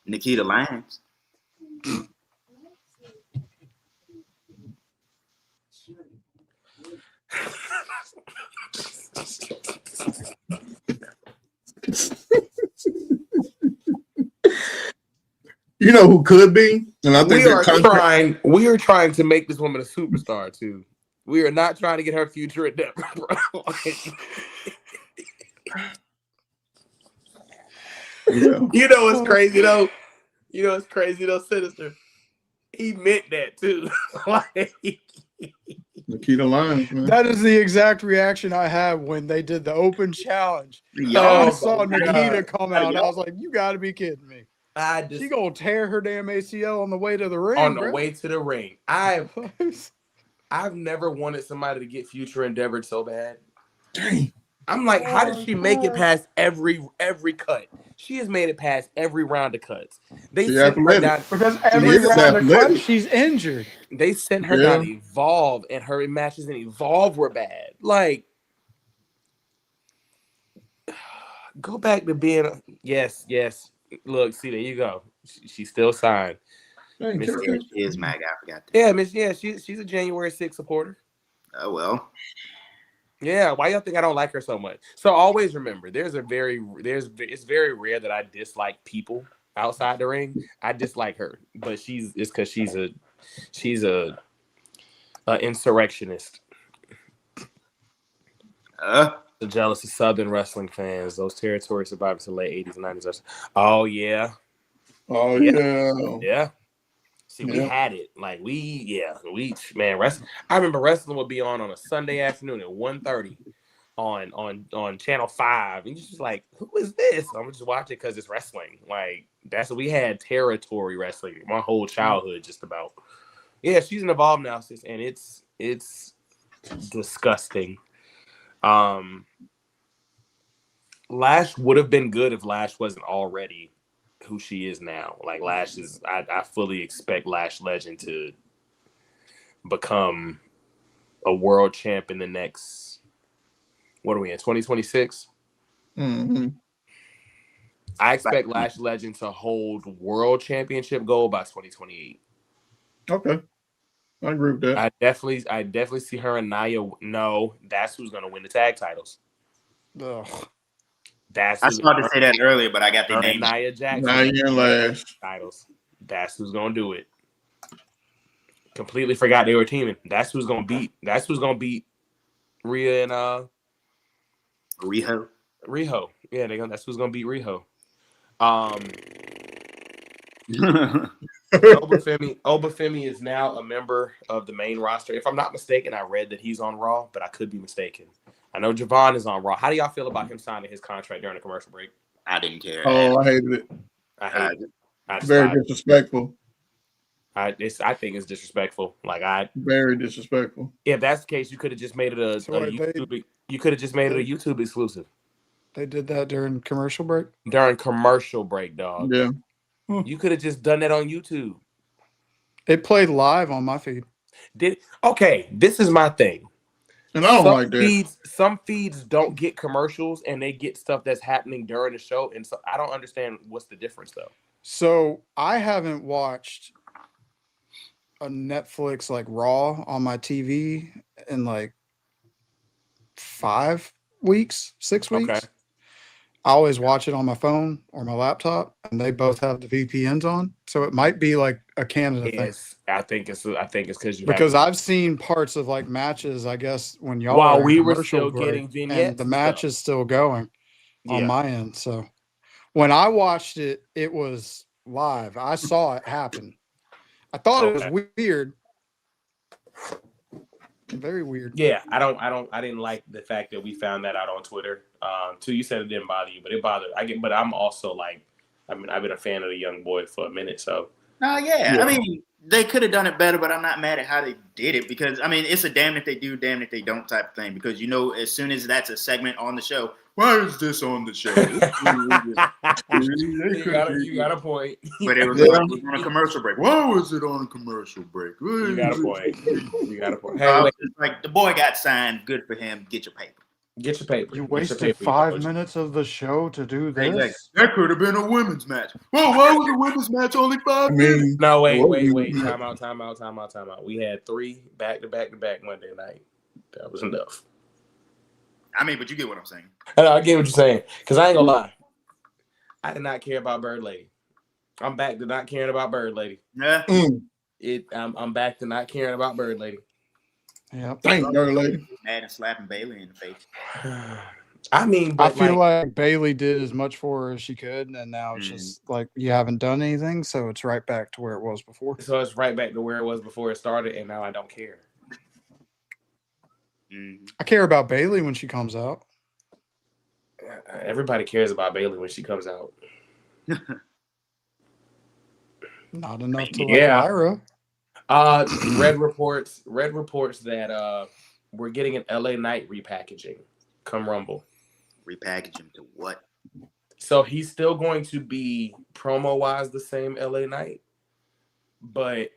S5: Nikita Lyons.
S3: You know who could be? And I think
S2: we are trying to make this woman a superstar too. We are not trying to get her future at Denver, bro. You know what's crazy though? Sinister. He meant that too.
S3: Nikita Lyons, man.
S1: That is the exact reaction I had when they did the open challenge. I saw Nikita come out. I was like, you got to be kidding me. She gonna tear her damn ACL on the way to the ring.
S2: I've never wanted somebody to get future endeavored so bad.
S3: Dang.
S2: I'm like, how did she make it past every cut? She has made it past every round of cuts. They sent her down
S1: because every round of cuts she's injured.
S2: They sent her down to Evolve, and her matches in Evolve were bad. Like, go back to being yes. Look, see, there you go. She's still signed. Miss
S5: Yeah, she is MAGA. I forgot that.
S2: Yeah, Miss. Yeah, she's a January 6th supporter.
S5: Oh well.
S2: Yeah, why y'all think I don't like her so much? So always remember, it's very rare that I dislike people outside the ring. I dislike her, but it's because she's a insurrectionist. The jealous of Southern wrestling fans, those territory survivors in the late 80s and 90s. Oh yeah.
S3: Oh yeah.
S2: Yeah. See, we had it. Like man, wrestling. I remember wrestling would be on a Sunday afternoon at 1:30 on Channel 5. And you're just like, who is this? I'm just watching because it's wrestling. Like, that's what we had, territory wrestling my whole childhood, just about. Yeah, she's an Evolve now, sis, and it's disgusting. Lash would have been good if Lash wasn't already who she is now. Like, Lash is, I fully expect Lash Legend to become a world champ in the next, what are we in, 2026?
S3: Mm-hmm.
S2: I expect Lash Legend to hold world championship gold by 2028.
S3: Okay. I agree with that.
S2: I definitely see her and Nia. No, that's who's gonna win the tag titles.
S1: Ugh.
S5: I started to say that earlier, but I got the name.
S2: Nia Jackson.
S3: Nia and Lash
S2: titles. That's who's gonna do it. Completely forgot they were teaming. That's who's gonna beat. That's who's gonna beat Rhea and
S5: Riho.
S2: Yeah, that's who's gonna beat Riho. Oba Femi is now a member of the main roster. If I'm not mistaken, I read that he's on Raw, but I could be mistaken. I know Javon is on Raw. How do y'all feel about him signing his contract during the commercial break?
S5: I didn't care.
S3: Oh, I hated it.
S2: I hate it.
S3: Very disrespectful.
S2: I think it's disrespectful.
S3: Very disrespectful.
S2: If that's the case, you could have just made it a YouTube. You could have just made it a YouTube exclusive.
S1: They did that during commercial break.
S2: During commercial break, dog.
S3: Yeah.
S2: You could have just done that on YouTube.
S1: It played live on my feed.
S2: Okay, this is my thing.
S3: And I don't like that.
S2: Some feeds don't get commercials, and they get stuff that's happening during the show. And so I don't understand what's the difference, though.
S1: So I haven't watched a Netflix Raw on my TV in 5 weeks, 6 weeks.
S2: Okay.
S1: I always watch it on my phone or my laptop, and they both have the VPNs on. So it might be a Canada thing.
S2: I think it's
S1: because I've seen parts of matches. I guess when y'all
S2: while we were still getting vignettes,
S1: and the match is still going on my end. So when I watched it, it was live. I saw it happen. I thought it was weird. Very weird.
S2: Yeah, I didn't like the fact that we found that out on Twitter. Too, you said it didn't bother you, but it bothered. But I'm also I've been a fan of the young boy for a minute, so.
S5: Yeah. I mean, they could have done it better, but I'm not mad at how they did it because it's a damn if they do, damn if they don't type of thing. Because as soon as that's a segment on the show, why is this on the show?
S2: You got a point.
S5: But it was on a commercial break. Why was it on a commercial break?
S2: You got a point. Hey,
S5: the boy got signed. Good for him. Get your paper.
S2: Get your paper.
S1: You wasted 5 minutes of the show to do this.
S5: Exactly. That could have been a women's match. Well, why was the women's match only 5 minutes?
S2: No, wait. Time out. We had 3 back-to-back Monday night. That was enough.
S5: But you get what I'm saying.
S2: I get what you're saying. Because I ain't gonna lie. I did not care about Bird Lady. I'm back to not caring about Bird Lady.
S5: Yeah.
S2: I'm back to not caring about Bird Lady.
S1: Yeah.
S3: Thanks, Bird Lady.
S5: Mad and slapping Bailey in the face.
S1: I feel like Bailey did as much for her as she could, and now it's just you haven't done anything, so it's right back to where it was before.
S2: So it's right back to where it was before it started, and now I don't care.
S1: I care about Bailey when she comes out.
S2: Everybody cares about Bailey when she comes out.
S1: Not enough to Lyra.
S2: Red reports that we're getting an LA Knight repackaging come Rumble.
S5: Repackage him to what?
S2: So he's still going to be promo wise the same LA Knight, but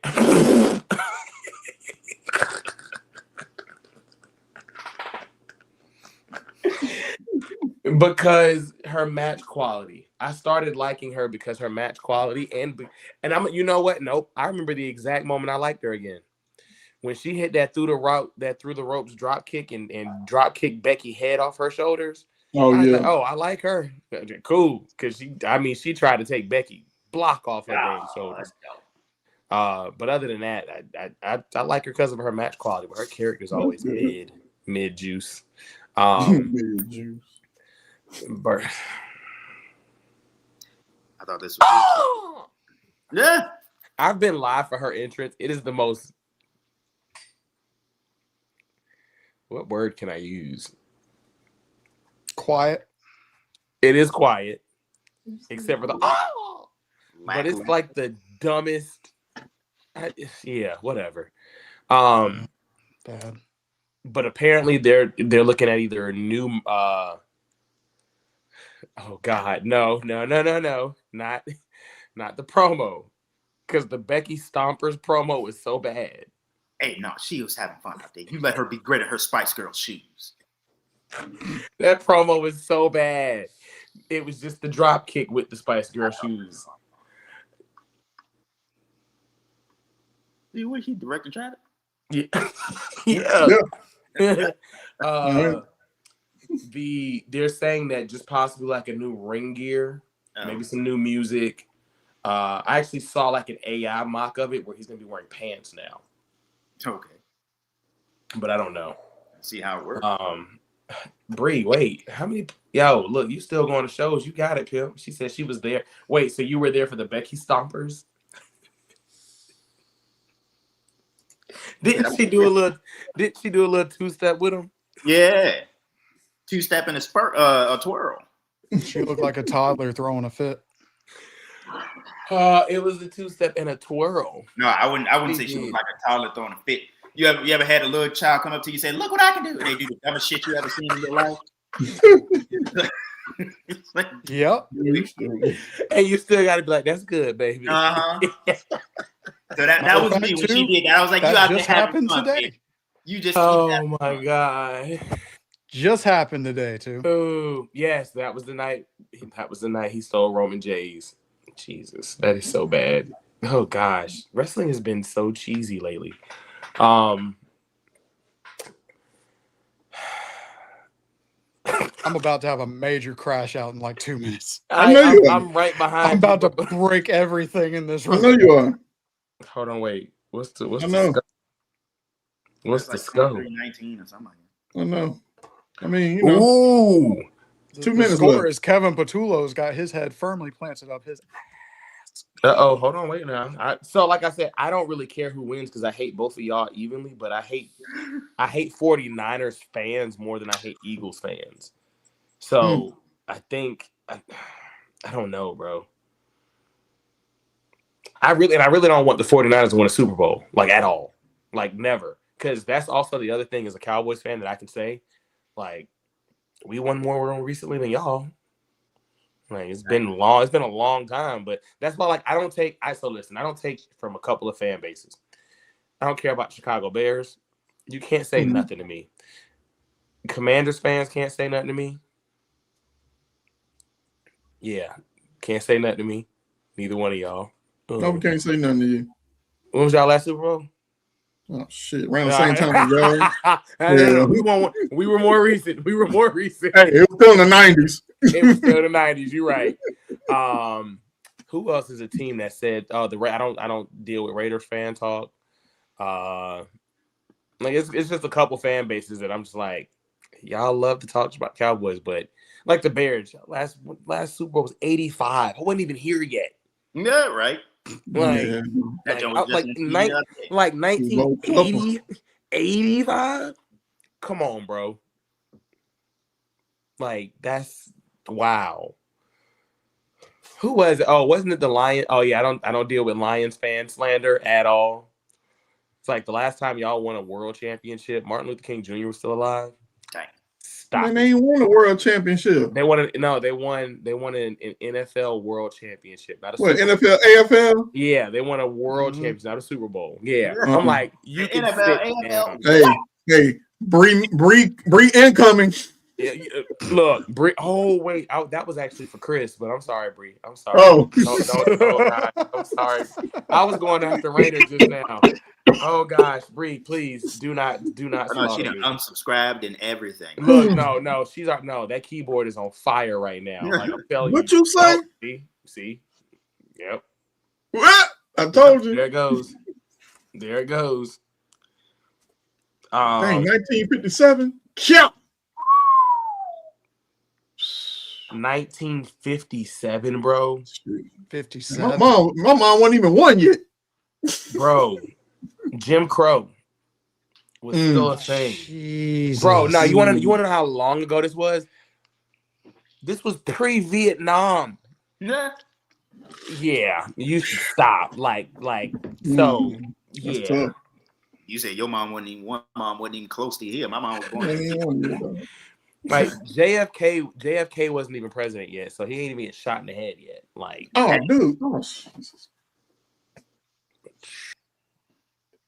S2: because her match quality I started liking her because her match quality and I'm you know what? Nope. I remember the exact moment I liked her again. When she hit that through the ropes drop kick and drop kick Becky head off her shoulders.
S3: Oh,
S2: I was
S3: yeah.
S2: like, oh, I like her. Cool. Because she tried to take Becky block off her damn shoulders. But other than that, I like her because of her match quality, but her character's always mid juice.
S3: Mid juice.
S2: But
S5: I thought this was yeah.
S2: I've been live for her entrance. It is the most. What word can I use?
S1: Quiet.
S2: It is quiet, except for the but it's like the dumbest. Yeah, whatever.
S1: Bad.
S2: But apparently they're looking at either a new. Oh God, no, not the promo, because the Becky Stompers promo was so bad.
S5: Hey, no, she was having fun out there. You let her be great at her Spice Girl shoes.
S2: That promo was so bad. It was just the drop kick with the Spice Girl shoes.
S5: Dude, what he directed Travis?
S2: Yeah. They're saying that just possibly like a new ring gear, maybe some new music. I actually saw like an AI mock of it where he's gonna be wearing pants now.
S5: Okay.
S2: But I don't know.
S5: See how it works.
S2: Bree, wait, how many? Yo, look, you still going to shows? You got it, Pimp. She said she was there. Wait, so you were there for the Becky Stompers? Didn't she do a little two-step with him?
S5: Yeah, two-step and a twirl.
S1: She looked like a toddler throwing a fit.
S2: It was a two-step and a twirl.
S5: No, I wouldn't say she was like a toddler throwing a fit. You ever had a little child come up to you and say, "Look what I can do," and they do the dumbest shit you ever seen in your life?
S1: Yep.
S2: And you still got to be like, "That's good, baby."
S5: So that was me when she did that. I was like, "You out there having fun today? Baby. You just
S2: oh my God."
S1: Just happened today too.
S2: Oh yes, that was the night. That was the night he stole Roman J's. Jesus, that is so bad. Oh gosh, wrestling has been so cheesy lately. I'm
S1: about to have a major crash out in like 2 minutes.
S2: I'm right behind.
S1: I'm about to break everything in this room.
S3: I know you are.
S2: Hold on, wait. What's the
S5: scope? 19 or something like that.
S3: I know. I mean, you know.
S2: Ooh.
S3: 2 minutes
S1: score
S3: left.
S1: is Kevin Patullo's got his head firmly planted up his ass.
S2: Hold on, wait now. So like I said, I don't really care who wins because I hate both of y'all evenly, but I hate 49ers fans more than I hate Eagles fans. So I think I don't know, bro. I really don't want the 49ers to win a Super Bowl, like at all. Like never. Because that's also the other thing as a Cowboys fan that I can say, like, we won more recently than y'all. Like it's been a long time, but that's why like I don't take from a couple of fan bases. I don't care about Chicago Bears. You can't say nothing to me. Commanders fans can't say nothing to me. Yeah, can't say nothing to me. Neither one of y'all.
S3: No, we can't say nothing to you.
S2: When was y'all last Super Bowl?
S3: Oh shit! Around the same time as y'all.
S2: Yeah. We were more recent.
S3: Hey, it was still in the 90s.
S2: It was still the 90s. You're right. Who else is a team that said, "Oh, I don't deal with Raiders fan talk." Like it's just a couple fan bases that I'm just like, y'all love to talk about Cowboys, but like the Bears, last Super Bowl was 85. I wasn't even here yet.
S5: Yeah, right.
S2: Like 1980, 85. Come on, bro. Like that's wow. Who was it? Oh, wasn't it the Lions? Oh yeah, I don't deal with Lions fan slander at all. It's like the last time y'all won a world championship, Martin Luther King Jr. was still alive.
S5: Dang.
S2: Stop.
S3: Man, they ain't won a world championship.
S2: They won an NFL world championship. Not a
S3: what,
S2: Super
S3: NFL, AFL?
S2: Yeah, they won a world championship, not a Super Bowl. Yeah. I'm like, you can
S5: NFL,
S2: sit down.
S3: Hey, Bree incoming.
S2: Look, Bree. Oh wait, that was actually for Chris, but I'm sorry, Bree. I'm sorry.
S3: Oh,
S2: God. I'm sorry. I was going after Rainer just now. Oh gosh, Bree, please do not
S5: No, she
S2: slaughter
S5: done
S2: me.
S5: unsubscribed and everything.
S2: Look, no, that keyboard is on fire right now. Like I'm telling you.
S3: What you say?
S2: Oh, see, yep.
S3: What? I told you.
S2: There it goes. There it goes.
S3: Dang, 1957. Yeah.
S2: 1957, bro.
S1: 57.
S3: My mom wasn't even one yet.
S2: Bro, Jim Crow was still a thing.
S1: Jesus.
S2: Bro, now you wanna know how long ago this was? This was pre-Vietnam.
S5: Yeah.
S2: Yeah, you should stop. Like, so yeah.
S3: Tough.
S5: You said your mom wasn't even close to here. My mom was born.
S2: Like JFK wasn't even president yet, so he ain't even shot in the head yet. Like,
S3: oh, dude. Oh,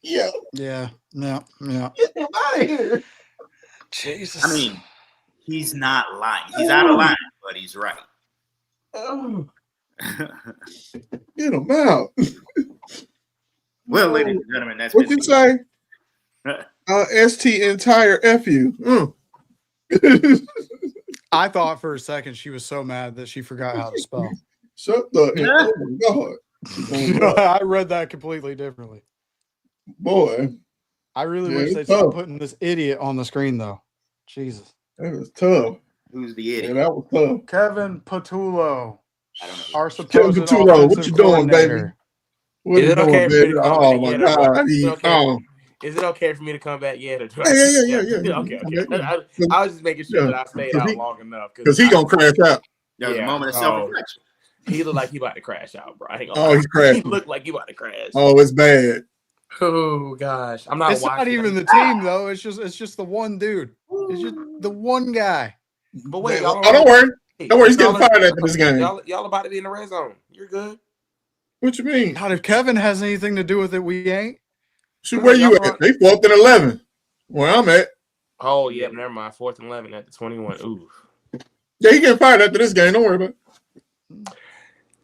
S3: yeah.
S1: Yeah. No.
S3: Get him out of here.
S1: Jesus.
S5: I mean, he's not lying. He's out of line, but he's right.
S3: Oh. Get him out.
S5: Well, ladies and gentlemen, that's
S3: what you say? ST entire F you.
S1: I thought for a second she was so mad that she forgot how to spell.
S3: Shut the oh my God.
S1: I read that completely differently.
S3: Boy.
S1: I really wish they'd stop putting this idiot on the screen, though. Jesus.
S3: That was tough.
S5: Who's the idiot?
S3: Yeah, that was tough.
S1: Kevin Patullo.
S5: I don't know.
S1: Our supposed
S3: Patullo, what you doing, baby? What
S2: is it okay for me to come
S3: oh
S2: back?
S3: My God.
S2: Is it okay for me to come back yet?
S3: Yeah.
S2: Okay. I was just making sure that I stayed out long enough.
S3: Because he going to crash out.
S5: That was a moment of self-reflection.
S2: He looked like he about to crash out, bro.
S3: He's crashing.
S2: He looked like he about to crash.
S3: Oh, it's bad.
S2: Oh gosh, I'm not.
S1: It's not even the team though. It's just the one dude. It's just the one guy.
S2: But wait,
S3: don't worry. Don't worry. He's getting fired after this game.
S2: Y'all about to be in the red zone. You're good.
S3: What you mean?
S1: Not if Kevin has anything to do with it. We ain't.
S3: So where you at? They 4th and 11. Where I'm at.
S2: Oh yeah, never mind. 4th and 11 at the 21. Ooh.
S3: Yeah, he getting fired after this game. Don't worry about it.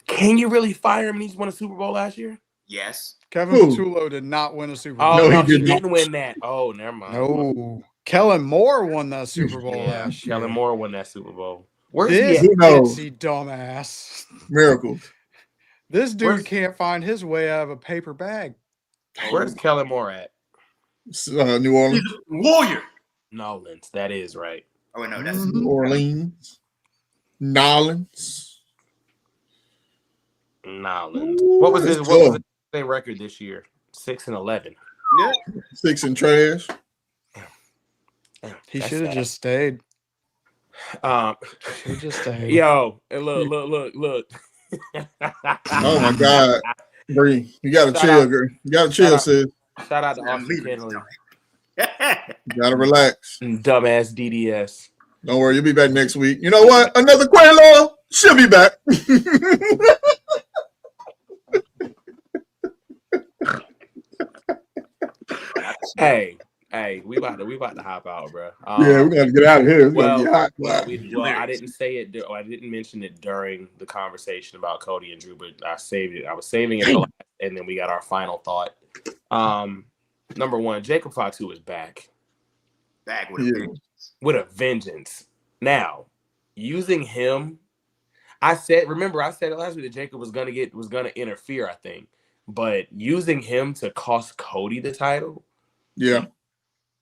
S2: Can you really fire him? And he's won a Super Bowl last year.
S5: Yes.
S1: Kevin Patullo did not win a Super Bowl.
S2: Oh, no, he didn't win that. Oh, never mind.
S1: No. Kellen Moore won that Super Bowl last year.
S2: Kellen Moore won that Super Bowl. Where's
S1: this
S2: he at?
S1: itsy dumbass.
S3: Miracles.
S1: This dude can't find his way out of a paper bag.
S2: Where's Kellen Moore at?
S3: New Orleans.
S5: He's a warrior.
S2: Nolans. That is right.
S5: Oh, no, that's
S3: New Orleans. Nolans.
S2: What was his record this year? 6-11.
S5: Yeah.
S3: 6 and trash.
S1: He should have just stayed.
S2: Just stayed. Yo, and look.
S3: Oh my God. Bree, you gotta chill, girl. You gotta chill, sis.
S2: Shout out to Austin Kennedy.
S3: You gotta relax.
S2: Dumbass DDS.
S3: Don't worry, you'll be back next week. You know what? Another Quayle, she'll be back.
S2: Hey, we about to hop out, bro.
S3: Yeah, we gotta get out of here.
S2: I didn't say it. I didn't mention it during the conversation about Cody and Drew, but I saved it. I was saving it, and then we got our final thought. Number one, Jacob Fatu is back.
S5: Back with a vengeance.
S2: With a vengeance. Now, using him, I said it last week that Jacob was gonna interfere, I think. But using him to cost Cody the title,
S3: yeah,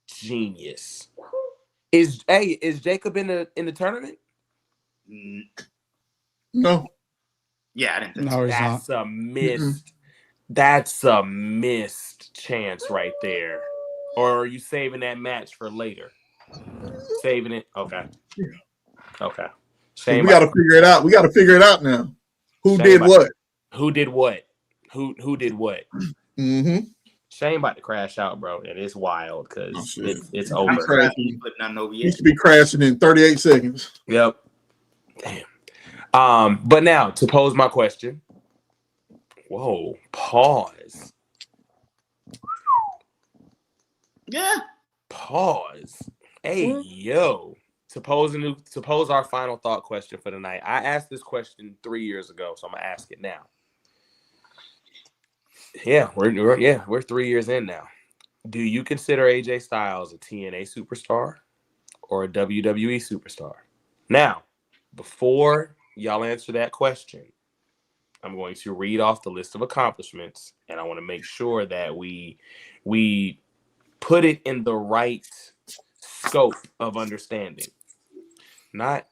S2: genius. Is Jacob in the tournament?
S3: No.
S5: Yeah, I didn't think
S1: so.
S2: That's a missed. That's a missed chance right there. Or are you saving that match for later? Saving it? Okay. Okay.
S3: We got to figure it out. We got to figure it out now. Who did what?
S2: Who did what? Who did what?
S3: Mm-hmm.
S2: Shane about to crash out, bro, and it's wild because it's over.
S3: He should be crashing in 38 seconds.
S2: Yep. Damn. But now to pose my question. Whoa, pause.
S5: Yeah.
S2: Pause. Hey, yo. to pose our final thought question for the night. I asked this question 3 years ago, so I'm gonna ask it now. Yeah, we're 3 years in now. Do you consider AJ Styles a TNA superstar or a WWE superstar? Now, before y'all answer that question, I'm going to read off the list of accomplishments, and I want to make sure that we put it in the right scope of understanding. Not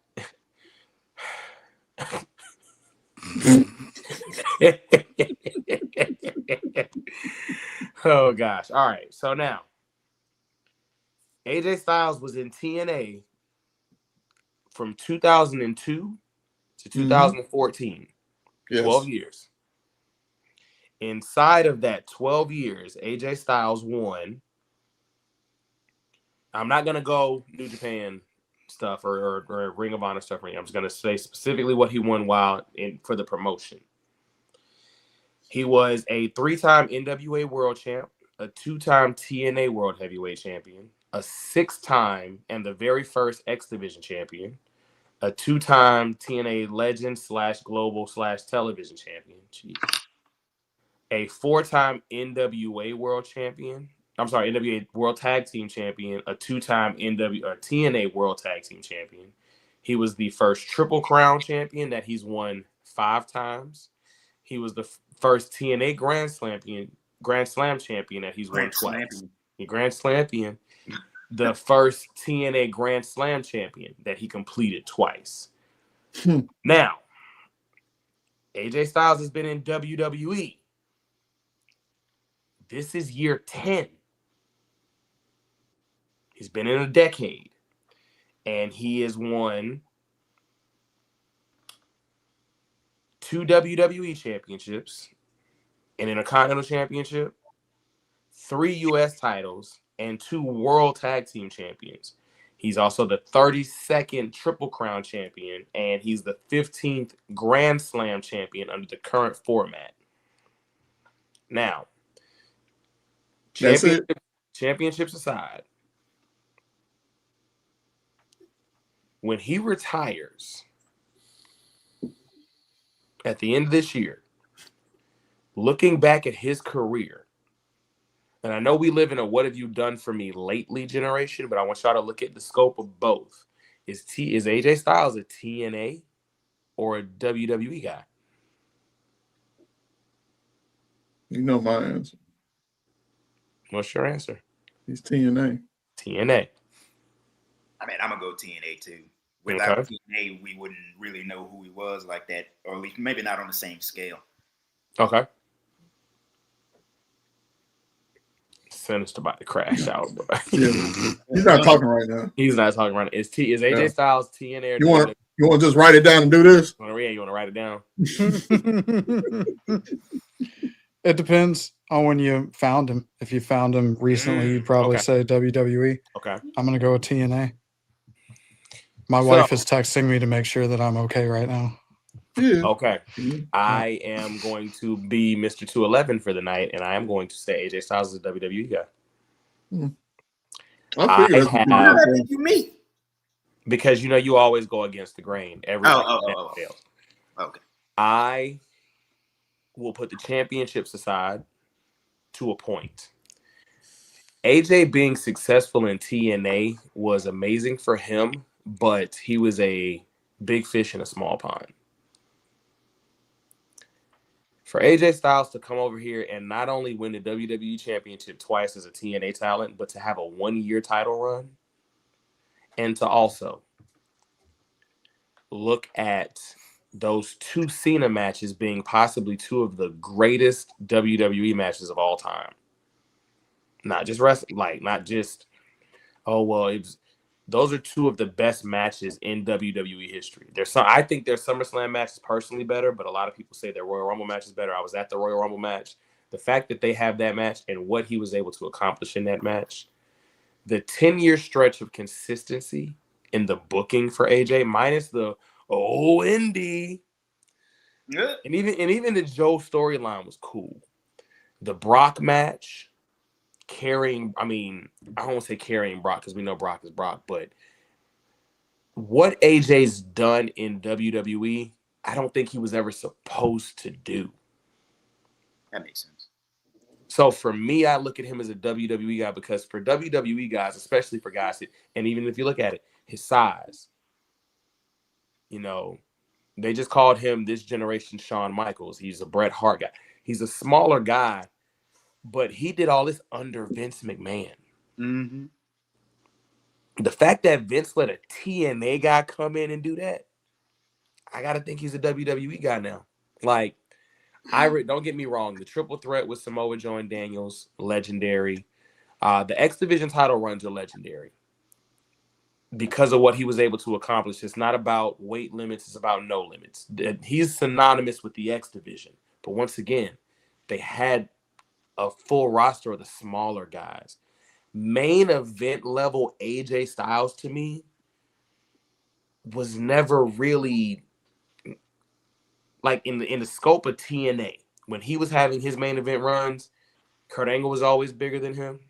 S2: oh gosh. All right. So now AJ Styles was in TNA from 2002 to 2014. 12 years. Inside of that 12 years, AJ Styles won. I'm not going to go New Japan stuff or Ring of Honor stuff. I'm just going to say specifically what he won for the promotion. He was a 3-time NWA World Champ, a 2-time TNA World Heavyweight Champion, a 6-time and the very first X Division Champion, a 2-time TNA Legend / Global / Television Champion. Jeez. A 4-time NWA World Champion. I'm sorry, NWA World Tag Team Champion, a 2-time TNA World Tag Team Champion. He was the first Triple Crown Champion that he's won 5 times. He was the first TNA Grand Slam Champion that he's won twice. The Grand Slampion. The first TNA Grand Slam Champion that he completed twice. Now, AJ Styles has been in WWE. This is year 10. He's been in a decade. And he has won 2 WWE championships, an Intercontinental Championship, 3 U.S. titles, and 2 World Tag Team Champions. He's also the 32nd Triple Crown Champion, and he's the 15th Grand Slam Champion under the current format. Now, championships aside, when he retires at the end of this year, looking back at his career, and I know we live in a what have you done for me lately generation, but I want y'all to look at the scope of both. Is AJ Styles a TNA or a WWE guy?
S3: You know my answer.
S2: What's your answer?
S3: He's TNA.
S2: TNA.
S5: I mean, I'm going to go TNA too. Without TNA, we wouldn't really know who he was like that, or at least maybe not on the same scale.
S2: Okay. Sinister about to crash out, bro.
S3: Yeah. He's not talking right now.
S2: He's not talking right now. Is AJ Styles TNA?
S3: You want to just write it down and do this?
S2: You want to write it down?
S1: It depends on when you found him. If you found him recently, you'd probably say WWE.
S2: Okay.
S1: I'm going to go with TNA. My wife is texting me to make sure that I'm okay right now.
S3: Yeah.
S2: Okay. I am going to be Mr. 211 for the night, and I am going to say AJ Styles is a WWE guy.
S3: I figured
S5: how did you meet?
S2: Because you always go against the grain.
S5: Okay.
S2: I will put the championships aside to a point. AJ being successful in TNA was amazing for him, but he was a big fish in a small pond. For AJ Styles to come over here and not only win the WWE Championship twice as a TNA talent, but to have a 1-year title run, and to also look at those 2 Cena matches being possibly 2 of the greatest WWE matches of all time. Not just wrestling, not just, those are 2 of the best matches in WWE history. I think their SummerSlam match is personally better, but a lot of people say their Royal Rumble match is better. I was at the Royal Rumble match. The fact that they have that match and what he was able to accomplish in that match, the 10-year stretch of consistency in the booking for AJ, minus the Indy, and even the Joe storyline was cool. The Brock match, I don't want to say carrying Brock because we know Brock is Brock, but what AJ's done in WWE, I don't think he was ever supposed to do.
S5: That makes sense.
S2: So for me, I look at him as a WWE guy because for WWE guys, especially for guys, and even if you look at it, his size, you know, they just called him this generation Shawn Michaels. He's a Bret Hart guy. He's a smaller guy, but he did all this under Vince McMahon.
S5: Mm-hmm.
S2: The fact that Vince let a TNA guy come in and do that, I got to think he's a WWE guy now. Like, don't get me wrong. The triple threat with Samoa Joe and Daniels, legendary. The X Division title runs are legendary because of what he was able to accomplish. It's not about weight limits. It's about no limits. He's synonymous with the X Division. But once again, they had a full roster of the smaller guys. Main event level AJ Styles to me was never really like in the scope of TNA. When he was having his main event runs, Kurt Angle was always bigger than him.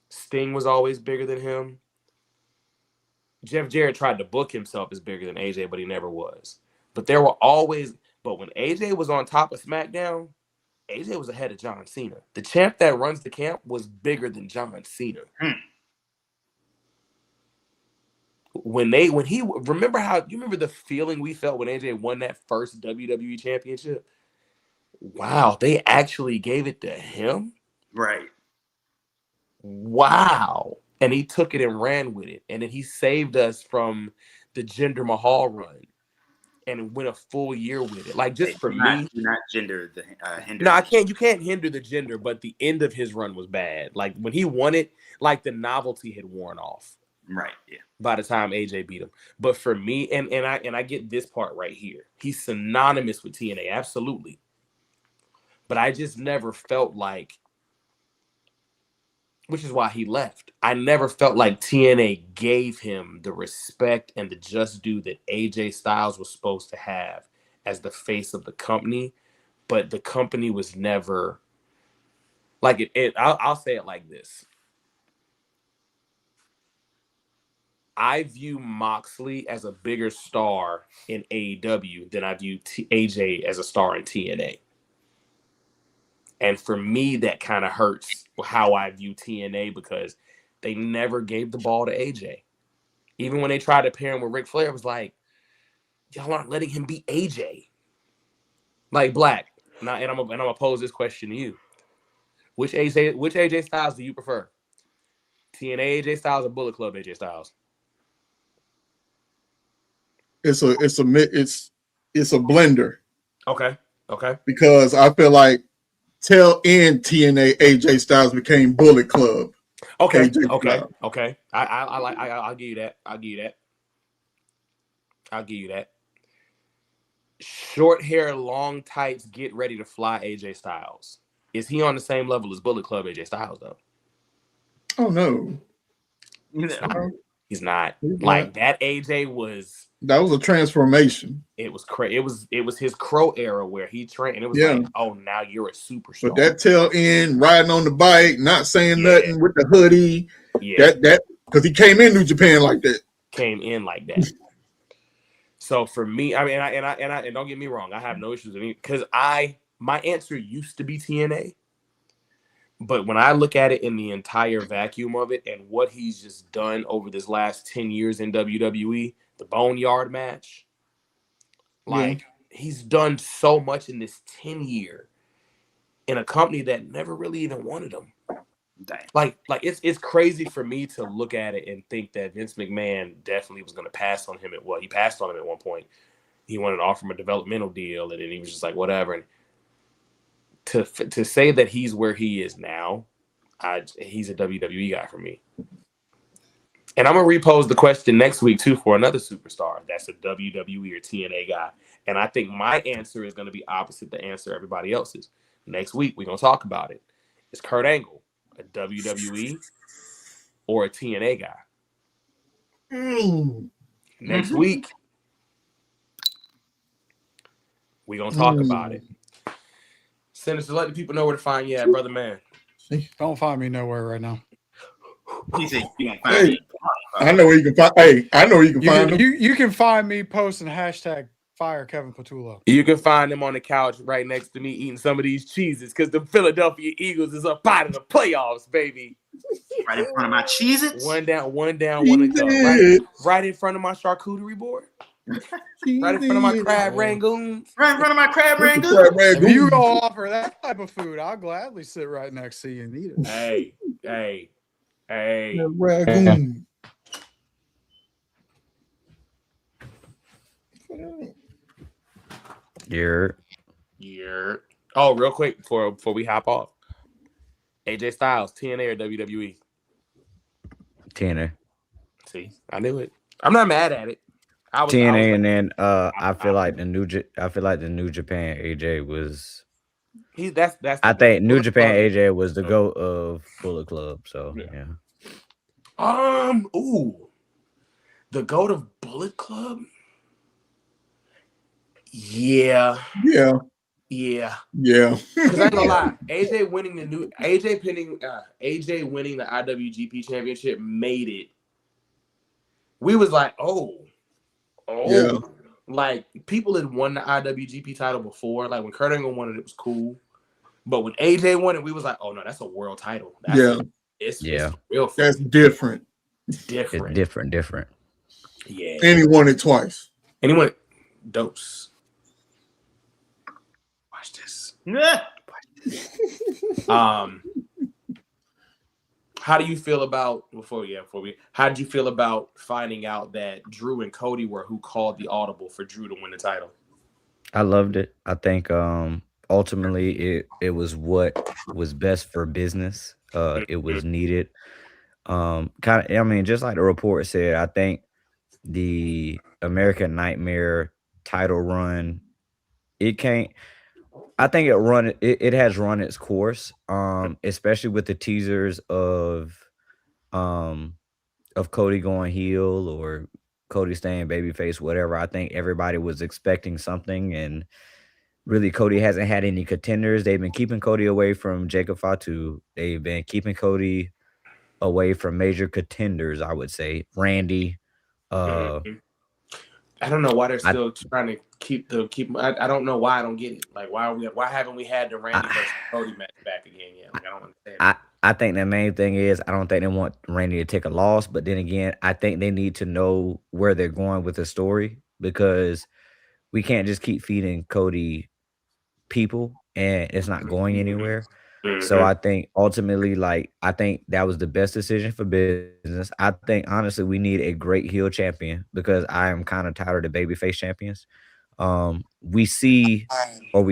S2: Sting was always bigger than him. Jeff Jarrett tried to book himself as bigger than AJ, but he never was. But when AJ was on top of SmackDown, AJ was ahead of John Cena. The champ that runs the camp was bigger than John Cena. Remember the feeling we felt when AJ won that first WWE championship? Wow, they actually gave it to him?
S5: Right.
S2: Wow. And he took it and ran with it. And then he saved us from the Jinder Mahal run and went a full year with it. Like, just for me.
S5: Do not hinder.
S2: No, you can't hinder the gender, but the end of his run was bad. Like, when he won it, like, the novelty had worn off.
S5: Right, yeah.
S2: By the time AJ beat him. But for me, and I get this part right here. He's synonymous with TNA, absolutely. But I just never felt like, which is why he left. I never felt like TNA gave him the respect and the just due that AJ Styles was supposed to have as the face of the company. But the company was never like it. I'll say it like this. I view Moxley as a bigger star in AEW than I view AJ as a star in TNA. And for me, that kind of hurts how I view TNA because they never gave the ball to AJ. Even when they tried to pair him with Ric Flair, it was like, y'all aren't letting him beat AJ. Like, Black. Now, and I'm gonna pose this question to you. Which AJ Styles do you prefer? TNA AJ Styles or Bullet Club AJ Styles?
S3: It's a blender.
S2: Okay.
S3: Because I feel like tail end TNA AJ Styles became Bullet Club.
S2: Okay.
S3: Styles.
S2: Okay. I'll give you that. I'll give you that. Short hair, long tights, get ready to fly AJ Styles. Is he on the same level as Bullet Club AJ Styles though?
S3: Oh no.
S2: He's not. Like, that AJ was.
S3: That was a transformation.
S2: It was crazy. It was his Crow era where he trained, and it was like, oh, now you're a superstar.
S3: But that tail end, riding on the bike, not saying nothing with the hoodie, that because he came in New Japan like that.
S2: So for me, I mean, and don't get me wrong, I have no issues with it because my answer used to be TNA. But when I look at it in the entire vacuum of it and what he's just done over this last 10 years in WWE, the Boneyard match, he's done so much in this 10-year in a company that never really even wanted him.
S5: Dang.
S2: Like it's crazy for me to look at it and think that Vince McMahon definitely was going to pass on him he passed on him at one point. He wanted to offer him a developmental deal, and then he was just like, whatever. And to say that he's where he is now, he's a WWE guy for me. And I'm going to repose the question next week, too, for another superstar that's a WWE or TNA guy. And I think my answer is going to be opposite the answer everybody else's. Next week, we're going to talk about it. Is Kurt Angle a WWE or a TNA guy? Next week, we're going to talk about it. Sinister, let the people know where to find you at, brother man.
S1: Don't find me nowhere right now.
S5: He said you don't find me.
S3: I know where you can find. Hey, I know where you can find him.
S1: You can find me posting hashtag fire Kevin Patullo.
S2: You can find him on the couch right next to me eating some of these cheeses because the Philadelphia Eagles is up out of the playoffs, baby.
S5: Right in front of my Cheez-Its.
S2: One down, one to go. Right in front of my charcuterie board. Right in front of my crab rangoons.
S5: Right in front of my crab rangoons.
S1: If you go offer that type of food, I'll gladly sit right next to you and eat it.
S2: Hey.
S3: Ragoon.
S2: Yeah. Oh, real quick before we hop off. AJ Styles, TNA or WWE?
S6: TNA.
S2: See, I knew it. I'm not mad at it.
S6: TNA, and then I feel like the New Japan AJ was.
S2: That's.
S6: I think New Japan AJ was the GOAT of Bullet Club. So yeah.
S2: The GOAT of Bullet Club. Yeah. Because I ain't gonna lie, AJ winning the IWGP Championship made it. We was like, like people had won the IWGP title before. Like when Kurt Angle won it, it was cool. But when AJ won it, we was like, oh no, that's a world title. It's real.
S3: That's different.
S2: It's different.
S6: It's different.
S2: Yeah.
S3: And he won it twice.
S2: And he won it. Dose. Watch this. How do you feel about how did you feel about finding out that Drew and Cody were who called the audible for Drew to win the title?
S6: I loved it. I think ultimately it was what was best for business. It was needed. Just like the report said, I think the American Nightmare title run, it has run its course, especially with the teasers of Cody going heel or Cody staying babyface, whatever. I think everybody was expecting something, and really Cody hasn't had any contenders. They've been keeping Cody away from Jacob Fatu. They've been keeping Cody away from major contenders, I would say. Randy.
S2: I don't know why they're still trying to keep. I don't know why. I don't get it. Like why haven't we had the Randy versus Cody match back again yet? Like I don't understand.
S6: I think the main thing is I don't think they want Randy to take a loss, but then again, I think they need to know where they're going with the story, because we can't just keep feeding Cody people and it's not going anywhere. So I think ultimately, I think that was the best decision for business. I think honestly we need a great heel champion, because I am kind of tired of the babyface champions. We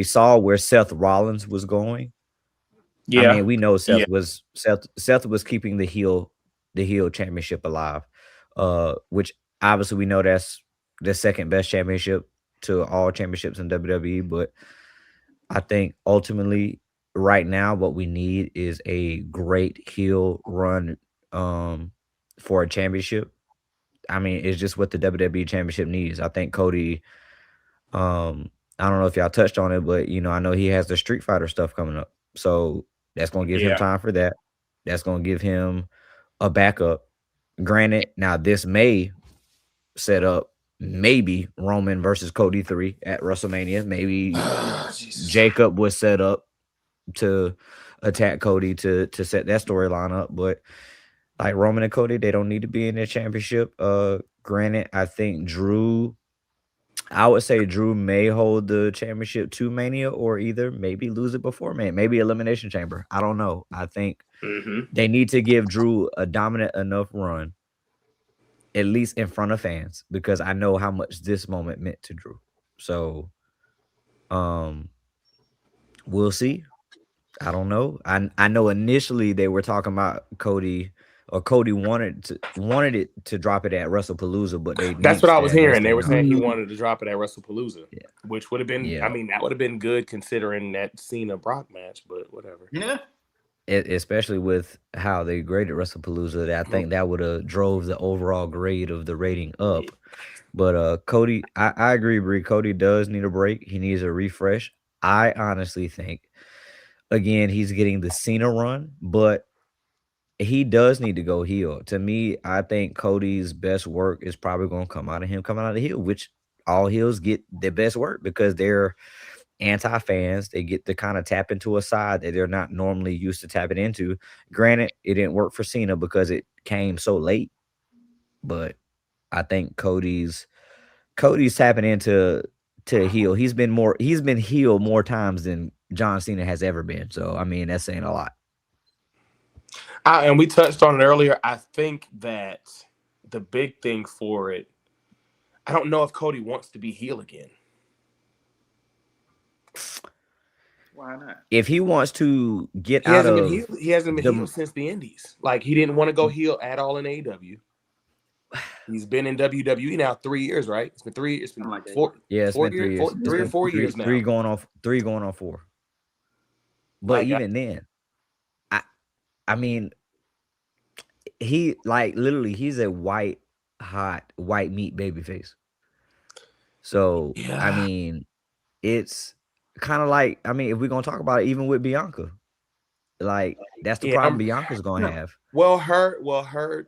S6: saw where Seth Rollins was going. Yeah, I mean, we know Seth was keeping the heel championship alive, which obviously we know that's the second best championship to all championships in WWE. But I think ultimately, right now, what we need is a great heel run for a championship. I mean, it's just what the WWE championship needs. I think Cody, I don't know if y'all touched on it, but I know he has the Street Fighter stuff coming up. So that's going to give him time for that. That's going to give him a backup. Granted, now this may set up maybe Roman versus Cody 3 at WrestleMania. Maybe Jacob was set up to attack Cody to set that storyline up. But like Roman and Cody, they don't need to be in their championship. Granted, I think I would say Drew may hold the championship to Mania, or either maybe lose it before Mania, maybe Elimination Chamber. I don't know. I think they need to give Drew a dominant enough run, at least in front of fans, because I know how much this moment meant to Drew. So we'll see. I don't know. I know initially they were talking about Cody wanted it to drop it at WrestlePalooza, but that's
S2: what I was hearing. They were saying he wanted to drop it at WrestlePalooza, which would have been. I mean, that would have been good considering that Cena Brock match, but whatever.
S5: Yeah.
S6: Especially with how they graded WrestlePalooza, I think that would have drove the overall grade of the rating up. But Cody, I agree, Bree. Cody does need a break. He needs a refresh. I honestly think, again, he's getting the Cena run, but he does need to go heel. To me, I think Cody's best work is probably going to come out of him coming out of heel, which all heels get their best work because they're anti-fans. They get to kind of tap into a side that they're not normally used to tapping into. Granted, it didn't work for Cena because it came so late, but I think Cody's tapping into heel. He's been heel more times than John Cena has ever been. So I mean, that's saying a lot.
S2: And we touched on it earlier. I think that the big thing for it, I don't know if Cody wants to be heel again.
S5: Why not?
S6: If he wants to get out of,
S2: he hasn't been heel since the Indies. Like he didn't want to go heel at all in AEW. He's been in WWE now 3 years, right? It's been 3 years. It's been like 4.
S6: Yeah, it's
S2: 4
S6: been
S2: years,
S6: 3 years.
S2: 3 or 4 years now.
S6: Three going on 4. But
S2: Like,
S6: even then, I mean, he like literally he's a hot white meat babyface. So
S2: yeah.
S6: I mean, it's kind of like, I mean, if we're gonna talk about it, even with Bianca, like that's the problem Bianca's gonna have.
S2: Well, her run,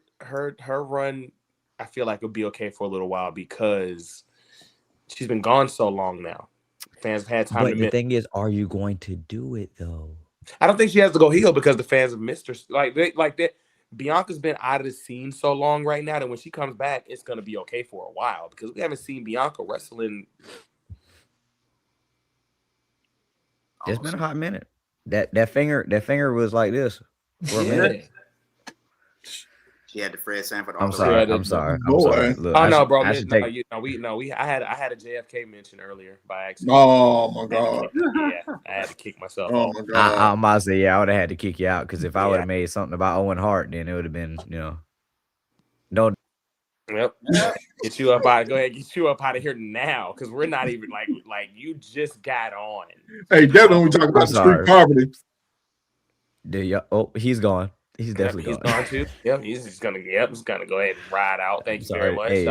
S2: I feel like would be okay for a little while because she's been gone so long now. Fans have had time.
S6: But the thing is, are you going to do it though?
S2: I don't think she has to go heel because the fans have missed her. Like that. Bianca's been out of the scene so long right now that when she comes back, it's gonna be okay for a while because we haven't seen Bianca wrestling.
S6: It's been a hot minute. That finger was like this for a minute.
S5: She had the Fred Sanford.
S6: I'm sorry. Look,
S2: oh no, bro. I had a JFK mention earlier by accident.
S3: Oh my god.
S2: I had to kick myself.
S3: Oh my god.
S6: I'm about to say, yeah, I would have had to kick you out because if I would have made something about Owen Hart, then it would have been, no.
S2: Yep. Get you up out. Go ahead. Get you up out of here now because we're not even like you just got on.
S3: Hey, definitely we talk about the street poverty.
S6: He's gone. He's definitely
S2: he's gone too. Yep, he's just gonna go ahead and ride out. Thank you very much.
S6: Hey,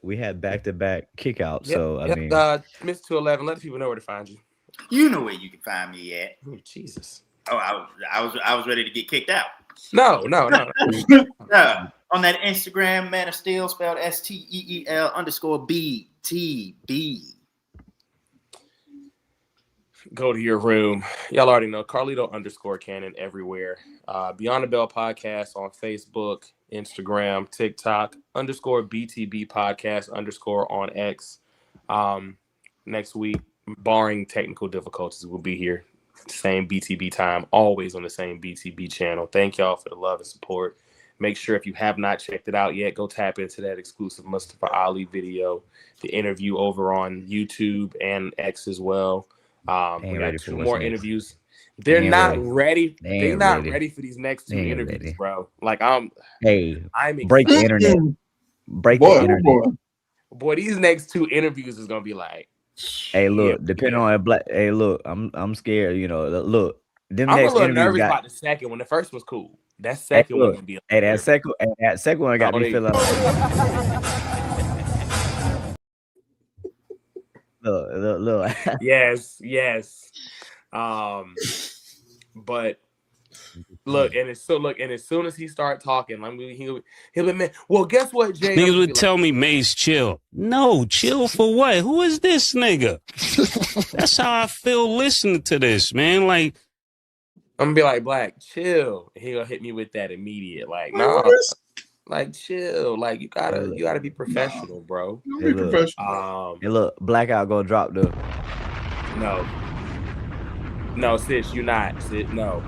S6: we had back-to-back kickouts. So I mean,
S2: Mr. 211, let the people know where to find you.
S5: You know where you can find me at.
S2: Oh, Jesus.
S5: Oh, I was ready to get kicked out.
S2: No.
S5: On that Instagram, Man of Steel, spelled STEEL_BTB.
S2: Go to your room. Y'all already know Carlito_Cannon everywhere. Beyond the Bell Podcast on Facebook, Instagram, TikTok, _BTB Podcast _ on X. Next week, barring technical difficulties, we'll be here. Same BTB time, always on the same BTB channel. Thank y'all for the love and support. Make sure if you have not checked it out yet, go tap into that exclusive Mustafa Ali video, the interview over on YouTube and X as well. We got 2 more interviews. They're not ready. They're not ready for these next 2 interviews, bro. Like I'm
S6: break the internet. Break the internet.
S2: Boy, these next 2 interviews is gonna be like.
S6: Hey, look, depending on black. Hey, look, I'm scared. Look, them
S2: I'm
S6: next
S2: a little nervous about the second one. The first was cool. That second one gonna be.
S6: That second one got me feeling. Look.
S2: Yes. But look, and as soon as he start talking, he'll be man. Well, guess what, Jay?
S7: Niggas would tell me, Mace, chill. No, chill for what? Who is this nigga? That's how I feel listening to this, man. Like,
S2: I'm gonna be like, Black, chill. And he gonna hit me with that immediate, like, no, like, chill. Like, you gotta be professional, bro.
S3: Be professional.
S6: Hey, look, Blackout gonna drop the.
S2: No, sis, you not. Sis, no.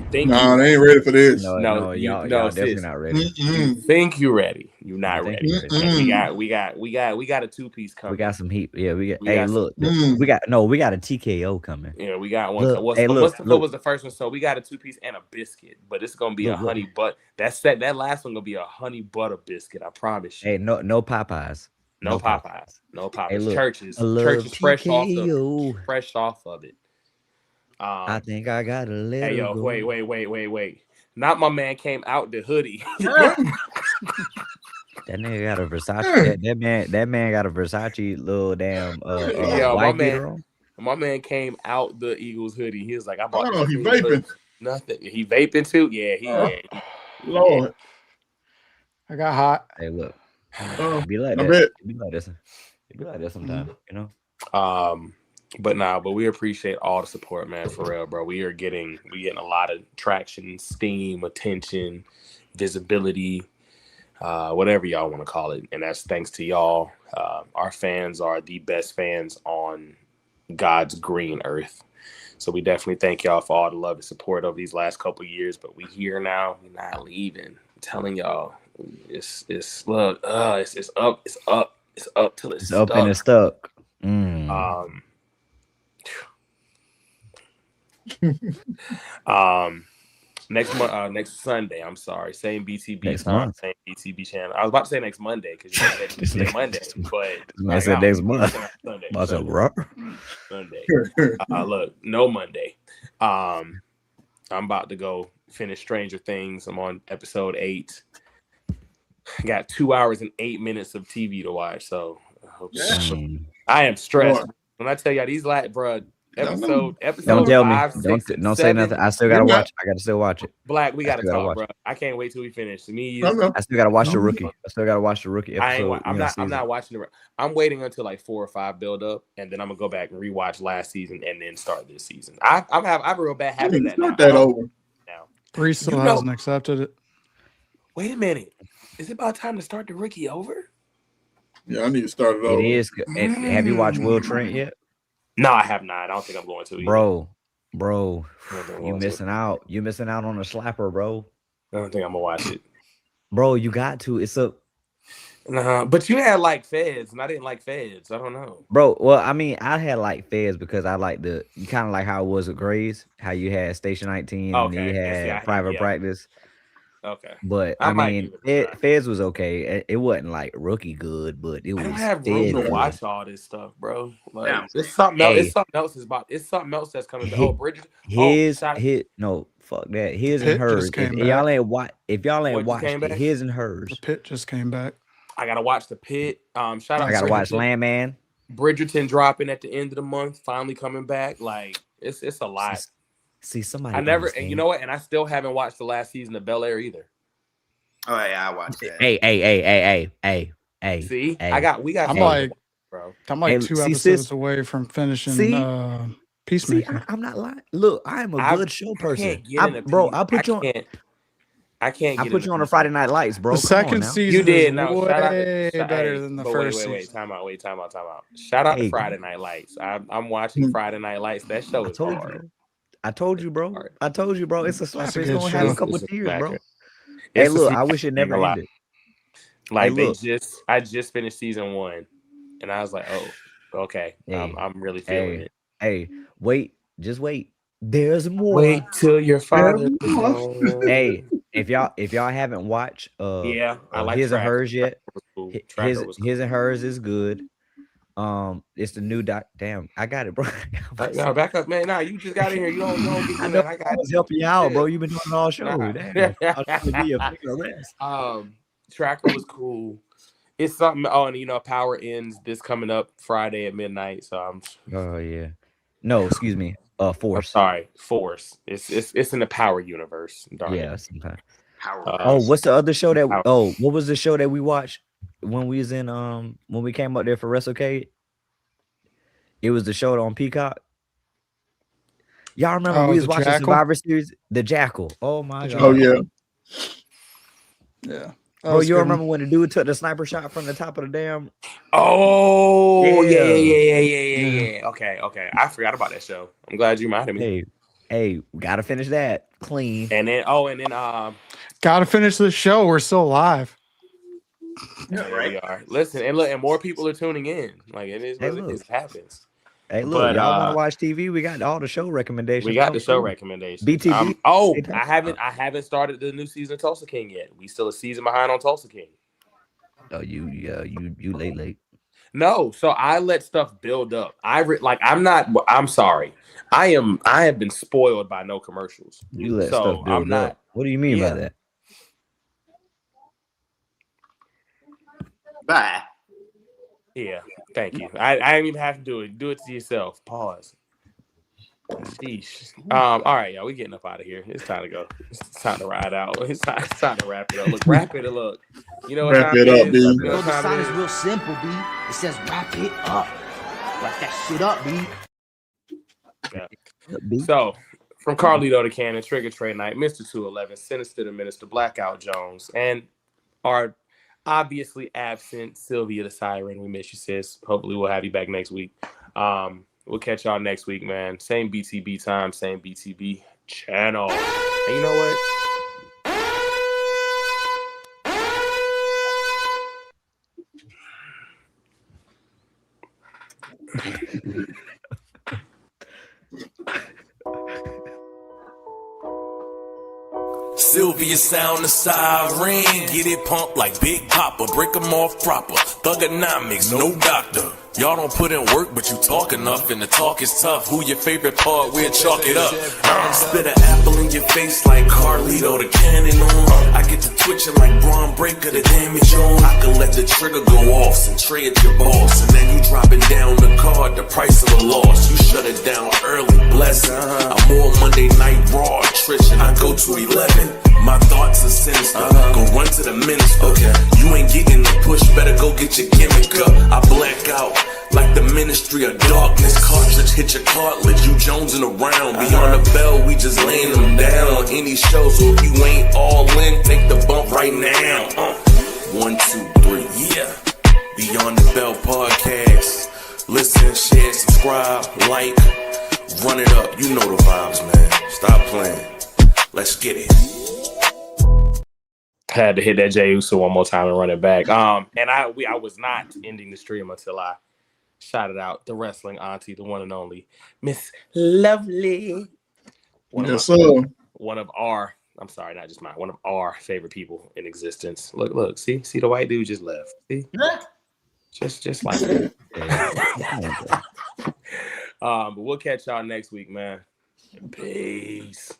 S3: They ain't ready for this.
S6: No, y'all definitely not ready.
S2: You think you ready? You're not ready. We got a 2-piece coming.
S6: We got some heat. Yeah, we got. We got a TKO coming.
S2: Yeah, we got one. What was the first one? So we got a 2-piece and a biscuit, but it's gonna be a honey butt. That last one gonna be a honey butter biscuit. I promise you.
S6: Hey, no Popeyes.
S2: No Popeyes. Hey, Churches fresh off of it.
S6: I think I got a little.
S2: Hey, yo, wait. Not my man came out the hoodie.
S6: That nigga got a Versace. That man got a Versace little damn white beater on.
S2: My man came out the Eagles hoodie. He was like, I bought
S3: he vaping.
S2: Nothing. He vaping too? Yeah,
S3: Lord.
S1: I got hot.
S6: Hey, look.
S3: Oh,
S6: Be like
S3: I
S6: that.
S3: bet.
S6: Be like this. Be like that sometimes, you know.
S2: But we appreciate all the support, man, for real, bro. We getting a lot of traction, steam, attention, visibility, whatever y'all want to call it. And that's thanks to y'all. Our fans are the best fans on God's green earth. So we definitely thank y'all for all the love and support over these last couple of years. But we here now. We're not leaving. I'm telling y'all, it's up till it's
S6: It's up
S2: stuck.
S6: and it's stuck.
S2: Next Sunday. I'm sorry, same BTB
S6: Next
S2: time,
S6: month.
S2: same BTB channel. I was about to say next Monday because you said Monday, but
S6: I said next month.
S2: Sunday. Sunday. Look, no Monday. I'm about to go finish Stranger Things. I'm on episode 8. Got 2 hours and 8 minutes of TV to watch, so I am stressed. When I tell y'all these bro. Episode
S6: don't tell
S2: 5,
S6: me.
S2: 6,
S6: Don't
S2: 7.
S6: say nothing. I still gotta watch. I gotta still watch it.
S2: Black, we gotta talk, bro. I can't wait till we finish. To me,
S6: I still gotta watch the rookie. I still gotta watch the rookie episode.
S2: I'm not watching the. I'm waiting until like 4 or 5 build up, and then I'm gonna go back and rewatch last season and then start this season. I have a real bad habit of that now. Now.
S1: Bree still hasn't accepted it.
S2: Wait a minute. Is it about time to start the rookie over?
S3: Yeah, I need to start it over.
S6: It is. Have you watched Will Trent yet?
S2: No, I have not. I don't think I'm going to.
S6: Bro, you missing out. You missing out on a slapper, bro.
S2: I don't think I'm gonna watch it.
S6: Bro, you got to. It's a.
S2: Nah, but you had like Feds, and I didn't like Feds. I don't know,
S6: bro. Well, I mean, I had like Feds because I like you kind of like how it was with Grays, how you had Station 19 and you had Private Practice.
S2: Okay,
S6: but I mean, Feds was okay. It wasn't like rookie good, but it was. I don't
S2: have room to watch all this stuff, bro. Like it's something else. It's something else. It's something else that's coming. Bridget.
S6: No, fuck that. His and hers. If y'all ain't watched it, his and hers.
S1: The Pit just came back.
S2: I gotta watch the Pit. Shout out.
S6: I gotta watch Landman.
S2: Bridgerton dropping at the end of the month, finally coming back. Like it's a lot.
S6: See, somebody.
S2: And you know what? And I still haven't watched the last season of Bel Air either.
S5: Oh yeah, I watched that.
S6: Hey.
S2: See, we got.
S1: I'm like 2 episodes away from finishing Peacemaker.
S6: See, I'm not lying. Look, I am a good show person. I put you on. I put you on the Friday Night Lights, bro.
S1: The second season
S2: you did.
S1: Way better than the first season.
S2: Wait, time out. Shout out to Friday Night Lights. I'm watching Friday Night Lights. That show is hard.
S6: I told you, bro. It's a slap. It's gonna have a couple of tears, bro.
S2: Hey,
S6: look, I wish it never ended.
S2: Like I just finished season 1, and I was like, oh, okay. I'm really feeling it.
S6: Hey, just wait. There's more.
S2: Wait till your father.
S6: Hey, if y'all haven't watched
S2: I like
S6: His and Hers yet, his and Hers is good. It's the new Damn, I got it, bro.
S2: No, back up, man. Nah, you just got in here. You don't get
S6: I know. I was helping you out, bro. You've been doing all show. Damn.
S2: Tracker was cool. It's something. Oh, and Power ends this coming up Friday at midnight. So I'm.
S6: Oh yeah. No, excuse me. Force.
S2: I'm sorry, Force. It's in the Power universe. Darn
S6: yeah,
S2: it.
S6: sometimes. What's the other show that? What was the show that we watched when we was in when we came up there for WrestleCade? It was the show on Peacock. Y'all remember we was watching Jackal? Survivor Series? The Jackal. Oh my god.
S3: Oh yeah.
S1: Yeah.
S6: Bro, you remember when the dude took the sniper shot from the top of the damn?
S2: Oh yeah. Okay. I forgot about that show. I'm glad you reminded me.
S6: Hey, we gotta finish that clean.
S2: And then
S1: gotta finish the show. We're still live.
S2: Yeah, right. We are. Listen, and more people are tuning in. Like it happens.
S6: Hey, look, y'all want to watch TV? We got all the show recommendations.
S2: We got the show recommendations.
S6: BTV.
S2: I haven't started the new season of Tulsa King yet. We still a season behind on Tulsa King.
S6: Oh, you late.
S2: No, so I let stuff build up. I'm sorry. I have been spoiled by no commercials.
S6: You let stuff build up. What do you mean by that?
S5: Bye.
S2: Yeah, thank you. I didn't even have to do it. Do it to yourself. Pause. Sheesh. All right, y'all. We getting up out of here. It's time to go. It's time to ride out. It's time to wrap it up. Look, wrap it. Look. You know what
S3: Wrap
S2: time
S3: it
S2: it
S3: up,
S2: is?
S3: B.
S2: You know
S8: Well,
S2: what
S8: the
S2: time
S8: sign
S2: it
S8: is
S2: is?
S8: real simple, B. It says wrap it up. Wrap that shit up, B.
S2: Yeah. So, from Carlito to Cannon, Trigger Trade Night, Mr. 211, Sinister the Minister, Blackout Jones, and our obviously absent Sylvia the Siren. We miss you, sis. Hopefully, we'll have you back next week. We'll catch y'all next week, man. Same BTB time, same BTB channel. And you know what?
S4: Sylvia sound the siren, get it pumped like Big Papa, break them off proper. Thugonomics, no doctor. Y'all don't put in work, but you talk enough, and the talk is tough. Who your favorite part? We'll chalk it up. Spit an apple in your face like Carlito, the cannon on. I get to twitching like Braun Breaker, the damage on. I can let the trigger go off, and tray at your boss, and then you dropping down the card, the price of a loss. You shut it down early, blessing. I'm more Monday Night Raw, attrition. I go to 11. My thoughts are sinister. Go run to the minister. Okay. You ain't getting the push, better go get your gimmick up. I black out like the Ministry of Darkness. Cartridge hit your cartilage. You jonesing around. Beyond the bell, we just laying them down on any show. So if you ain't all in, take the bump right now. 1, 2, 3, yeah. Beyond the Bell podcast. Listen, share, subscribe, like, run it up. You know the vibes, man. Stop playing. Let's get it.
S2: Had to hit that Jey Uso one more time and run it back. And I was not ending the stream until I shouted out the wrestling auntie, the one and only Miss Lovely. One of our, I'm sorry, not just mine, one of our favorite people in existence. Look, see the white dude just left. See? Just like that. But we'll catch y'all next week, man. Peace.